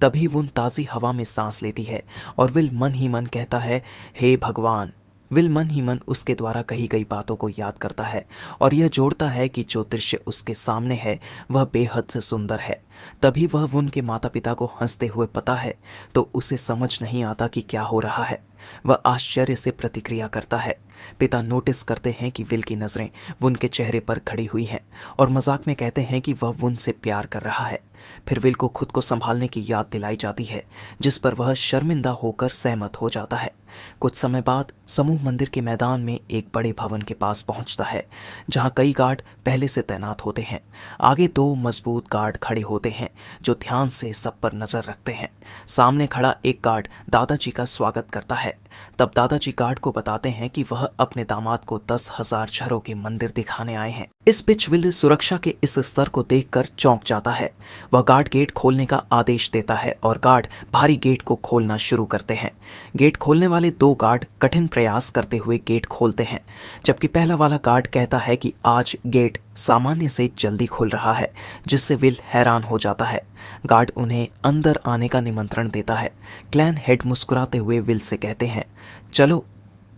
तभी वुन ताज़ी हवा में सांस लेती है और विल मन ही मन कहता है, हे भगवान। विल मन ही मन उसके द्वारा कही गई बातों को याद करता है और यह जोड़ता है कि जो दृश्य उसके सामने है वह बेहद से सुंदर है। तभी वह वुन के माता पिता को हंसते हुए पता है तो उसे समझ नहीं आता कि क्या हो रहा है। वह आश्चर्य से प्रतिक्रिया करता है। पिता नोटिस करते हैं कि विल की नज़रें वुन के चेहरे पर खड़ी हुई हैं और मजाक में कहते हैं कि वह वुन से प्यार कर रहा है। फिर विल को खुद को संभालने की याद दिलाई जाती है, जिस पर वह शर्मिंदा होकर सहमत हो जाता है। कुछ समय बाद समूह मंदिर के मैदान में एक बड़े भवन के पास पहुंचता है, जहां कई गार्ड पहले से तैनात होते हैं। आगे 2 मजबूत गार्ड खड़े होते हैं जो ध्यान से सब पर नजर रखते हैं। सामने खड़ा एक गार्ड दादाजी का स्वागत करता है। तब दादाजी गार्ड को बताते हैं कि वह अपने दामाद को 10,000 झरों के मंदिर दिखाने आए हैं। इस बीच विल सुरक्षा के इस स्तर को देखकर चौंक जाता है। वह गार्ड गेट खोलने का आदेश देता है और गार्ड भारी गेट को खोलना शुरू करते हैं। गेट खोलने वाले 2 गार्ड कठिन प्रयास करते हुए गेट खोलते हैं, जबकि पहला वाला गार्ड कहता है कि आज गेट सामान्य से जल्दी खुल रहा है, जिससे विल हैरान हो जाता है। गार्ड उन्हें अंदर आने का निमंत्रण देता है। क्लैन हेड मुस्कुराते हुए विल से कहते हैं, चलो।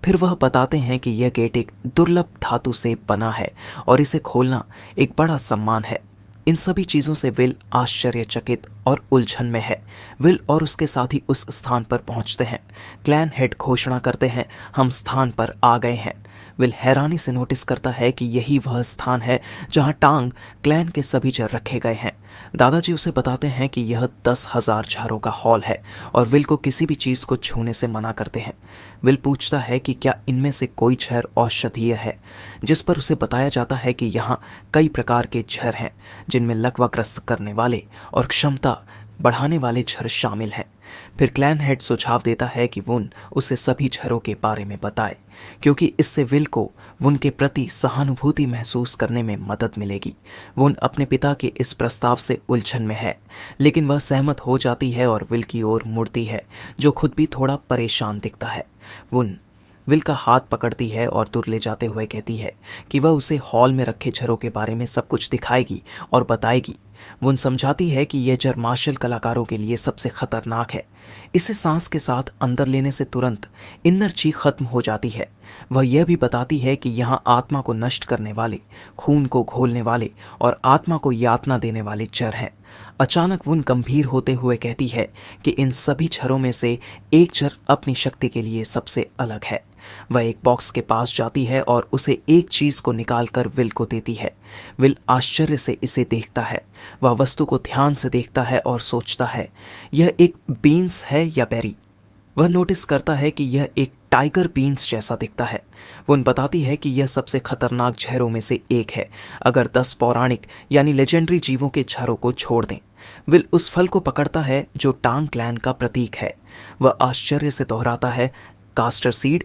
फिर वह बताते हैं कि यह गेट एक दुर्लभ धातु से बना है और इसे खोलना एक बड़ा सम्मान है। इन सभी चीज़ों से विल आश्चर्यचकित और उलझन में है। विल और उसके साथी उस स्थान पर पहुंचते हैं। क्लैन हेड घोषणा करते हैं, हम स्थान पर आ गए हैं। विल हैरानी से नोटिस करता है कि यही वह स्थान है जहां टांग क्लैन के सभी चर रखे गए हैं। दादाजी उसे बताते हैं कि यह 10,000 झारों का हॉल है और विल को किसी भी चीज़ को छूने से मना करते हैं। विल पूछता है कि क्या इनमें से कोई झर औषधीय है, जिस पर उसे बताया जाता है कि यहाँ कई प्रकार के झर हैं, जिनमें लकवाग्रस्त करने वाले और क्षमता बढ़ाने वाले झर शामिल हैं। फिर क्लैन हेड सुझाव देता है कि वुन उसे सभी झरों के बारे में बताए, क्योंकि इससे विल को वुन के प्रति सहानुभूति महसूस करने में मदद मिलेगी। वुन अपने पिता के इस प्रस्ताव से उलझन में है, लेकिन वह सहमत हो जाती है और विल की ओर मुड़ती है, जो खुद भी थोड़ा परेशान दिखता है। वुन विल का हाथ पकड़ती है और दूर ले जाते हुए कहती है कि वह उसे हॉल में रखे झरों के बारे में सब कुछ दिखाएगी और बताएगी। वुन समझाती है कि यह झर मार्शल कलाकारों के लिए सबसे खतरनाक है। इसे सांस के साथ अंदर लेने से तुरंत एनर्जी खत्म हो जाती है। वह यह भी बताती है कि यहाँ आत्मा को नष्ट करने वाले, खून को घोलने वाले और आत्मा को यातना देने वाले झर हैं। अचानक वुन गंभीर होते हुए कहती है कि इन सभी झरों में से एक झर अपनी शक्ति के लिए सबसे अलग है। वह एक बॉक्स के पास जाती है और उसे एक चीज को निकालकर विल को देती है। विल आश्चर्य से इसे देखता है। वह वस्तु को ध्यान से देखता है और सोचता है, यह एक बीन्स है या बेरी। वह नोटिस करता है कि यह एक टाइगर बीन्स जैसा दिखता है। वुन बताती है कि यह सबसे खतरनाक झरों में से एक है, अगर 10 पौराणिक यानी लेजेंडरी जीवों के झरों को छोड़ दें। विल उस फल को पकड़ता है जो टांग क्लैन का प्रतीक है। वह आश्चर्य से दोहराता है, कास्टर सीड।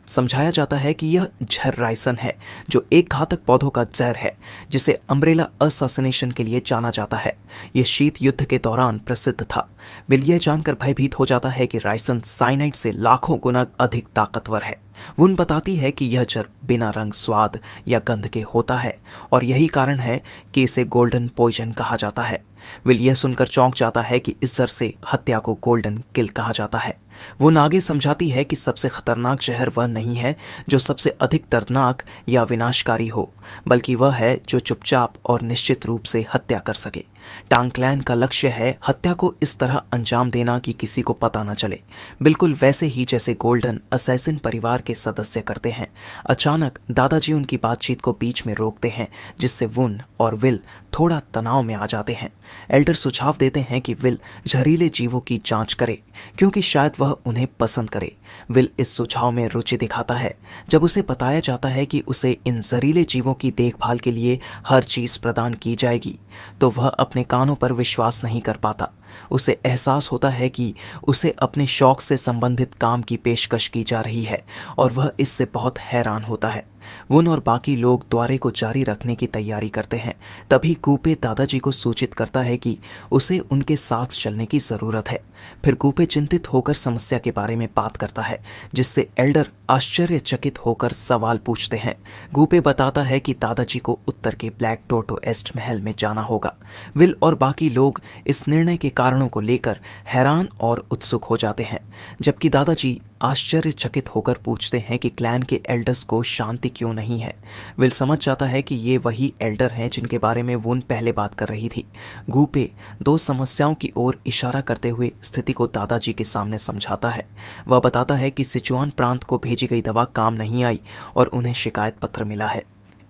समझाया जाता है कि यह झर राइसन है, जो एक घातक पौधों का जहर है, जिसे अम्ब्रेला असैसिनेशन के लिए जाना जाता है। यह शीत युद्ध के दौरान प्रसिद्ध था। विल यह जानकर भयभीत हो जाता है कि राइसन साइनाइड से लाखों गुना अधिक ताकतवर है। वुन बताती है कि यह जर बिना रंग, स्वाद या गंध के होता है और यही कारण है कि इसे गोल्डन पॉइजन कहा जाता है। विल यह सुनकर चौंक जाता है कि इस जर से हत्या को गोल्डन किल कहा जाता है। वो आगे समझाती है कि सबसे खतरनाक शहर वह नहीं है जो सबसे अधिक दर्दनाक या विनाशकारी हो, बल्कि वह है जो चुपचाप और निश्चित रूप से हत्या कर सके। टांग क्लैन का लक्ष्य है हत्या को इस तरह अंजाम देना कि किसी को पता न चले, बिल्कुल वैसे ही जैसे गोल्डन असैसिन परिवार के सदस्य करते हैं। अचानक दादाजी उनकी बातचीत को बीच में रोकते हैं, जिससे वुन और विल थोड़ा तनाव में आ जाते हैं। एल्डर सुझाव देते हैं कि विल जहरीले जीवों की जांच करे, क्योंकि शायद वह उन्हें पसंद करे। विल इस सुझाव में रुचि दिखाता है जब उसे बताया जाता है कि उसे इन जहरीले जीवों की देखभाल के लिए हर चीज प्रदान की जाएगी, तो वह अपने कानों पर विश्वास नहीं कर पाता। उसे एहसास होता है कि उसे अपने शौक से संबंधित काम की पेशकश की जा रही है और वह इससे बहुत हैरान होता है। वुन और बाकी लोग दौरे को जारी रखने की तैयारी करते हैं। तभी कूपे दादाजी को सूचित करता है कि उसे उनके साथ चलने की ज़रूरत है। फिर कूपे चिंतित होकर समस्या के बारे में बात करता है, जिससे एल्डर आश्चर्यचकित होकर सवाल पूछते हैं। कूपे बताता है कि दादाजी को उत्तर के ब्लैक टोटोएस्ट महल में जाना होगा। विल और बाकी लोग इस निर्णय के कारणों को लेकर हैरान और उत्सुक हो जाते हैं, जबकि दादाजी आश्चर्यचकित होकर पूछते हैं कि क्लैन के एल्डर्स को शांति क्यों नहीं है। विल समझ जाता है कि ये वही एल्डर हैं जिनके बारे में वुन पहले बात कर रही थी। गूपे दो समस्याओं की ओर इशारा करते हुए स्थिति को दादाजी के सामने समझाता है। वह बताता है कि सिचुआन प्रांत को भेजी गई दवा काम नहीं आई और उन्हें शिकायत पत्र मिला है।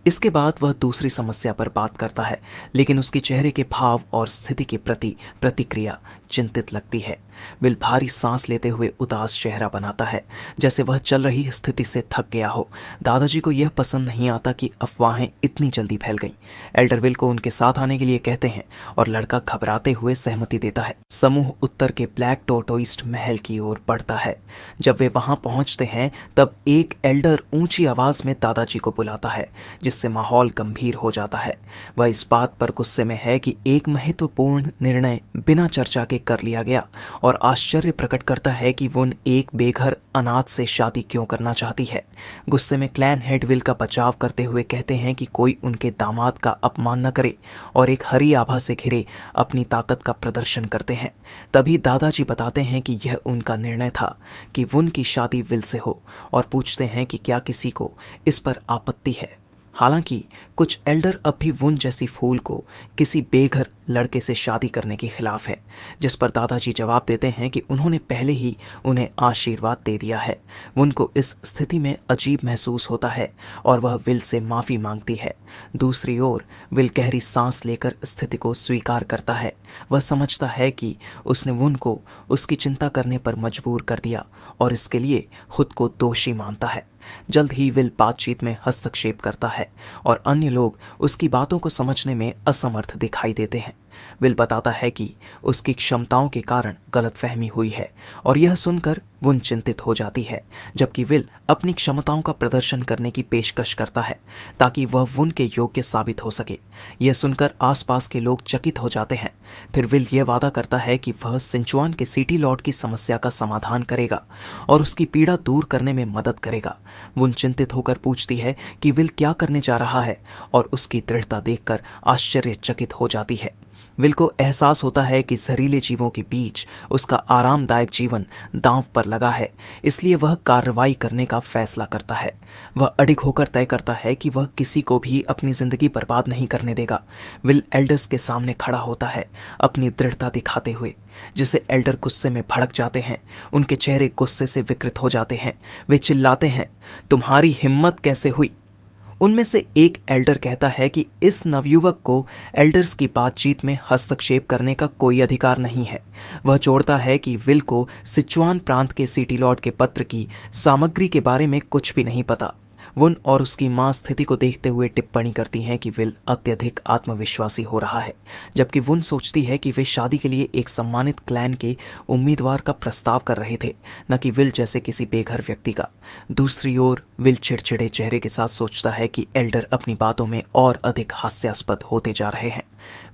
इसके बाद वह दूसरी समस्या पर बात करता है, लेकिन उसके चेहरे के भाव और स्थिति के प्रति प्रतिक्रिया चिंतित लगती है। विल भारी सांस लेते हुए उदास चेहरा बनाता है, जैसे वह चल रही स्थिति से थक गया हो। दादाजी को यह पसंद नहीं आता कि अफवाहें इतनी जल्दी फैल गईं। एल्डर विल को उनके साथ आने के लिए कहते हैं और लड़का घबराते हुए सहमति देता है। समूह उत्तर के ब्लैक टोटोइस्ट महल की ओर बढ़ता है। जब वे वहां पहुंचते हैं तब एक एल्डर ऊंची आवाज में दादाजी को बुलाता है, जिससे माहौल गंभीर हो जाता है। वह इस बात पर गुस्से में है कि एक महत्वपूर्ण निर्णय बिना चर्चा के कर लिया गया और आश्चर्य प्रकट करता है कि वुन एक बेघर अनाथ से शादी क्यों करना चाहती है। गुस्से में क्लैन हेड विल का बचाव करते हुए कहते हैं कि कोई उनके दामाद का अपमान न करे और एक हरी आभा से घिरे अपनी ताकत का प्रदर्शन करते हैं। तभी दादाजी बताते हैं कि यह उनका निर्णय था कि वुन की शादी विल से हो और पूछते हैं कि क्या किसी को इस पर आपत्ति है। हालांकि कुछ एल्डर अब भी वुन जैसी फूल को किसी बेघर लड़के से शादी करने के खिलाफ है, जिस पर दादाजी जवाब देते हैं कि उन्होंने पहले ही उन्हें आशीर्वाद दे दिया है। वुन को इस स्थिति में अजीब महसूस होता है और वह विल से माफ़ी मांगती है। दूसरी ओर विल गहरी सांस लेकर स्थिति को स्वीकार करता है। वह समझता है कि उसने वुन को उसकी चिंता करने पर मजबूर कर दिया और इसके लिए खुद को दोषी मानता है। जल्द ही विल बातचीत में हस्तक्षेप करता है और अन्य लोग उसकी बातों को समझने में असमर्थ दिखाई देते हैं। विल बताता है कि उसकी क्षमताओं के कारण गलतफहमी हुई है और यह सुनकर वुन चिंतित हो जाती है, जबकि विल अपनी क्षमताओं का प्रदर्शन करने की पेशकश करता है ताकि वह वुन के योग्य साबित हो सके। यह सुनकर आसपास के लोग चकित हो जाते हैं। फिर विल यह वादा करता है कि वह सिंचुआन के सिटी लॉर्ड की समस्या का समाधान करेगा और उसकी पीड़ा दूर करने में मदद करेगा। वुन चिंतित होकर पूछती है कि विल क्या करने जा रहा है और उसकी दृढ़ता देखकर आश्चर्यचकित हो जाती है। विल को एहसास होता है कि जहरीले जीवों के बीच उसका आरामदायक जीवन दांव पर लगा है, इसलिए वह कार्रवाई करने का फैसला करता है। वह अडिग होकर तय करता है कि वह किसी को भी अपनी जिंदगी बर्बाद नहीं करने देगा। विल एल्डर्स के सामने खड़ा होता है अपनी दृढ़ता दिखाते हुए, जिसे एल्डर गुस्से में भड़क जाते हैं। उनके चेहरे गुस्से से विकृत हो जाते हैं। वे चिल्लाते हैं, तुम्हारी हिम्मत कैसे हुई? उनमें से एक एल्डर कहता है कि इस नवयुवक को एल्डर्स की बातचीत में हस्तक्षेप करने का कोई अधिकार नहीं है। वह जोड़ता है कि विल को सिचुआन प्रांत के सिटी लॉर्ड के पत्र की सामग्री के बारे में कुछ भी नहीं पता। वुन और उसकी मां स्थिति को देखते हुए टिप्पणी करती हैं कि विल अत्यधिक आत्मविश्वासी हो रहा है, जबकि वुन सोचती है कि वे शादी के लिए एक सम्मानित क्लैन के उम्मीदवार का प्रस्ताव कर रहे थे, न कि विल जैसे किसी बेघर व्यक्ति का। दूसरी ओर विल चिड़चिड़े चेहरे के साथ सोचता है कि एल्डर अपनी बातों में और अधिक हास्यास्पद होते जा रहे हैं।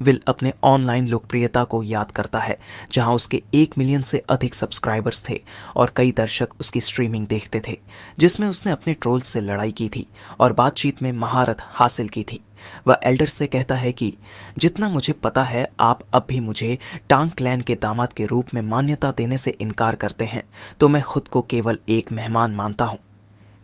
विल अपने ऑनलाइन लोकप्रियता को याद करता है, जहां उसके 1 मिलियन से अधिक सब्सक्राइबर्स थे और कई दर्शक उसकी स्ट्रीमिंग देखते थे, जिसमें उसने अपने ट्रोल्स से लड़ाई की थी और बातचीत में महारत हासिल की थी। वह एल्डर से कहता है कि जितना मुझे पता है आप अब भी मुझे टांग क्लैन के दामाद के रूप में मान्यता देने से इनकार करते हैं, तो मैं खुद को केवल एक मेहमान मानता हूँ।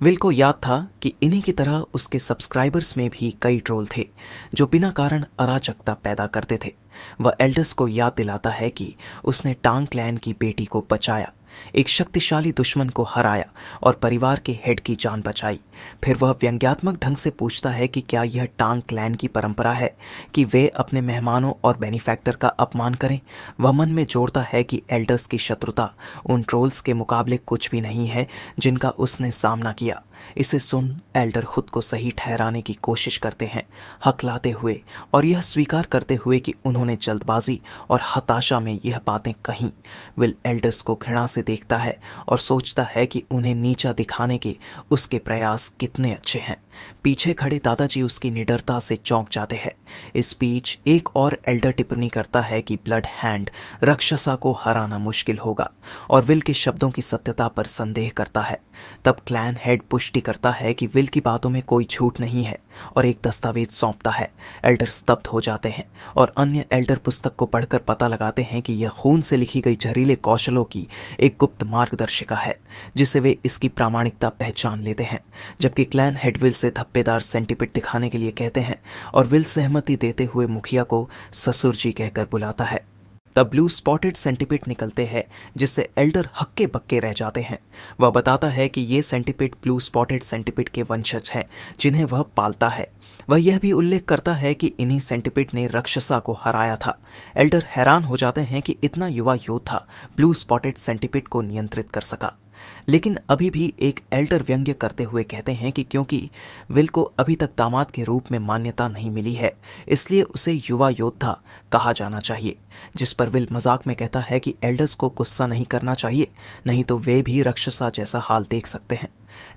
विल को याद था कि इन्हीं की तरह उसके सब्सक्राइबर्स में भी कई ट्रोल थे जो बिना कारण अराजकता पैदा करते थे। वह एल्डर्स को याद दिलाता है कि उसने टांग क्लैन की बेटी को बचाया, एक शक्तिशाली दुश्मन को हराया और परिवार के हेड की जान बचाई। फिर वह व्यंग्यात्मक ढंग से पूछता है कि क्या यह टांग क्लैन की परंपरा है कि वे अपने मेहमानों और बेनिफैक्टर का अपमान करें। वह मन में जोड़ता है कि एल्डर्स की शत्रुता उन ट्रोल्स के मुकाबले कुछ भी नहीं है जिनका उसने सामना किया। इसे सुन एल्डर खुद को सही ठहराने की कोशिश करते हैं, हकलाते हुए और यह स्वीकार करते हुए कि उन्होंने जल्दबाजी और हताशा में यह बातें कहीं। विल एल्डर्स को घृणा से देखता है और सोचता है कि उन्हें नीचा दिखाने के उसके प्रयास कितने अच्छे हैं। पीछे खड़े दादाजी उसकी निडरता से चौंक जाते हैं। इस बीच एक और एल्डर टिप्पणी करता है कि ब्लड हैंड राक्षसा को हराना मुश्किल होगा और विल के शब्दों की सत्यता पर संदेह करता है। तब क्लैन हेड पुष्टि करता है कि विल की बातों में कोई झूठ नहीं है और एक दस्तावेज सौंपता है। एल्डर स्तब्ध हो जाते हैं और अन्य एल्डर पुस्तक को पढ़कर पता लगाते हैं कि यह खून से लिखी गई जहरीले कौशलों की एक गुप्त मार्गदर्शिका है जिसे वे इसकी प्रामाणिकता पहचान लेते हैं। जबकि क्लैन हेड विल से धब्बेदार सेंटीपिड दिखाने के लिए कहते हैं और विल सहमति देते हुए मुखिया को ससुर जी कहकर बुलाता है। तब ब्लू स्पॉटेड सेंटीपिड निकलते हैं जिससे एल्डर हक्के बक्के रह जाते हैं। वह बताता है कि ये सेंटीपिड ब्लू स्पॉटेड सेंटीपिड के वंशज हैं जिन्हें वह पालता है। वह यह भी उल्लेख करता है कि इन्हीं सेंटीपिड ने राक्षसा को हराया था। एल्डर हैरान हो जाते हैं कि इतना युवा योद्धा ब्लू स्पॉटेड सेंटीपिड को नियंत्रित कर सका। लेकिन अभी भी एक एल्डर व्यंग्य करते हुए कहते हैं कि क्योंकि विल को अभी तक दामाद के रूप में मान्यता नहीं मिली है इसलिए उसे युवा योद्धा कहा जाना चाहिए। जिस पर विल मजाक में कहता है कि एल्डर्स को गुस्सा नहीं करना चाहिए, नहीं तो वे भी राक्षसा जैसा हाल देख सकते हैं।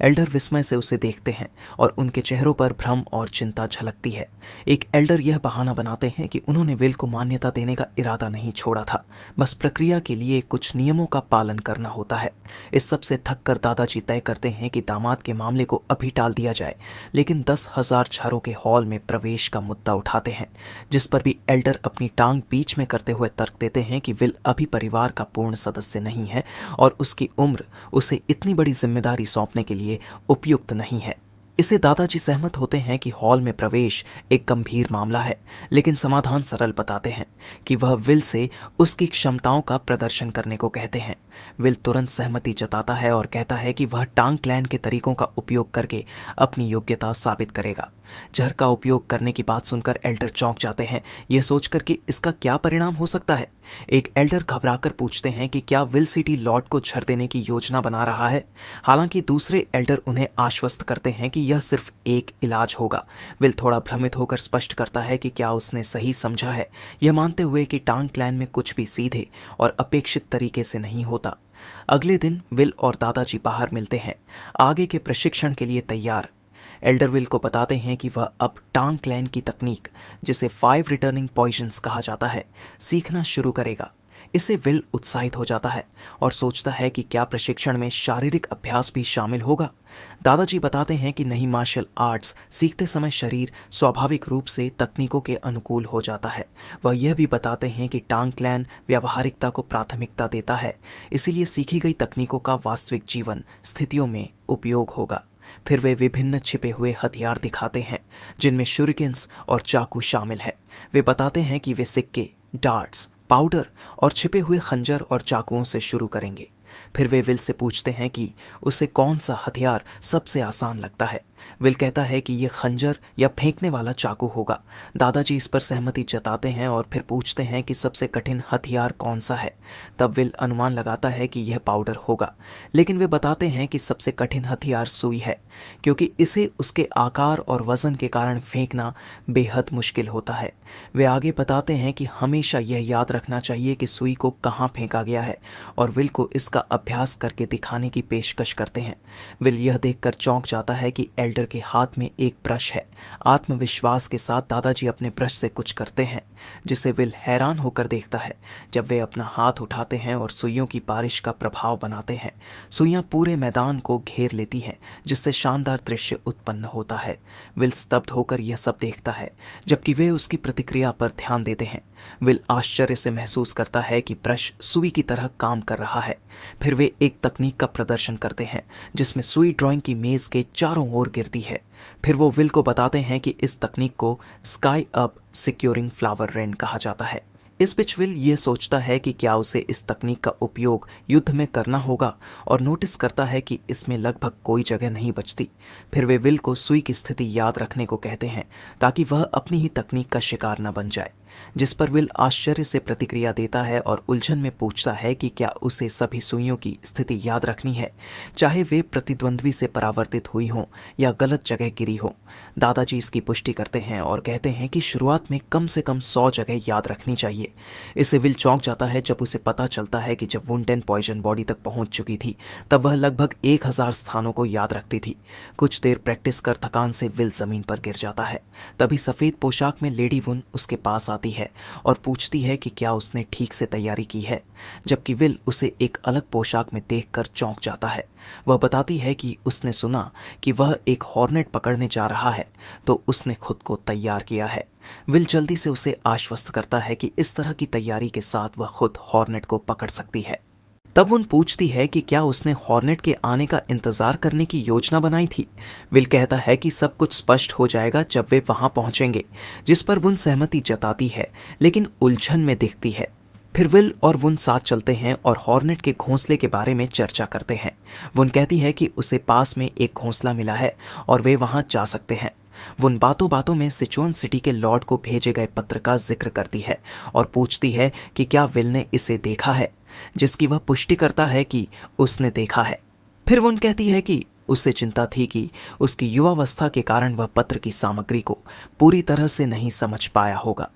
एल्डर विस्मय से उसे देखते हैं और उनके चेहरों पर भ्रम और चिंता झलकती है। एक एल्डर यह बहाना बनाते हैं कि उन्होंने विल को मान्यता देने का इरादा नहीं छोड़ा था, बस प्रक्रिया के लिए कुछ नियमों का पालन करना होता है। इस सब से थक कर दादाजी तय करते हैं कि दामाद के मामले को अभी टाल दिया जाए, लेकिन 10,000 छारों के हॉल में प्रवेश का मुद्दा उठाते हैं, जिस पर भी एल्डर अपनी टांग बीच में करते हुए तर्क देते हैं कि विल अभी परिवार का पूर्ण सदस्य नहीं है और उसकी उम्र उसे इतनी बड़ी जिम्मेदारी सौंपने के लिए उपयुक्त नहीं है। इसे दादाजी सहमत होते हैं कि हॉल में प्रवेश एक गंभीर मामला है, लेकिन समाधान सरल बताते हैं कि वह विल से उसकी क्षमताओं का प्रदर्शन करने को कहते हैं। विल तुरंत सहमति जताता है और कहता है कि वह टांग क्लैन के तरीकों का उपयोग करके अपनी योग्यता साबित करेगा। जहर का उपयोग करने की बात सुनकर एल्डर चौंक जाते हैं, यह सोचकर कि इसका क्या परिणाम हो सकता है। एक एल्डर घबराकर पूछते हैं कि क्या विल सिटी लॉर्ड को झर देने की योजना बना रहा है। हालांकि दूसरे एल्डर उन्हें आश्वस्त करते हैं कि यह सिर्फ एक इलाज होगा। विल थोड़ा भ्रमित होकर स्पष्ट करता है कि क्या उसने सही समझा है, यह मानते हुए कि टांग क्लैन में कुछ भी सीधे और अपेक्षित तरीके से नहीं होता। अगले दिन विल और दादाजी बाहर मिलते हैं, आगे के प्रशिक्षण के लिए तैयार। एल्डर विल को बताते हैं कि वह अब टांग क्लैन की तकनीक, जिसे 5 रिटर्निंग पॉइजन्स कहा जाता है, सीखना शुरू करेगा। इससे विल उत्साहित हो जाता है और सोचता है कि क्या प्रशिक्षण में शारीरिक अभ्यास भी शामिल होगा। दादाजी बताते हैं कि नहीं, मार्शल आर्ट्स सीखते समय शरीर स्वाभाविक रूप से तकनीकों के अनुकूल हो जाता है। वह यह भी बताते हैं कि टांग क्लैन व्यावहारिकता को प्राथमिकता देता है, इसीलिए सीखी गई तकनीकों का वास्तविक जीवन स्थितियों में उपयोग होगा। फिर वे विभिन्न छिपे हुए हथियार दिखाते हैं जिनमें शूरिकेन्स और चाकू शामिल है। वे बताते हैं कि वे सिक्के, डार्ट्स, पाउडर और छिपे हुए खंजर और चाकुओं से शुरू करेंगे। फिर वे विल से पूछते हैं कि उसे कौन सा हथियार सबसे आसान लगता है। विल कहता है कि यह खंजर या फेंकने वाला चाकू होगा। दादाजी इस पर सहमति जताते हैं और फिर पूछते हैं कि सबसे कठिन हथियार कौन सा है। तब विल अनुमान लगाता है कि यह पाउडर होगा, लेकिन वे बताते हैं कि सबसे कठिन हथियार सुई है, क्योंकि इसे उसके आकार और वजन के कारण फेंकना बेहद मुश्किल होता है। वे आगे बताते हैं कि हमेशा यह याद रखना चाहिए कि सुई को कहाँ फेंका गया है और विल को इसका अभ्यास करके दिखाने की पेशकश करते हैं। विल यह देखकर चौंक जाता है कि एल्डर के हाथ में एक ब्रश है। आत्मविश्वास के साथ दादाजी अपने ब्रश से कुछ करते हैं, जिसे विल हैरान होकर देखता है। जब वे अपना हाथ उठाते हैं और सुइयों की बारिश का प्रभाव बनाते हैं, सुइयां पूरे मैदान को घेर लेती हैं, जिससे शानदार दृश्य उत्पन्न होता है। विल स्तब्ध होकर यह सब देखता है, जबकि वे उसकी प्रतिक्रिया पर ध्यान देते हैं। विल आश्चर्य से महसूस करता है कि ब्रश सुई की तरह काम कर रहा है। फिर वे एक तकनीक का प्रदर्शन करते हैं, जिसमें सुई ड्राइंग की मेज के चारों ओर गिरती है। फिर वो विल को बताते हैं कि इस तकनीक को sky up securing flower rain कहा जाता है। इस बीच विल ये सोचता है कि क्या उसे इस तकनीक का उपयोग युद्ध में करना होगा, और नोटिस करता है कि इसमें लगभग कोई जगह नहीं बचती। फिर वे विल को सुई की स्थिति याद रखने को कहते हैं, ताकि वह अपनी ही तकनीक का शिकार न बन जाए, जिस पर विल आश्चर्य से प्रतिक्रिया देता है और उलझन में पूछता है कि क्या उसे सभी सुइयों की स्थिति याद रखनी है, चाहे वे प्रतिद्वंद्वी से परावर्तित हुई हों या गलत जगह गिरी हो। दादाजी इसकी पुष्टि करते हैं और कहते हैं कि शुरुआत में कम से कम 100 जगह याद रखनी चाहिए। इससे विल चौंक जाता है जब उसे पता चलता है कि जब वुंडेन पॉइजन बॉडी तक पहुंच चुकी थी, तब वह लगभग 1000 स्थानों को याद रखती थी। कुछ देर प्रैक्टिस कर थकान से विल जमीन पर गिर जाता है। तभी सफेद पोशाक में लेडी वुन उसके पास आती है और पूछती है कि क्या उसने ठीक से तैयारी की है, जबकि विल उसे एक अलग पोशाक में देखकर चौंक जाता है। वह बताती है कि उसने सुना कि वह एक हॉर्नेट पकड़ने जा रहा है, तो उसने खुद को तैयार किया है। विल जल्दी से उसे आश्वस्त करता है कि इस तरह की तैयारी के साथ वह खुद हॉर्नेट को पकड़ सकती है। तब वुन पूछती है कि क्या उसने हॉर्नेट के आने का इंतजार करने की योजना बनाई थी। विल कहता है कि सब कुछ स्पष्ट हो जाएगा जब वे वहां पहुंचेंगे, जिस पर वुन सहमति जताती है, लेकिन उलझन में दिखती है। फिर विल और वुन साथ चलते हैं और हॉर्नेट के घोंसले के बारे में चर्चा करते हैं। वुन कहती है कि उसे पास में एक घोंसला मिला है और वे वहां जा सकते हैं। वुन बातों बातों में सिचुअन सिटी के लॉर्ड को भेजे गए पत्र का जिक्र करती है और पूछती है कि क्या विल ने इसे देखा है, जिसकी वह पुष्टि करता है कि उसने देखा है। फिर वुन कहती है कि उससे चिंता थी कि उसकी युवावस्था के कारण वह पत्र की सामग्री को पूरी तरह से नहीं समझ पाया होगा।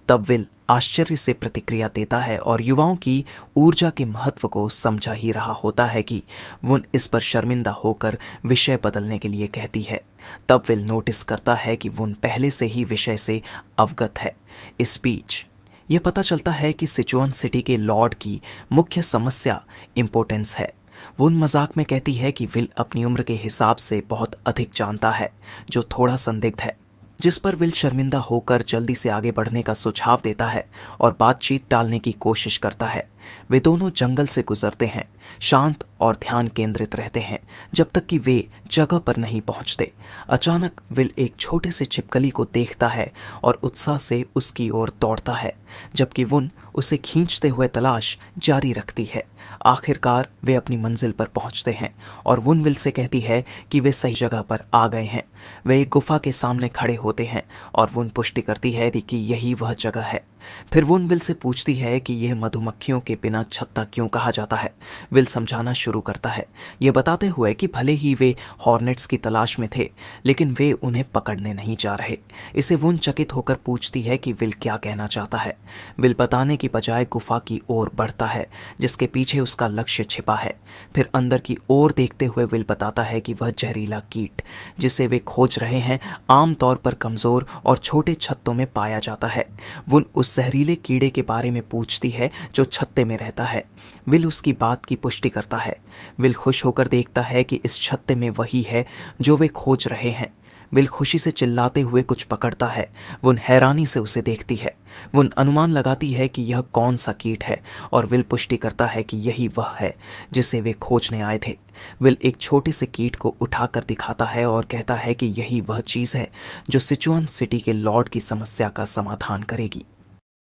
तब विल आश्चर्य से प्रतिक्रिया देता है और युवाओं की ऊर्जा के महत्व को समझा ही रहा होता है कि वुन इस पर शर्मिंदा होकर विषय बदलने के लिए कहती है। तब विल नोटिस करता है कि वुन पहले से ही विषय से अवगत है। इस बीच यह पता चलता है कि सिचुअन सिटी के लॉर्ड की मुख्य समस्या इम्पोर्टेंस है। वुन मजाक में कहती है कि विल अपनी उम्र के हिसाब से बहुत अधिक जानता है, जो थोड़ा संदिग्ध है, जिस पर विल शर्मिंदा होकर जल्दी से आगे बढ़ने का सुझाव देता है और बातचीत टालने की कोशिश करता है। वे दोनों जंगल से गुजरते हैं, शांत और ध्यान केंद्रित रहते हैं जब तक कि वे जगह पर नहीं पहुंचते। अचानक विल एक छोटे से छिपकली को देखता है और उत्साह से उसकी ओर दौड़ता है, जबकि वुन उसे खींचते हुए तलाश जारी रखती है। आखिरकार वे अपनी मंजिल पर पहुंचते हैं और वुन विल से कहती है कि वे सही जगह पर आ गए हैं। वे एक गुफा के सामने खड़े होते हैं और वुन पुष्टि करती है कि यही वह जगह है। फिर वुन विल से पूछती है कि यह मधुमक्खियों के बिना छत्ता क्यों कहा जाता है। विल समझाना शुरू करता है, ये बताते हुए कि भले ही वे हॉर्नेट्स की तलाश में थे, लेकिन वे उन्हें पकड़ने नहीं जा रहे। इसे वुन चकित होकर पूछती है कि विल क्या कहना चाहता है। विल बताने की बजाय गुफा की ओर बढ़ता है, जिसके पीछे उसका लक्ष्य छिपा है। फिर अंदर की ओर देखते हुए विल बताता है कि वह जहरीला कीट जिसे वे खोज रहे हैं आमतौर पर कमजोर और छोटे छत्तों में पाया जाता है। वुन उस जहरीले कीड़े के बारे में पूछती है जो छत्ते में रहता है। विल उसकी बात की पुष्टि करता है। विल खुश होकर देखता है कि इस छत्ते में वही है जो वे खोज रहे हैं। विल खुशी से चिल्लाते हुए कुछ पकड़ता है। वुन हैरानी से उसे देखती है। वुन अनुमान लगाती है कि यह कौन सा कीट है और विल पुष्टि करता है कि यही वह है जिसे वे खोजने आए थे। विल एक छोटे से कीट को उठाकर दिखाता है और कहता है कि यही वह चीज़ है जो सिचुअन सिटी के लॉर्ड की समस्या का समाधान करेगी।